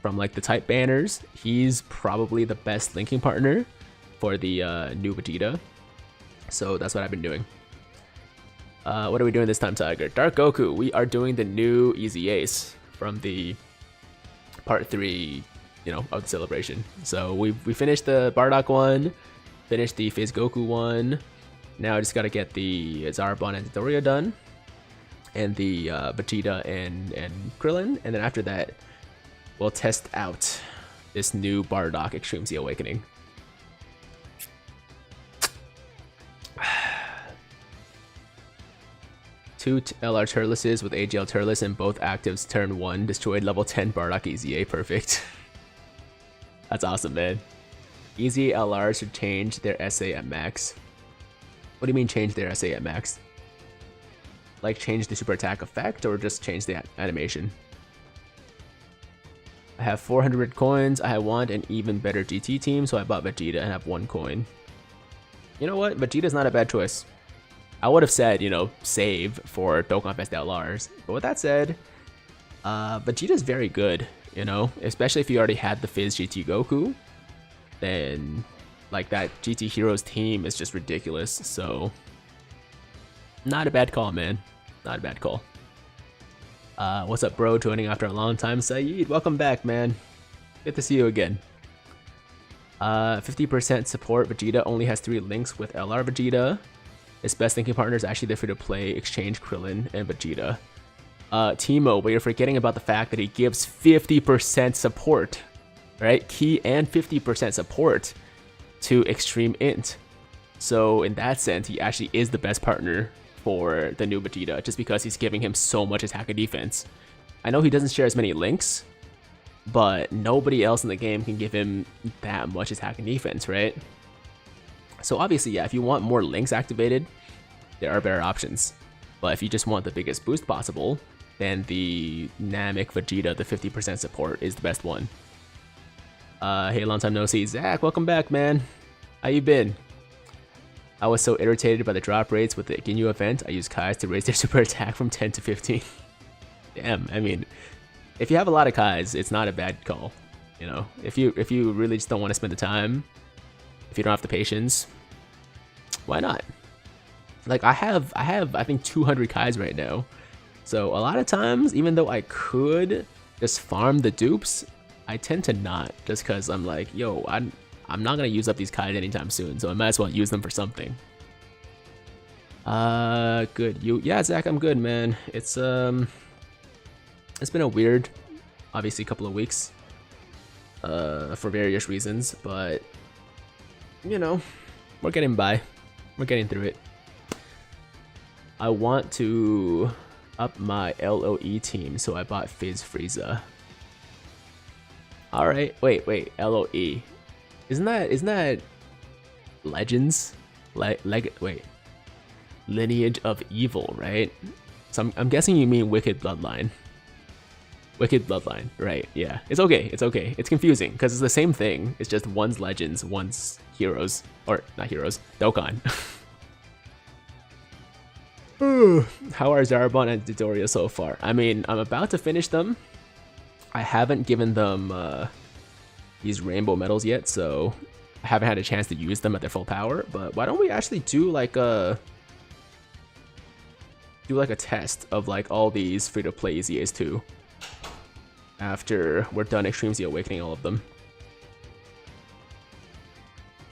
Speaker 1: from like the type banners, he's probably the best linking partner for the new Vegeta. So that's what I've been doing. What are we doing this time, Tiger? Dark Goku. We are doing the new Easy Ace from the part 3, you know, of the celebration. So we finished the Bardock one, finished the Phase Goku one. Now I just gotta get the Zarbon and Doria done, and the Vegeta and Krillin, and then after that, we'll test out this new Bardock Extreme Z Awakening. Two LR Turleses with AGL Turles and both actives turn 1, destroyed level 10 Bardock EZA, perfect. That's awesome, man. EZA LR should change their SA at max. What do you mean change their SA at max? Like change the super attack effect or just change the animation? I have 400 coins. I want an even better GT team, so I bought Vegeta and have 1 coin. You know what? Vegeta's not a bad choice. I would have said, you know, save for Dokkan Fest LRs. But with that said, Vegeta's very good, you know? Especially if you already had the Fizz GT Goku. Then, like, that GT Heroes team is just ridiculous. So, not a bad call, man. Not a bad call. What's up, bro? Joining after a long time. Saeed, welcome back, man. Good to see you again. 50% support. Vegeta only has 3 links with LR Vegeta. His best thinking partner is actually the free-to-play exchange Krillin and Vegeta. Timo, but you're forgetting about the fact that he gives 50% support, right? Key and 50% support to Extreme Int. So in that sense, he actually is the best partner for the new Vegeta, just because he's giving him so much attack and defense. I know he doesn't share as many links, but nobody else in the game can give him that much attack and defense, right? So obviously, yeah, if you want more links activated, there are better options. But if you just want the biggest boost possible, then the Namek Vegeta, the 50% support, is the best one. Hey, long time no see. Zach, welcome back, man. How you been? I was so irritated by the drop rates with the Ginyu event, I used Kais to raise their super attack from 10 to 15. Damn, I mean, if you have a lot of Kais, it's not a bad call. You know, if you really just don't want to spend the time, if you don't have the patience, why not? Like, I have I think 200 Kais right now. So a lot of times, even though I could just farm the dupes, I tend to not, just because I'm like, yo, I'm not gonna use up these Kais anytime soon, so I might as well use them for something. Good. Yeah, Zach, I'm good, man. It's been a weird, obviously, couple of weeks, for various reasons, but you know, we're getting by. We're getting through it. I want to up my LOE team, so I bought Fizz Frieza. Alright, wait, LOE. Isn't that Legends? Wait. Lineage of Evil, right? So I'm guessing you mean Wicked Bloodline. Wicked Bloodline, right, yeah. It's okay. It's confusing, because it's the same thing. It's just one's Legends, one's Heroes. Or, not Heroes, Dokkan. How are Zarbon and Dodoria so far? I mean, I'm about to finish them. I haven't given them these rainbow medals yet, so I haven't had a chance to use them at their full power. But why don't we actually do like a test of like all these free-to-play EZAs too, after we're done Extreme Z Awakening all of them.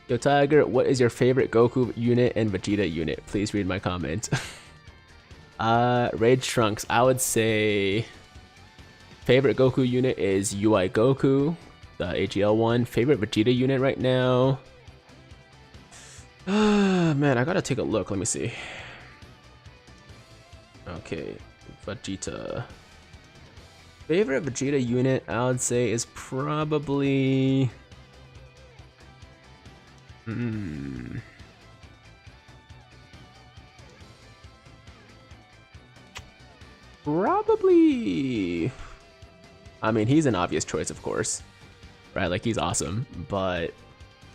Speaker 1: Yo Tiger, what is your favorite Goku unit and Vegeta unit? Please read my comment. Rage Trunks, I would say favorite Goku unit is UI Goku, the AGL one. Favorite Vegeta unit right now? Man, I gotta take a look. Let me see. Okay, Vegeta. Favorite Vegeta unit, I would say, is probably... Probably... I mean, he's an obvious choice, of course. Right, like, he's awesome. But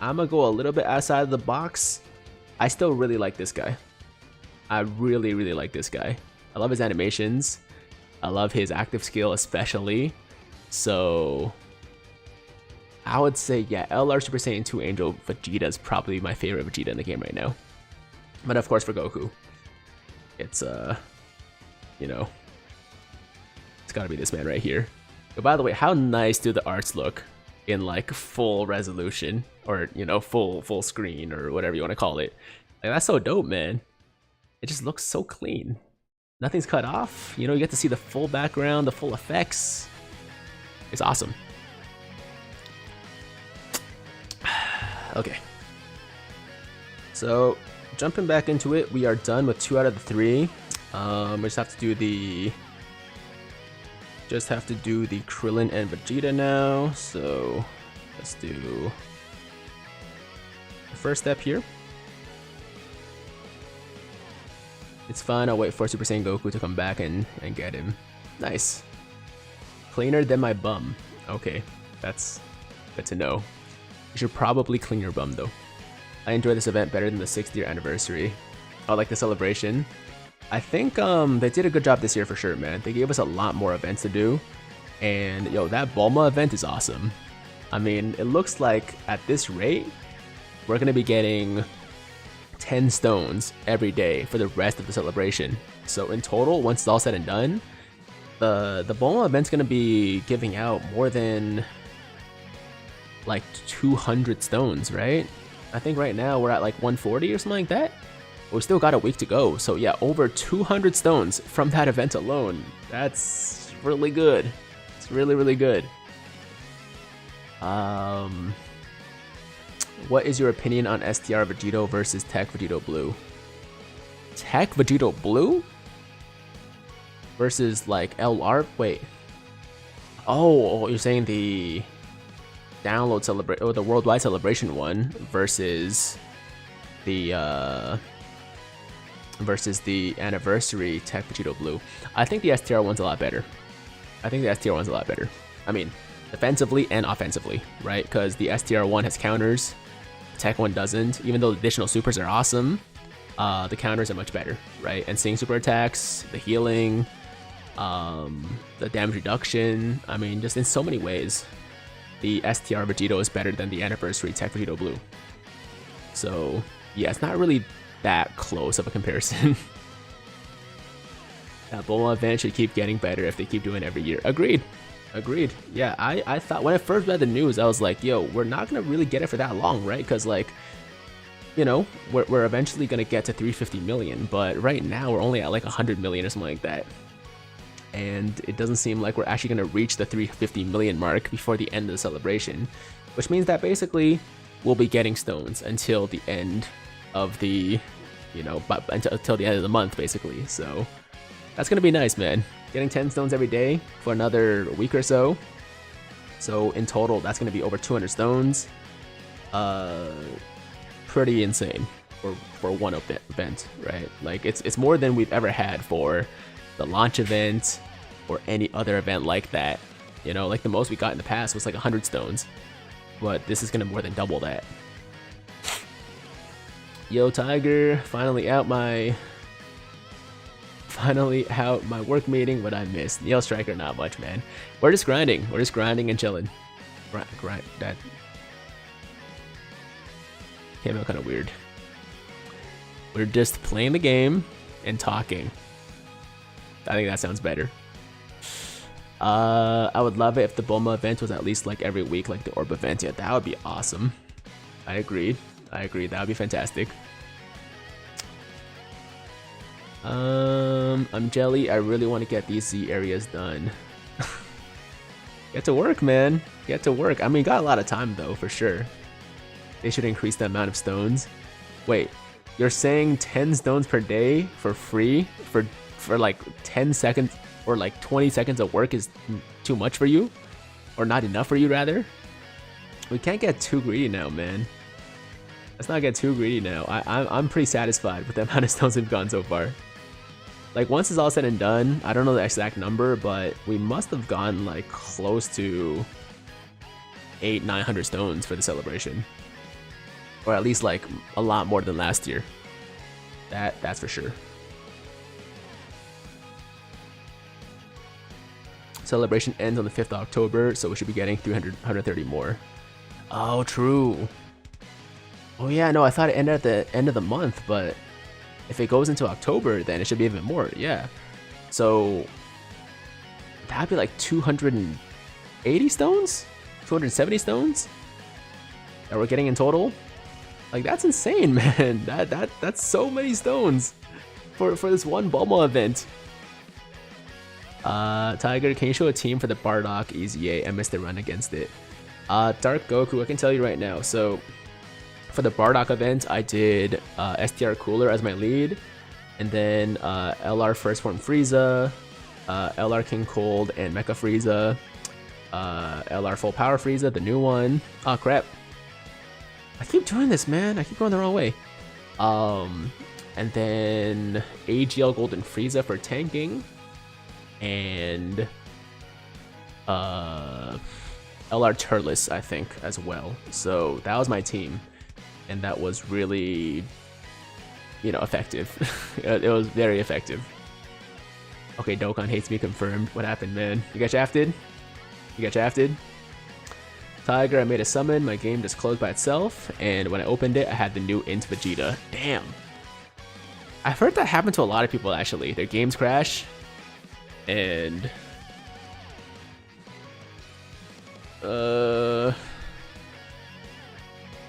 Speaker 1: I'm gonna go a little bit outside of the box. I still really like this guy. I really, really like this guy. I love his animations. I love his active skill especially. So I would say, yeah, LR Super Saiyan 2 Angel Vegeta is probably my favorite Vegeta in the game right now. But of course for Goku, it's you know, it's gotta be this man right here. But by the way, how nice do the arts look in like full resolution, or you know, full screen, or whatever you want to call it? Like, that's so dope, man. It just looks so clean. Nothing's cut off. You know, you get to see the full background, the full effects. It's awesome. Okay. So, jumping back into it, we are done with 2 out of the 3. We just have to do the Krillin and Vegeta now. So, let's do the first step here. It's fine, I'll wait for Super Saiyan Goku to come back and get him. Nice. Cleaner than my bum. Okay, that's good to know. You should probably clean your bum though. I enjoy this event better than the 6th year anniversary. I like the celebration. I think they did a good job this year for sure, man. They gave us a lot more events to do. And yo, that Bulma event is awesome. I mean, it looks like at this rate, we're gonna be getting 10 stones every day for the rest of the celebration. So in total, once it's all said and done, the Bulma event's gonna be giving out more than like 200 stones, right? I think right now we're at like 140 or something like that. We still got a week to go, so yeah, over 200 stones from that event alone. That's really good. It's really, really good. What is your opinion on STR Vegito versus Tech Vegito Blue? Tech Vegito Blue? Versus like LR? Wait. Oh, you're saying the download celebration, or the worldwide celebration one versus the anniversary Tech Vegito Blue. I think the STR one's a lot better. I mean, defensively and offensively, right? Because the STR one has counters, the Tech one doesn't. Even though the additional supers are awesome, the counters are much better, right? And seeing super attacks, the healing, the damage reduction, I mean, just in so many ways, the STR Vegito is better than the anniversary Tech Vegito Blue. So yeah, it's not really that close of a comparison. That Bulma event should keep getting better if they keep doing it every year. Agreed. Yeah, I thought when I first read the news, I was like, yo, we're not gonna really get it for that long, right? Because like, you know, we're eventually gonna get to 350 million, but right now we're only at like 100 million or something like that. And it doesn't seem like we're actually gonna reach the 350 million mark before the end of the celebration, which means that basically we'll be getting stones until the end of the, you know, until the end of the month, basically. So that's gonna be nice, man. Getting 10 stones every day for another week or so. So in total, that's gonna be over 200 stones. Pretty insane for one event, right? Like it's more than we've ever had for the launch event or any other event like that. You know, like the most we got in the past was like 100 stones, but this is gonna more than double that. Yo Tiger, finally out my finally out my work meeting, what I missed. Neo Striker, not much, man. We're just grinding. We're just grinding and chilling. Grind. That came out kind of weird. We're just playing the game and talking. I think that sounds better. I would love it if the Bulma event was at least like every week, like the Orb event. Yeah, that would be awesome. I agree. That would be fantastic. I'm jelly. I really want to get these Z areas done. Get to work, man. Get to work. I mean, got a lot of time though, for sure. They should increase the amount of stones. Wait, you're saying 10 stones per day for free for like 10 seconds or like 20 seconds of work is too much for you? Or not enough for you, rather? We can't get too greedy now, man. Let's not get too greedy now. I'm pretty satisfied with the amount of stones we've gone so far. Like, once it's all said and done, I don't know the exact number, but we must have gone like close to 800-900 stones for the celebration. Or at least like a lot more than last year. That's for sure. Celebration ends on the 5th of October, so we should be getting 130 more. Oh, true. Oh yeah, no, I thought it ended at the end of the month, but if it goes into October, then it should be even more, yeah. So that'd be like 280 stones? 270 stones? That we're getting in total? Like, that's insane, man. That's so many stones for this one Bulma event. Tiger, can you show a team for the Bardock EZA? I missed the run against it. Dark Goku, I can tell you right now. So for the Bardock event, I did STR Cooler as my lead, and then LR First Form Frieza, LR King Cold and Mecha Frieza, LR Full Power Frieza, the new one. Oh crap! I keep doing this, man. I keep going the wrong way. And then AGL Golden Frieza for tanking, and LR Turles, I think, as well. So that was my team, and that was really, effective. It was very effective. Okay, Dokkan hates me, confirmed. What happened, man? You got shafted? Tiger, I made a summon, my game just closed by itself, and when I opened it, I had the new Int Vegeta. Damn. I've heard that happen to a lot of people, actually. Their games crash, and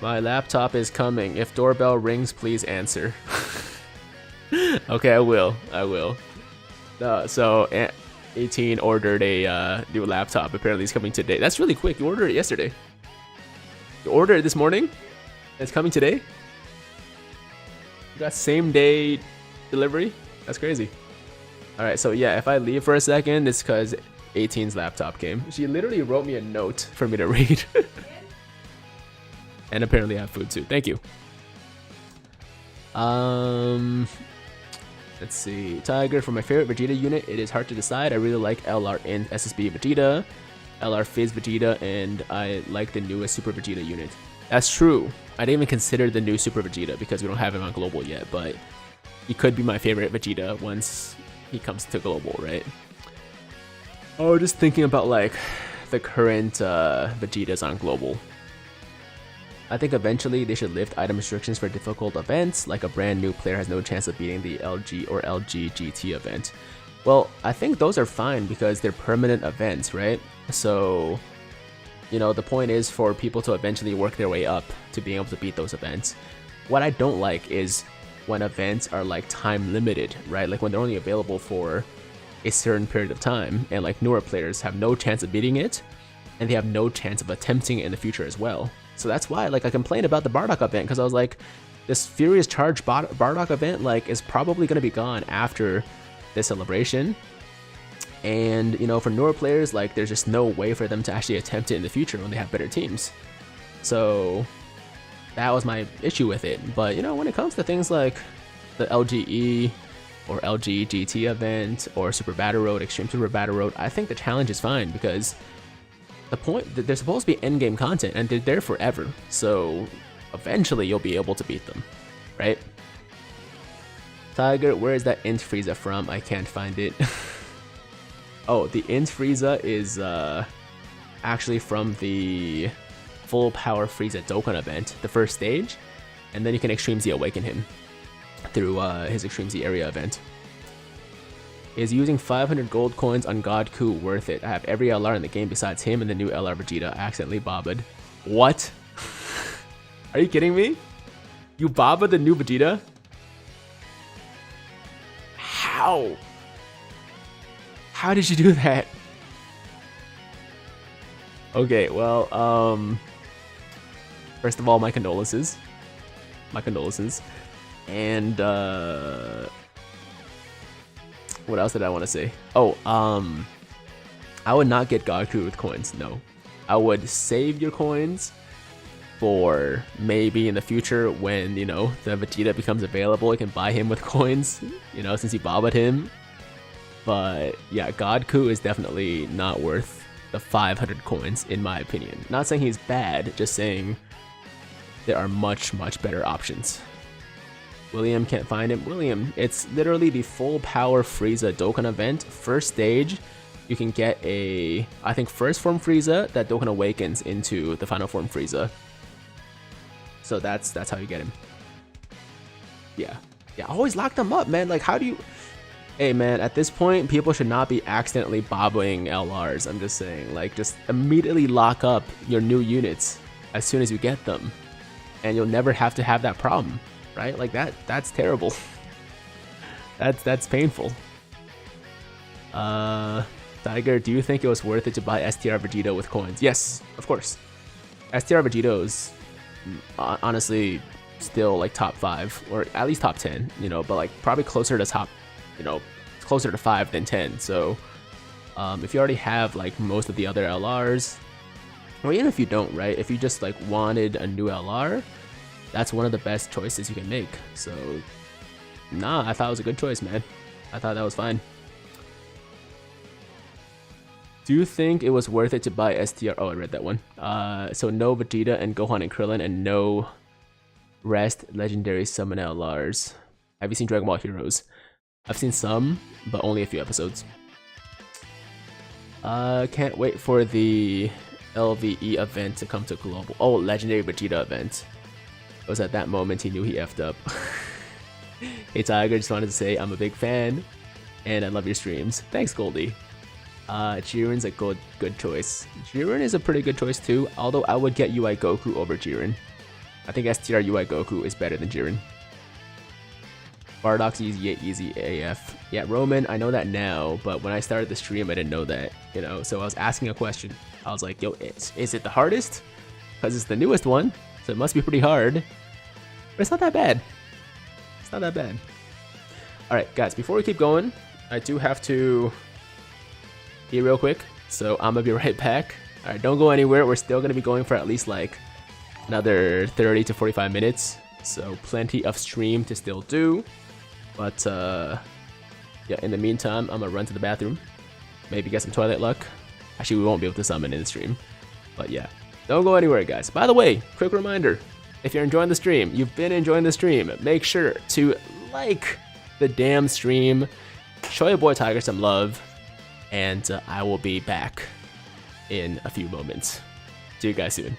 Speaker 1: my laptop is coming. If doorbell rings, please answer. Okay, I will. So 18 ordered a new laptop. Apparently it's coming today. That's really quick. You ordered it yesterday. You ordered it this morning? It's coming today? You got same day delivery? That's crazy. Alright, so yeah, if I leave for a second, it's because 18's laptop came. She literally wrote me a note for me to read. And apparently I have food too. Thank you. Let's see. Tiger, for my favorite Vegeta unit, it is hard to decide. I really like LR and SSB Vegeta, LR Fizz Vegeta, and I like the newest Super Vegeta unit. That's true. I didn't even consider the new Super Vegeta because we don't have him on Global yet, but he could be my favorite Vegeta once he comes to Global, right? Oh, just thinking about like the current Vegetas on Global. I think eventually they should lift item restrictions for difficult events, like a brand new player has no chance of beating the LG or LG GT event. Well, I think those are fine because they're permanent events, right? So, the point is for people to eventually work their way up to being able to beat those events. What I don't like is when events are like time limited, right? Like when they're only available for a certain period of time, and like newer players have no chance of beating it, and they have no chance of attempting it in the future as well. So that's why, like, I complained about the Bardock event, because I was like, this Furious Charge Bardock event, like, is probably going to be gone after this celebration. And, for newer players, like, there's just no way for them to actually attempt it in the future when they have better teams. So that was my issue with it. But, when it comes to things like the LGE or LG GT event or Super Battle Road, Extreme Super Battle Road, I think the challenge is fine because the point that they're supposed to be endgame content and they're there forever, so eventually you'll be able to beat them, right? Tiger, where is that Int Frieza from? I can't find it. Oh, the Int Frieza is actually from the Full Power Frieza Dokkan event, the first stage, and then you can Extreme Z awaken him through his Extreme Z area event. Is using 500 gold coins on Godku worth it? I have every LR in the game besides him and the new LR Vegeta. I accidentally bobbed. What? Are you kidding me? You bobbed the new Vegeta? How? How did you do that? Okay, well, first of all, my condolences. My condolences. And, what else did I want to say? Oh, I would not get Goku with coins, no. I would save your coins for maybe in the future when, you know, the Vegeta becomes available, you can buy him with coins, you know, since you bobbed him. But yeah, Goku is definitely not worth the 500 coins, in my opinion. Not saying he's bad, just saying there are much, much better options. William, can't find him. William, it's literally the Full Power Frieza Dokkan event. First stage, you can get a, I think, first form Frieza that Dokkan awakens into the final form Frieza. So that's how you get him. Yeah, always lock them up, man. Like, how do you... Hey, man, at this point, people should not be accidentally bobbing LRs. I'm just saying, like, just immediately lock up your new units as soon as you get them, and you'll never have to have that problem. Right? Like that's terrible. That's painful. Tiger, do you think it was worth it to buy STR Vegeta with coins? Yes, of course. STR Vegeta's honestly still like top 5 or at least top 10, you know, but like probably closer to top, you know, closer to 5 than 10. So if you already have like most of the other LRs, or even if you don't, right? If you just like wanted a new LR, that's one of the best choices you can make. So, nah, I thought it was a good choice, man. I thought that was fine. Do you think it was worth it to buy STR? Oh, I read that one. So no Vegeta and Gohan and Krillin and no rest legendary summon LRs. Have you seen Dragon Ball Heroes? I've seen some, but only a few episodes. Can't wait for the LVE event to come to global. Oh, legendary Vegeta event. It was at that moment he knew he effed up. Hey Tiger, just wanted to say I'm a big fan and I love your streams. Thanks, Goldie. Jiren's a good choice. Jiren is a pretty good choice too, although I would get UI Goku over Jiren. I think STR UI Goku is better than Jiren. Bardock EZA AF. Yeah, Roman, I know that now, but when I started the stream I didn't know that, you know, so I was asking a question. I was like, yo, is it the hardest? Because it's the newest one. So it must be pretty hard, but it's not that bad. It's not that bad. All right, guys, before we keep going, I do have to eat real quick, so I'm gonna be right back. All right, don't go anywhere. We're still gonna be going for at least like another 30 to 45 minutes, so plenty of stream to still do. But yeah, in the meantime, I'm gonna run to the bathroom, maybe get some toilet luck. Actually, we won't be able to summon in the stream, but yeah. Don't go anywhere, guys. By the way, quick reminder, if you're enjoying the stream, you've been enjoying the stream, make sure to like the damn stream, show your boy Tiger some love, and I will be back in a few moments. See you guys soon.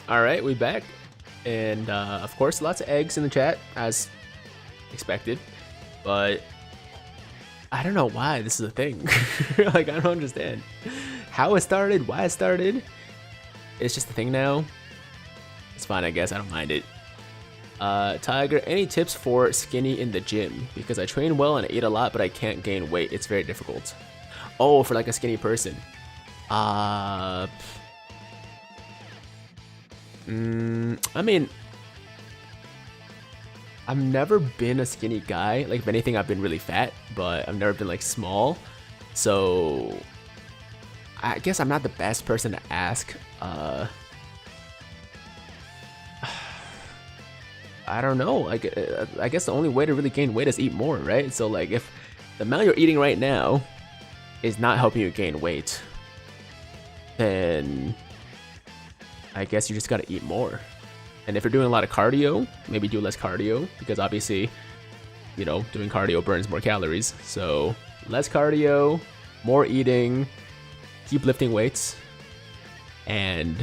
Speaker 1: Alright, we back. And of course, lots of eggs in the chat, as expected. But I don't know why this is a thing. Like, I don't understand how it started, why it started. It's just a thing now. It's fine, I guess. I don't mind it. Tiger, any tips for skinny in the gym? Because I train well and I eat a lot, but I can't gain weight. It's very difficult. Oh, for like a skinny person. I mean, I've never been a skinny guy. Like, if anything, I've been really fat, but I've never been like small. So I guess I'm not the best person to ask. I don't know. Like, I guess the only way to really gain weight is eat more, right? So like, if the amount you're eating right now is not helping you gain weight, then I guess you just gotta eat more. And if you're doing a lot of cardio, maybe do less cardio, because obviously, you know, doing cardio burns more calories. So less cardio, more eating, keep lifting weights, and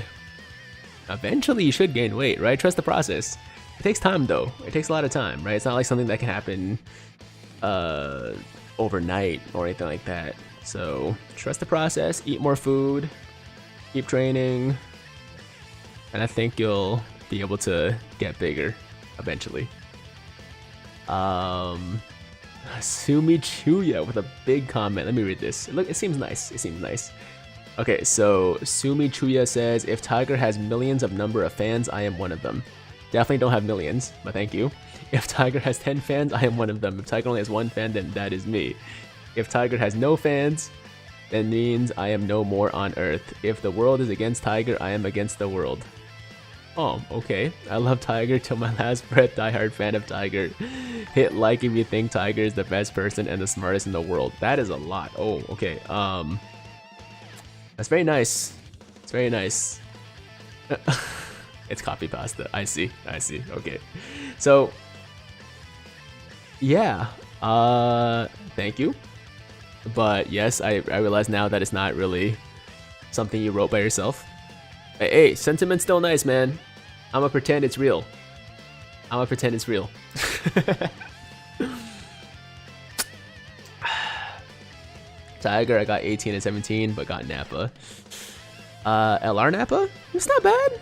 Speaker 1: eventually you should gain weight, right? Trust the process. It takes time though. It takes a lot of time, right? It's not like something that can happen overnight or anything like that. So trust the process, eat more food, keep training, and I think you'll be able to get bigger eventually. Sumi Chuya with a big comment. Let me read this. Look, it seems nice. It seems nice. Okay, so Sumi Chuya says, if Tiger has millions of number of fans, I am one of them. Definitely don't have millions, but thank you. If Tiger has 10 fans, I am one of them. If Tiger only has 1 fan, then that is me. If Tiger has no fans, then means I am no more on Earth. If the world is against Tiger, I am against the world. Oh, okay. I love Tiger till my last breath. Diehard fan of Tiger. Hit like if you think Tiger is the best person and the smartest in the world. That is a lot. Oh, okay. That's very nice. It's very nice. It's copy pasta. I see. I see. Okay. So, yeah. Thank you. But yes, I realize now that it's not really something you wrote by yourself. Hey, sentiment's still nice, man. I'ma pretend it's real. I'ma pretend it's real. Tiger, I got 18 and 17, but got Nappa. LR Nappa? It's not bad.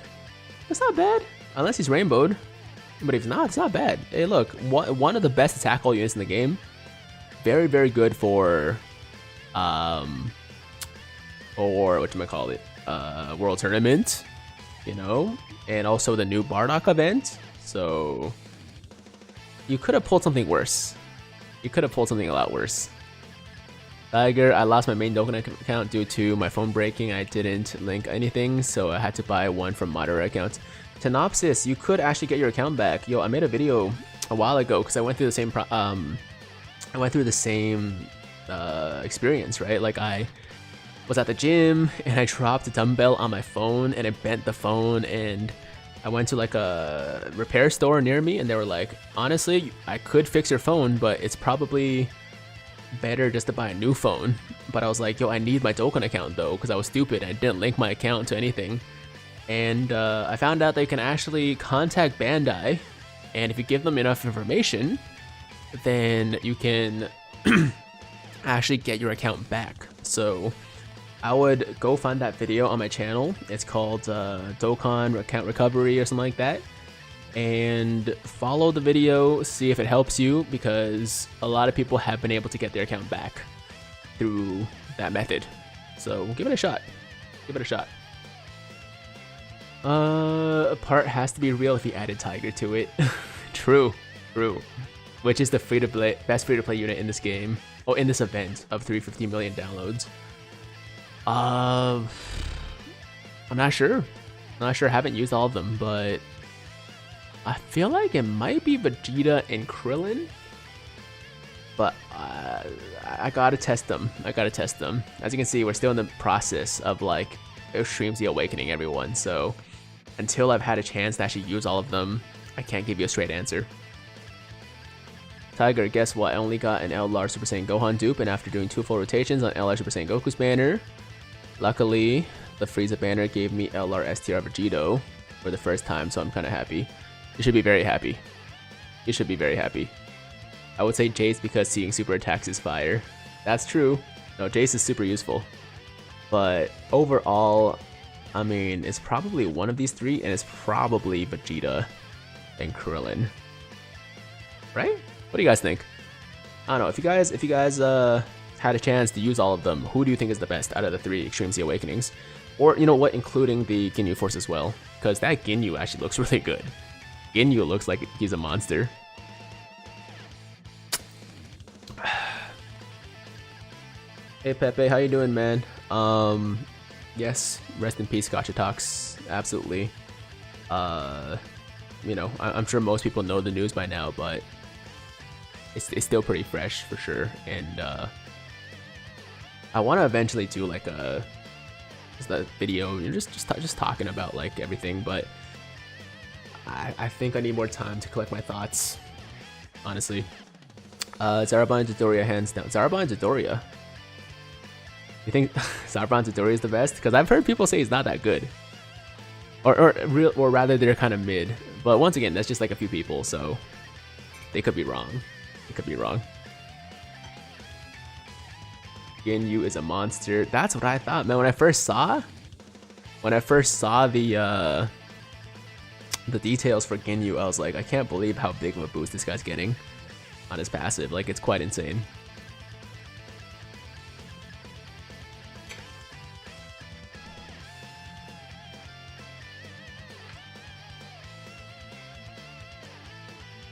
Speaker 1: It's not bad. Unless he's rainbowed. But if not, it's not bad. Hey, look, one of the best attack all units in the game. Very, very good for, or whatchamacallit, World Tournament, you know, and also the new Bardock event. So you could have pulled something worse. You could have pulled something a lot worse. Tiger, I lost my main Dokkan account due to my phone breaking. I didn't link anything, so I had to buy one from moderate account. Tenopsis, you could actually get your account back. Yo, I made a video a while ago because I went through the same experience, right? Like, I was at the gym and I dropped a dumbbell on my phone and it bent the phone, and I went to like a repair store near me and they were like, honestly, I could fix your phone, but it's probably better just to buy a new phone. But I was like, yo, I need my Dokkan account though, because I was stupid. I didn't link my account to anything. And I found out they can actually contact Bandai, and if you give them enough information, then you can actually get your account back. So I would go find that video on my channel. It's called Dokkan Account Recovery or something like that. And follow the video, see if it helps you, because a lot of people have been able to get their account back through that method. So give it a shot. Give it a shot. A part has to be real if you added Tiger to it. True, true. Which is the best free-to-play unit in this game. Oh, in this event of 350 million downloads. I'm not sure. I'm not sure. I haven't used all of them, but I feel like it might be Vegeta and Krillin. But I gotta test them. I gotta test them. As you can see, we're still in the process of like Extreme Z Awakening everyone. So until I've had a chance to actually use all of them, I can't give you a straight answer. Tiger, guess what? I only got an LR Super Saiyan Gohan dupe, and after doing 2 full rotations on LR Super Saiyan Goku's banner, luckily the Frieza banner gave me LR STR Vegito. for the first time, so I'm kind of happy. You should be very happy. You should be very happy. I would say Jace because seeing super attacks is fire. That's true. No, Jace is super useful. But overall, I mean, it's probably one of these three, and it's probably Vegeta and Krillin. Right? What do you guys think? I don't know. If you guys had a chance to use all of them, who do you think is the best out of the three Extreme Z Awakenings? Or, you know what, including the Ginyu Force as well. Because that Ginyu actually looks really good. Ginyu looks like he's a monster. Hey Pepe, how you doing, man? Yes, rest in peace, Gacha Talks. Absolutely. You know, I'm sure most people know the news by now, but it's still pretty fresh for sure. And I want to eventually do like a video, just talking about like everything, but I think I need more time to collect my thoughts, honestly. Zaraban and Dodoria hands down. Zaraban and Dodoria. You think Zaraban and Dodoria is the best? Because I've heard people say he's not that good, or rather they're kind of mid. But once again, that's just like a few people, so they could be wrong. They could be wrong. Ginyu is a monster. That's what I thought, man. When I first saw the details for Ginyu, I was like, I can't believe how big of a boost this guy's getting on his passive. Like, it's quite insane.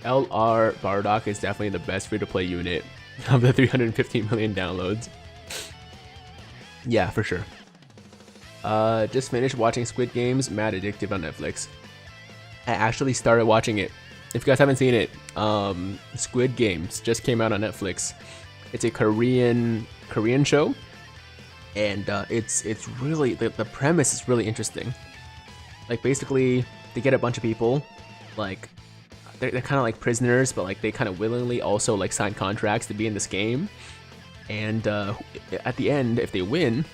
Speaker 1: LR Bardock is definitely the best free-to-play unit of the 315 million downloads. Yeah, for sure. Just finished watching Squid Games, mad addictive on Netflix. I actually started watching it. If you guys haven't seen it, Squid Games just came out on Netflix. It's a Korean show, and it's really the premise is really interesting. Like, basically, they get a bunch of people, like they're kind of like prisoners, but like they kind of willingly also like sign contracts to be in this game. And at the end, if they win,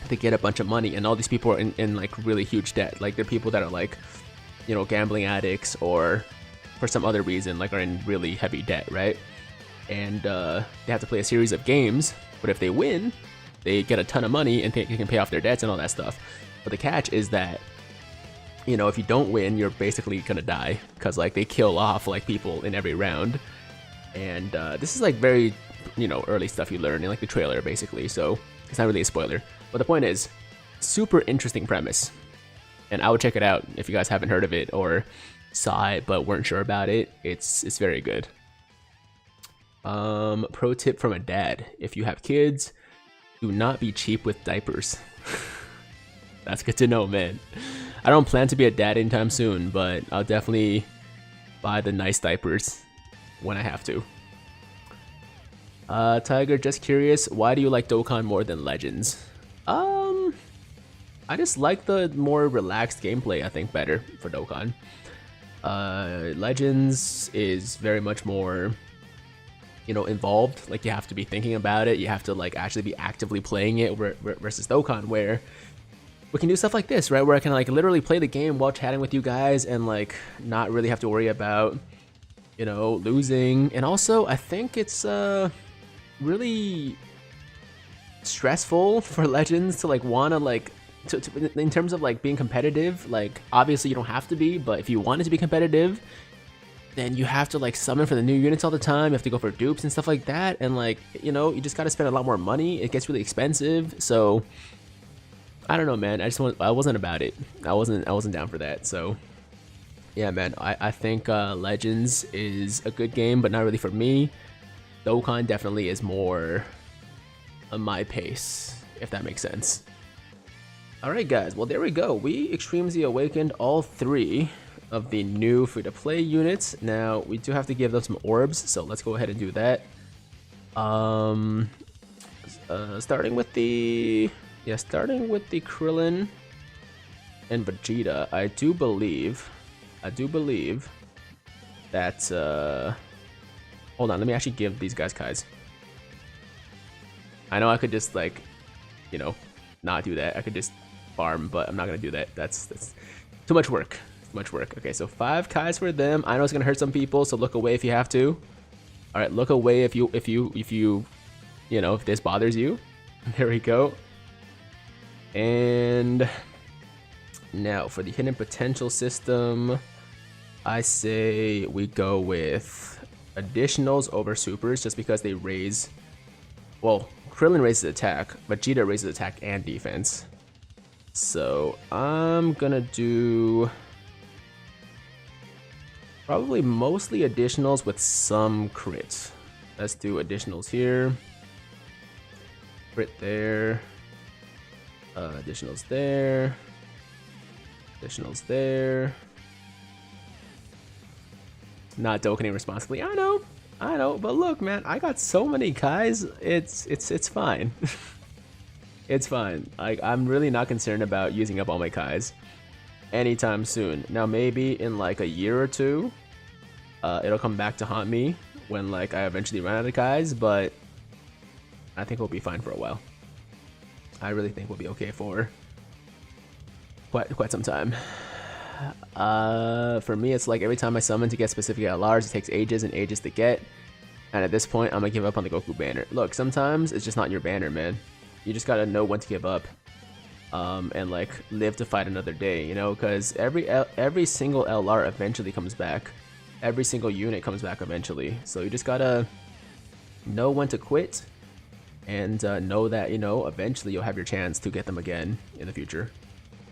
Speaker 1: they get a bunch of money, and all these people are in like really huge debt. Like, they're people that are like, you know, gambling addicts, or for some other reason like are in really heavy debt, right? And they have to play a series of games, but if they win, they get a ton of money and they can pay off their debts and all that stuff. But the catch is that, you know, if you don't win, you're basically gonna die, because like they kill off like people in every round. And this is like very, you know, early stuff you learn in like the trailer, basically, so it's not really a spoiler. But the point is, super interesting premise, and I would check it out if you guys haven't heard of it or saw it but weren't sure about it. It's very good. Pro tip from a dad: if you have kids, do not be cheap with diapers. That's good to know, man. I don't plan to be a dad anytime soon, but I'll definitely buy the nice diapers when I have to. Tiger, just curious, why do you like Dokkan more than Legends? I just like the more relaxed gameplay, I think, better for Dokkan. Legends is very much more, you know, involved. Like, you have to be thinking about it, you have to like actually be actively playing it, versus Dokkan, where we can do stuff like this, right? Where I can like literally play the game while chatting with you guys and like not really have to worry about, you know, losing. And also, I think it's really stressful for Legends to like wanna like in terms of like being competitive. Like, obviously you don't have to be, but if you wanted to be competitive, then you have to like summon for the new units all the time. You have to go for dupes and stuff like that, and like, you know, you just got to spend a lot more money. It gets really expensive, so I don't know, man. I wasn't about it. I wasn't down for that. So yeah, man. I think Legends is a good game, but not really for me. Dokkan definitely is more on my pace, if that makes sense. Alright guys, well there we go. We Extreme Z awakened all three of the new free-to-play units. Now, we do have to give them some orbs, so let's go ahead and do that. Starting with the Krillin and Vegeta, I do believe that, hold on, let me actually give these guys Kais. I know I could just like, you know, not do that. I could just farm, but I'm not gonna do that. That's Too much work. Too much work. Okay, so 5 Kais for them. I know it's gonna hurt some people, so look away if you have to. All right, look away if you know, if this bothers you. There we go. And now for the hidden potential system, I say we go with additionals over supers just because they raise. Well, Krillin raises attack, Vegeta raises attack and defense. So I'm gonna do probably mostly additionals with some crits. Let's do additionals here. Crit there. Additionals there. Additionals there. Not Dokkaning responsibly. I know, but look, man, I got so many Kais. It's fine. It's fine. I'm really not concerned about using up all my Kais anytime soon. Now maybe in like a year or two, it'll come back to haunt me when like I eventually run out of Kais, but I think we'll be fine for a while. I really think we'll be okay for quite some time. For me, it's like every time I summon to get specific LRs, it takes ages and ages to get. And at this point, I'm gonna give up on the Goku banner. Look, sometimes it's just not your banner, man. You just gotta know when to give up, and like live to fight another day, you know? Because every single LR eventually comes back. Every single unit comes back eventually. So you just gotta know when to quit, and know that, you know, eventually you'll have your chance to get them again in the future.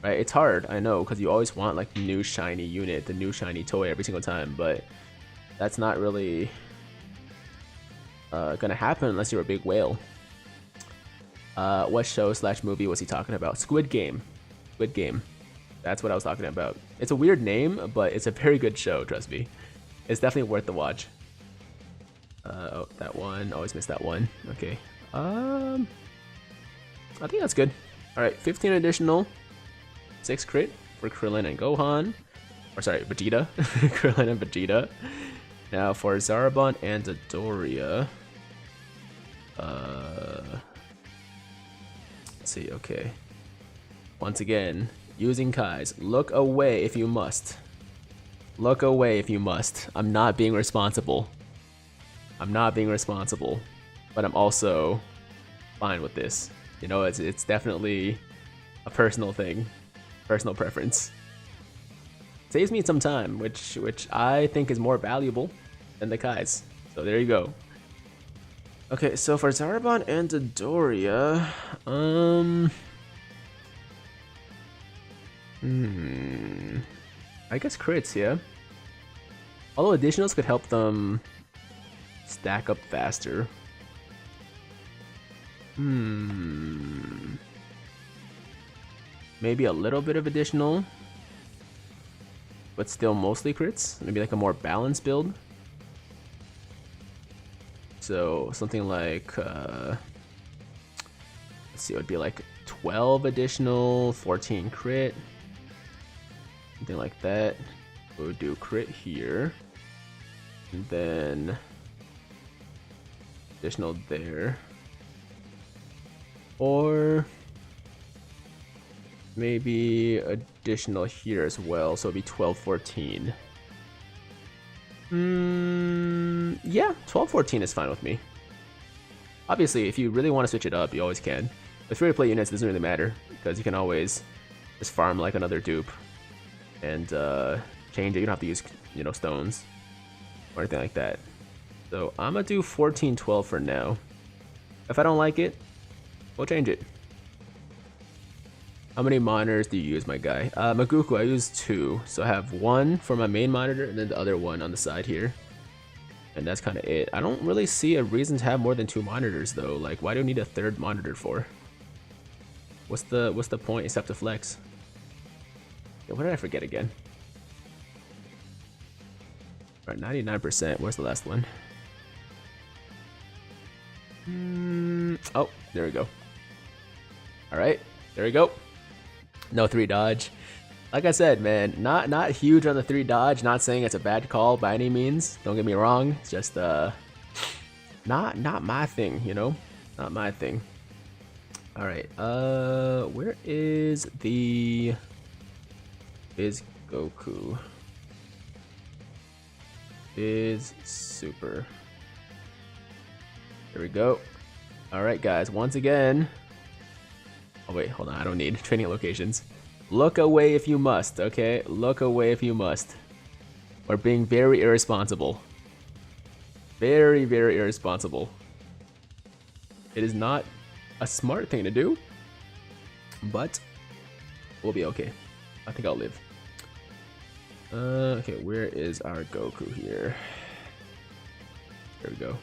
Speaker 1: Right? It's hard, I know, because you always want like the new shiny unit, the new shiny toy every single time, but that's not really gonna happen unless you're a big whale. What show / movie was he talking about? Squid Game. Squid Game. That's what I was talking about. It's a weird name, but it's a very good show, trust me. It's definitely worth the watch. Oh, that one. Always miss that one. Okay. I think that's good. Alright, 15 additional. 6 crit for Krillin and Gohan. Or sorry, Vegeta. Krillin and Vegeta. Now for Zarbon and Dodoria. Let's see, okay. Once again, using Kais. Look away if you must. Look away if you must. I'm not being responsible. I'm not being responsible. But I'm also fine with this. You know, it's definitely a personal thing. Personal preference. Saves me some time, which I think is more valuable than the Kais. So there you go. Okay, so for Zarbon and Dodoria, I guess crits, yeah. Although additionals could help them stack up faster. Maybe a little bit of additional, but still mostly crits. Maybe like a more balanced build. So something like, let's see, it would be like 12 additional, 14 crit. Something like that. We would do crit here. And then additional there. Or maybe additional here as well, so it'd be 12, 14. Yeah, 12, 14 is fine with me. Obviously, if you really want to switch it up, you always can. With free-to-play units, it doesn't really matter, because you can always just farm like another dupe and change it. You don't have to use, you know, stones or anything like that. So I'm gonna do 14, 12 for now. If I don't like it, we'll change it. How many monitors do you use, my guy? Maguku, I use 2. So I have one for my main monitor and then the other one on the side here. And that's kind of it. I don't really see a reason to have more than 2 monitors though. Like, why do you need a 3rd monitor for? What's the point except to flex? Yeah, what did I forget again? Alright, 99%. Where's the last one? Oh, there we go. Alright, there we go. No 3 dodge. Like I said, man, not huge on the 3 dodge. Not saying it's a bad call by any means. Don't get me wrong. It's just not my thing, you know? Not my thing. Alright, where is the Is Goku. Is super. There we go. Alright guys, once again. Oh wait, hold on, I don't need training locations. Look away if you must, okay? Look away if you must. We're being very irresponsible. Very, very irresponsible. It is not a smart thing to do, but we'll be okay. I think I'll live. Okay, where is our Goku here? There we go.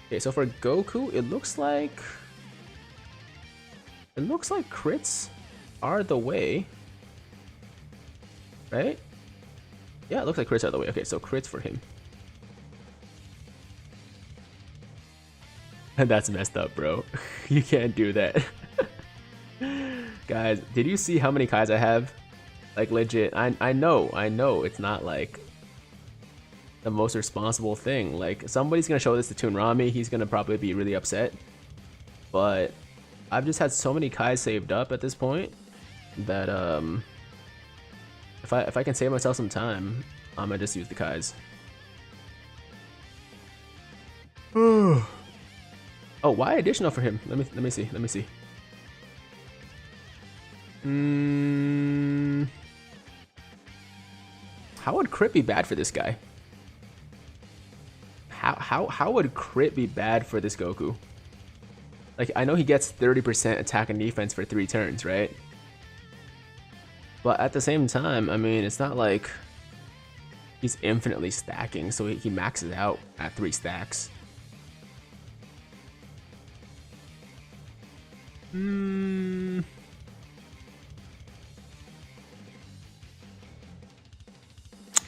Speaker 1: Okay, so for Goku, it looks like crits are the way, right? Yeah, it looks like crits are the way. Okay, so crits for him. That's messed up, bro. You can't do that. Guys, did you see how many Kais I have? Like legit, I know it's not like the most responsible thing. Like somebody's gonna show this to Toonrami, he's gonna probably be really upset. But I've just had so many Kais saved up at this point that if I can save myself some time, I'm gonna just use the Kais. Oh, why additional for him? Let me see. How would crit be bad for this guy? How would crit be bad for this Goku? Like, I know he gets 30% attack and defense for 3 turns, right? But at the same time, I mean, it's not like he's infinitely stacking, so he maxes out at 3 stacks.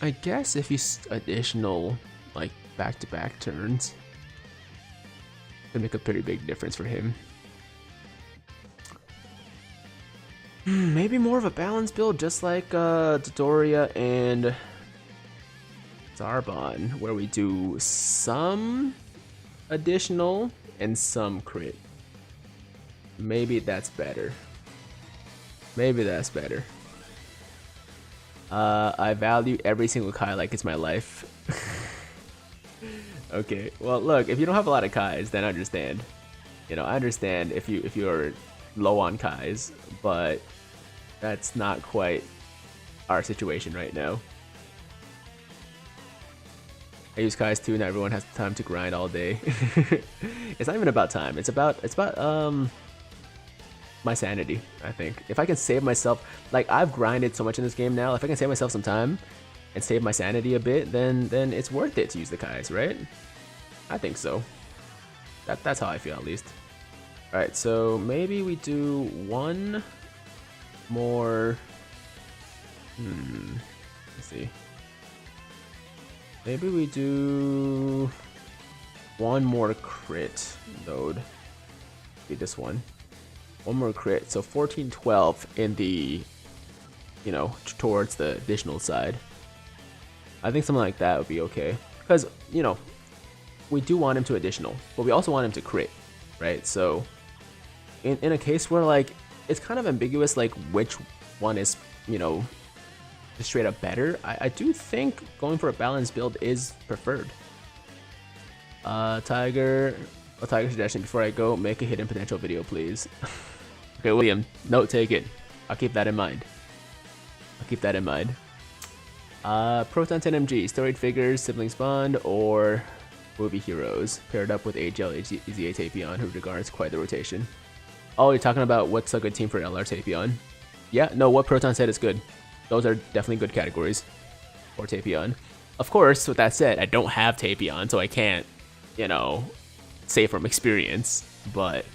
Speaker 1: I guess if he's additional, like, back-to-back turns, could make a pretty big difference for him. Maybe more of a balanced build, just like Dodoria and Zarbon, where we do some additional and some crit. Maybe that's better. I value every single Kai like it's my life. Okay, well look, if you don't have a lot of Kais, then I understand. You know, I understand if you're low on Kais, but that's not quite our situation right now. I use Kais too, not everyone has time to grind all day. It's not even about time, it's about my sanity, I think. If I can save myself, like I've grinded so much in this game now, if I can save myself some time and save my sanity a bit, then it's worth it to use the Kais, right? I think so. That's how I feel at least. Alright, so maybe we do one more. Let's see. Maybe we do one more crit node. Be this one. One more crit, so 14-12 in the, you know, towards the additional side. I think something like that would be okay. Because, you know, we do want him to additional, but we also want him to crit, right? So, in a case where, like, it's kind of ambiguous, like, which one is, you know, just straight up better, I do think going for a balanced build is preferred. Tiger suggestion, before I go, make a hidden potential video, please. Okay, William, note taken. I'll keep that in mind. Proton 10MG, storied figures, siblings bond, or movie heroes, paired up with AGL EZA Tapion, who regards quite the rotation. Oh, you're talking about what's a good team for LR Tapion? Yeah, no, what Proton said is good. Those are definitely good categories for Tapion. Of course, with that said, I don't have Tapion, so I can't, you know, say from experience, but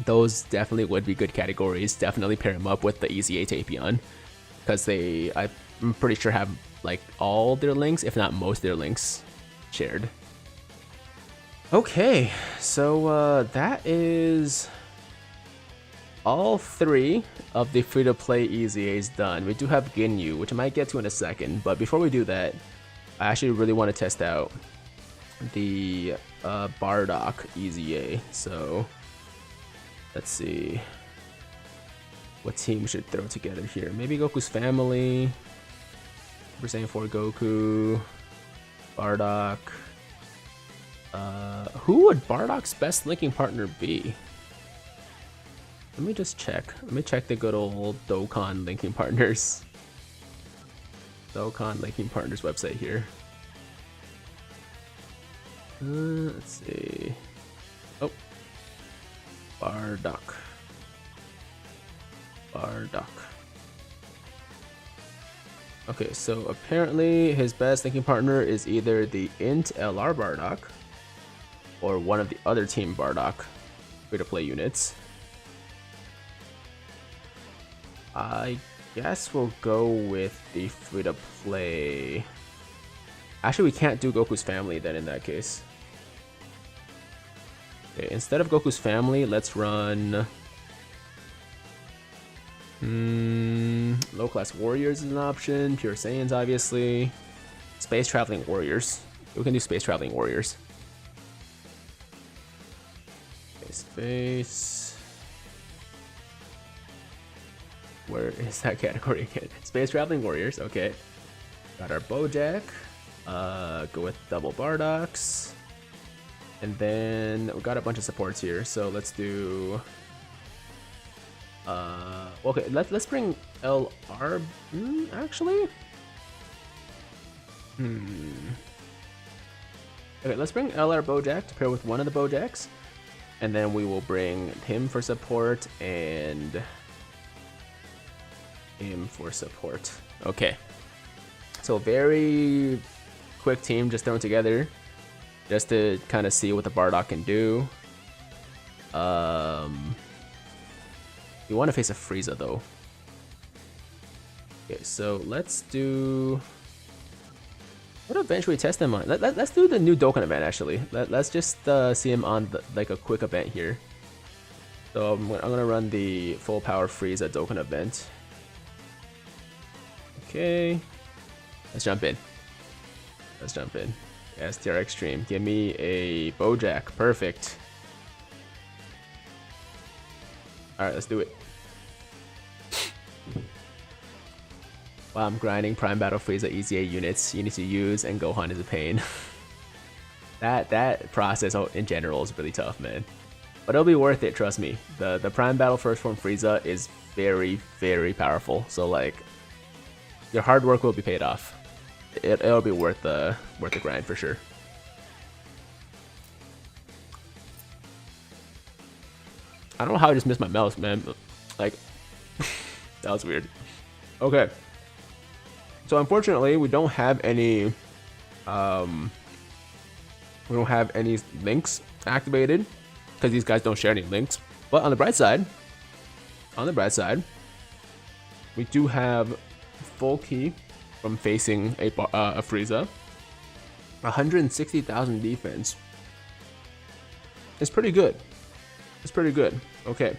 Speaker 1: those definitely would be good categories. Definitely pair them up with the EZA Tapion, because I'm pretty sure have like all their links, if not most of their links, shared. Okay, so that is all 3 of the free-to-play EZAs done. We do have Ginyu, which I might get to in a second, but before we do that, I actually really want to test out the Bardock EZA. So let's see. what team we should throw together here. Maybe Goku's family. We're saying for Goku, Bardock. Who would Bardock's best linking partner be? Let me just check. Let me check the good old Dokkan linking partners. Dokkan linking partners website here. Let's see. Oh, Bardock. Okay, so apparently his best linking partner is either the Int LR Bardock or one of the other team Bardock free-to-play units. I guess we'll go with the free-to-play. Actually, we can't do Goku's family then in that case. Okay, instead of Goku's family, let's run low-class warriors is an option. Pure Saiyans, obviously. Space traveling warriors. We can do space traveling warriors. Okay, space. Where is that category again? Space traveling warriors. Okay. Got our Bojack. Go with double Bardocks. And then we got a bunch of supports here, so let's do. Okay, let's bring LR. Actually. Okay, let's bring LR Bojack to pair with one of the Bojacks, and then we will bring him for support and him for support. Okay. So very quick team just thrown together, just to kind of see what the Bardock can do. You want to face a Frieza though. Okay, so let's do. What event should we test him on? Let's do the new Dokkan event actually. Let's just see him on like a quick event here. So I'm gonna run the full power Frieza Dokkan event. Okay, let's jump in. STR Extreme. Give me a Bojack. Perfect. Alright, let's do it. While I'm grinding Prime Battle Frieza EZA units, you need to use, and Gohan is a pain. that process in general is really tough, man. But it'll be worth it, trust me. The Prime Battle First Form Frieza is very, very powerful. So like, your hard work will be paid off. It'll be worth the grind for sure. I don't know how I just missed my mouse, man. Like, that was weird. Okay. So unfortunately, we don't have any. We don't have any links activated because these guys don't share any links. But on the bright side, we do have full key from facing a Frieza. 160,000 defense. It's pretty good. Okay.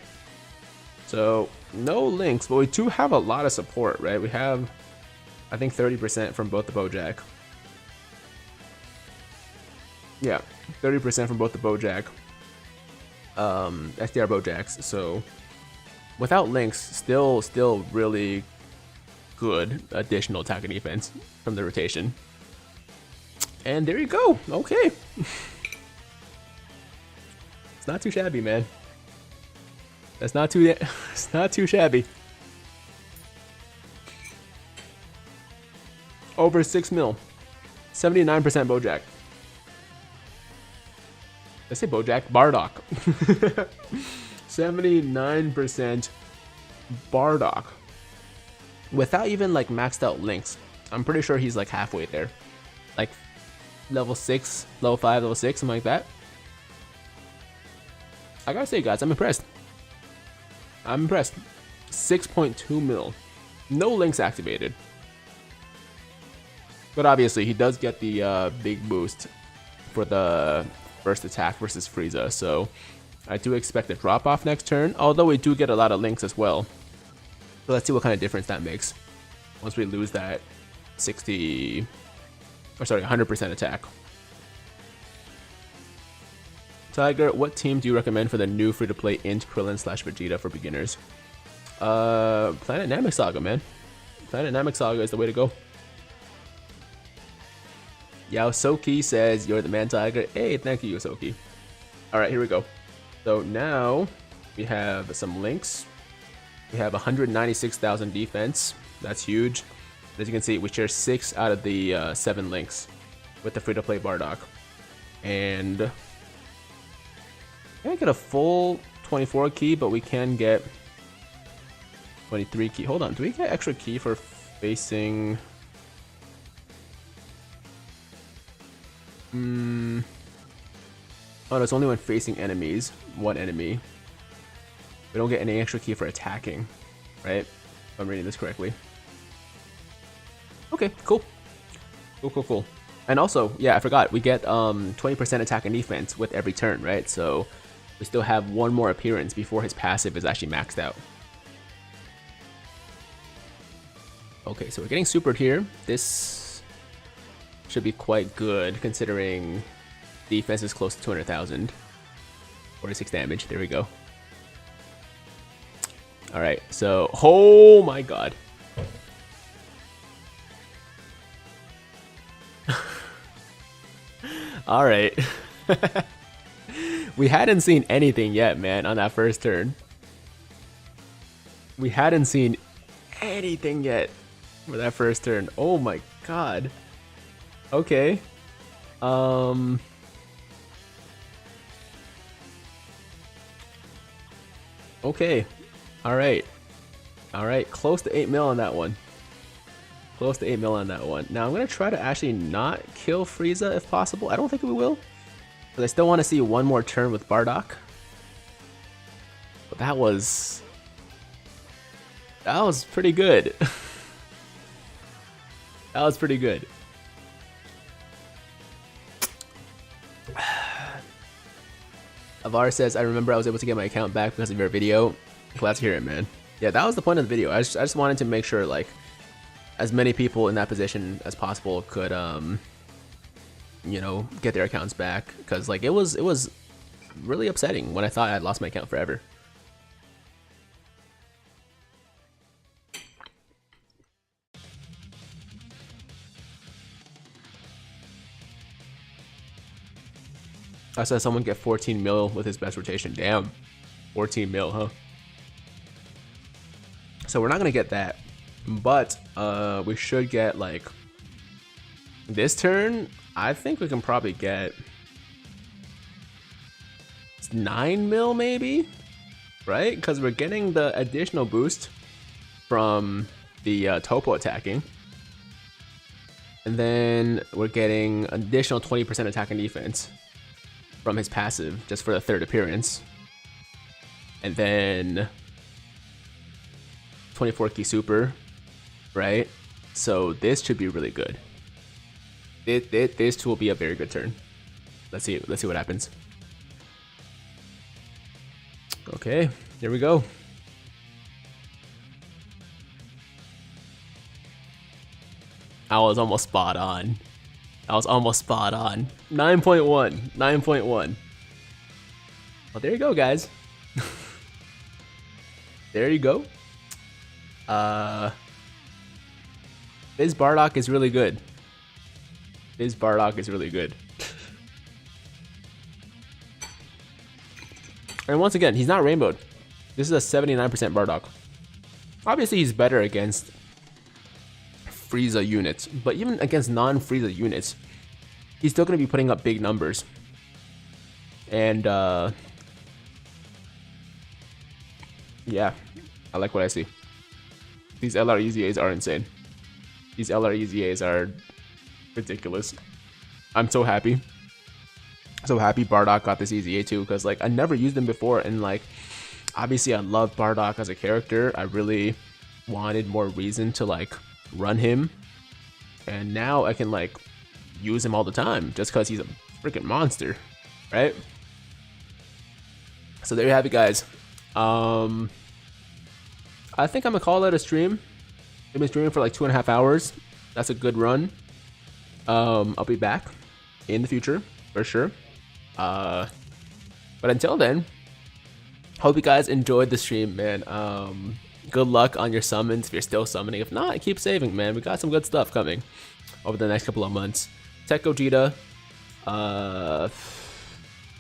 Speaker 1: So no links, but we do have a lot of support, right? We have, I think, 30% from both the Bojack. Yeah, 30% from both the Bojack. SDR Bojacks. So without links, still really good additional attack and defense from the rotation. And there you go. Okay. It's not too shabby, man. It's not too shabby. Over 6 mil. 79% Bojack. Let's say Bojack. Bardock. 79% Bardock. Without even like maxed out links. I'm pretty sure he's like halfway there. Like level 6, level 5, level 6, something like that. I gotta say, guys, I'm impressed. 6.2 mil. No links activated. But obviously, he does get the big boost for the first attack versus Frieza. So I do expect a drop off next turn. Although we do get a lot of links as well. So let's see what kind of difference that makes once we lose that 100% attack. Tiger, what team do you recommend for the new free-to-play Int Krillin / Vegeta for beginners? Planet Namek Saga, man. Planet Namek Saga is the way to go. Yao Soki says, "You're the man, Tiger." Hey, thank you, Yosoki. Alright, here we go. So now we have some links. We have 196,000 defense. That's huge. As you can see, we share 6 out of the 7 links with the free-to-play Bardock. And can't get a full 24 key, but we can get 23 key. Hold on, do we get extra key for facing... Oh, no, it's only when facing enemies. One enemy. We don't get any extra key for attacking, right? If I'm reading this correctly. Okay, cool. Cool. And also, yeah, I forgot, we get 20% attack and defense with every turn, right? So we still have one more appearance before his passive is actually maxed out. Okay, so we're getting supered here. This should be quite good considering defense is close to 200,000. 46 damage, there we go. Alright, so, oh my god. Alright. We hadn't seen anything yet, man, on that first turn. We hadn't seen anything yet for that first turn. Oh my god. Okay. Okay. Alright. Alright, close to 8 mil on that one. Close to 8 mil on that one. Now I'm going to try to actually not kill Frieza if possible. I don't think we will. But I still want to see one more turn with Bardock. But that was pretty good. That was pretty good. Avar says, "I remember I was able to get my account back because of your video." Glad to hear it, man. Yeah, that was the point of the video. I just wanted to make sure, like, as many people in that position as possible could, you know, get their accounts back. Because, like, it was really upsetting when I thought I had lost my account forever. I saw someone get 14 mil with his best rotation. Damn. 14 mil, huh? So we're not going to get that. But we should get, like, this turn, I think we can probably get 9 mil maybe? Right? Because we're getting the additional boost from the Topo attacking. And then we're getting additional 20% attack and defense from his passive just for the third appearance. And then 24 key super, right? So this should be really good. This will be a very good turn. Let's see what happens. Okay, here we go. I was almost spot on. 9.1. 9.1. Well, there you go, guys. There you go. This Bardock is really good. This Bardock is really good. And once again, he's not rainbowed. This is a 79% Bardock. Obviously, he's better against Frieza units, but even against non-Frieza units, he's still going to be putting up big numbers. And yeah, I like what I see. These LR EZAs are insane. These LR EZAs are ridiculous. I'm so happy. So happy Bardock got this EZA too, because, like, I never used him before, and, like, obviously I love Bardock as a character. I really wanted more reason to, like, run him, and now I can, like, use him all the time just because he's a freaking monster, right? So there you have it, guys. I think I'm gonna call it a stream. I've been streaming for like 2.5 hours. That's a good run. I'll be back in the future for sure. But until then, hope you guys enjoyed the stream, man. good luck on your summons if you're still summoning. If not, keep saving, man. We got some good stuff coming over the next couple of months. Tech Gogeta,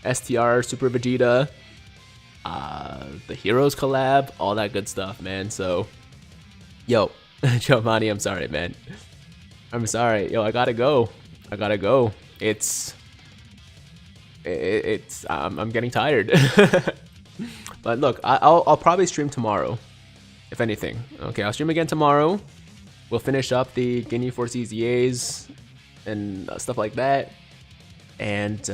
Speaker 1: STR Super Vegeta, the Heroes collab, all that good stuff, man. So, yo, Giovanni, I'm sorry, man. I'm sorry. Yo, I gotta go. I'm getting tired. But look, I'll probably stream tomorrow, if anything. Okay, I'll stream again tomorrow. We'll finish up the Guinea Force EZAs and stuff like that. And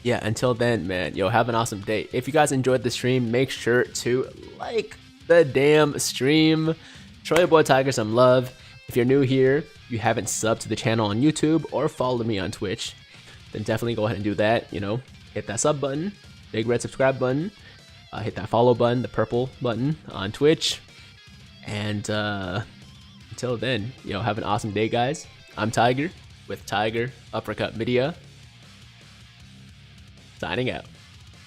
Speaker 1: yeah, until then, man, yo, have an awesome day. If you guys enjoyed the stream, make sure to like the damn stream. Show your boy Tiger some love. If you're new here, you haven't subbed to the channel on YouTube or followed me on Twitch, then definitely go ahead and do that. You know, hit that sub button, big red subscribe button, hit that follow button, the purple button on Twitch. And until then, yo, have an awesome day, guys. I'm Tiger with Tiger Uppercut Media, signing out.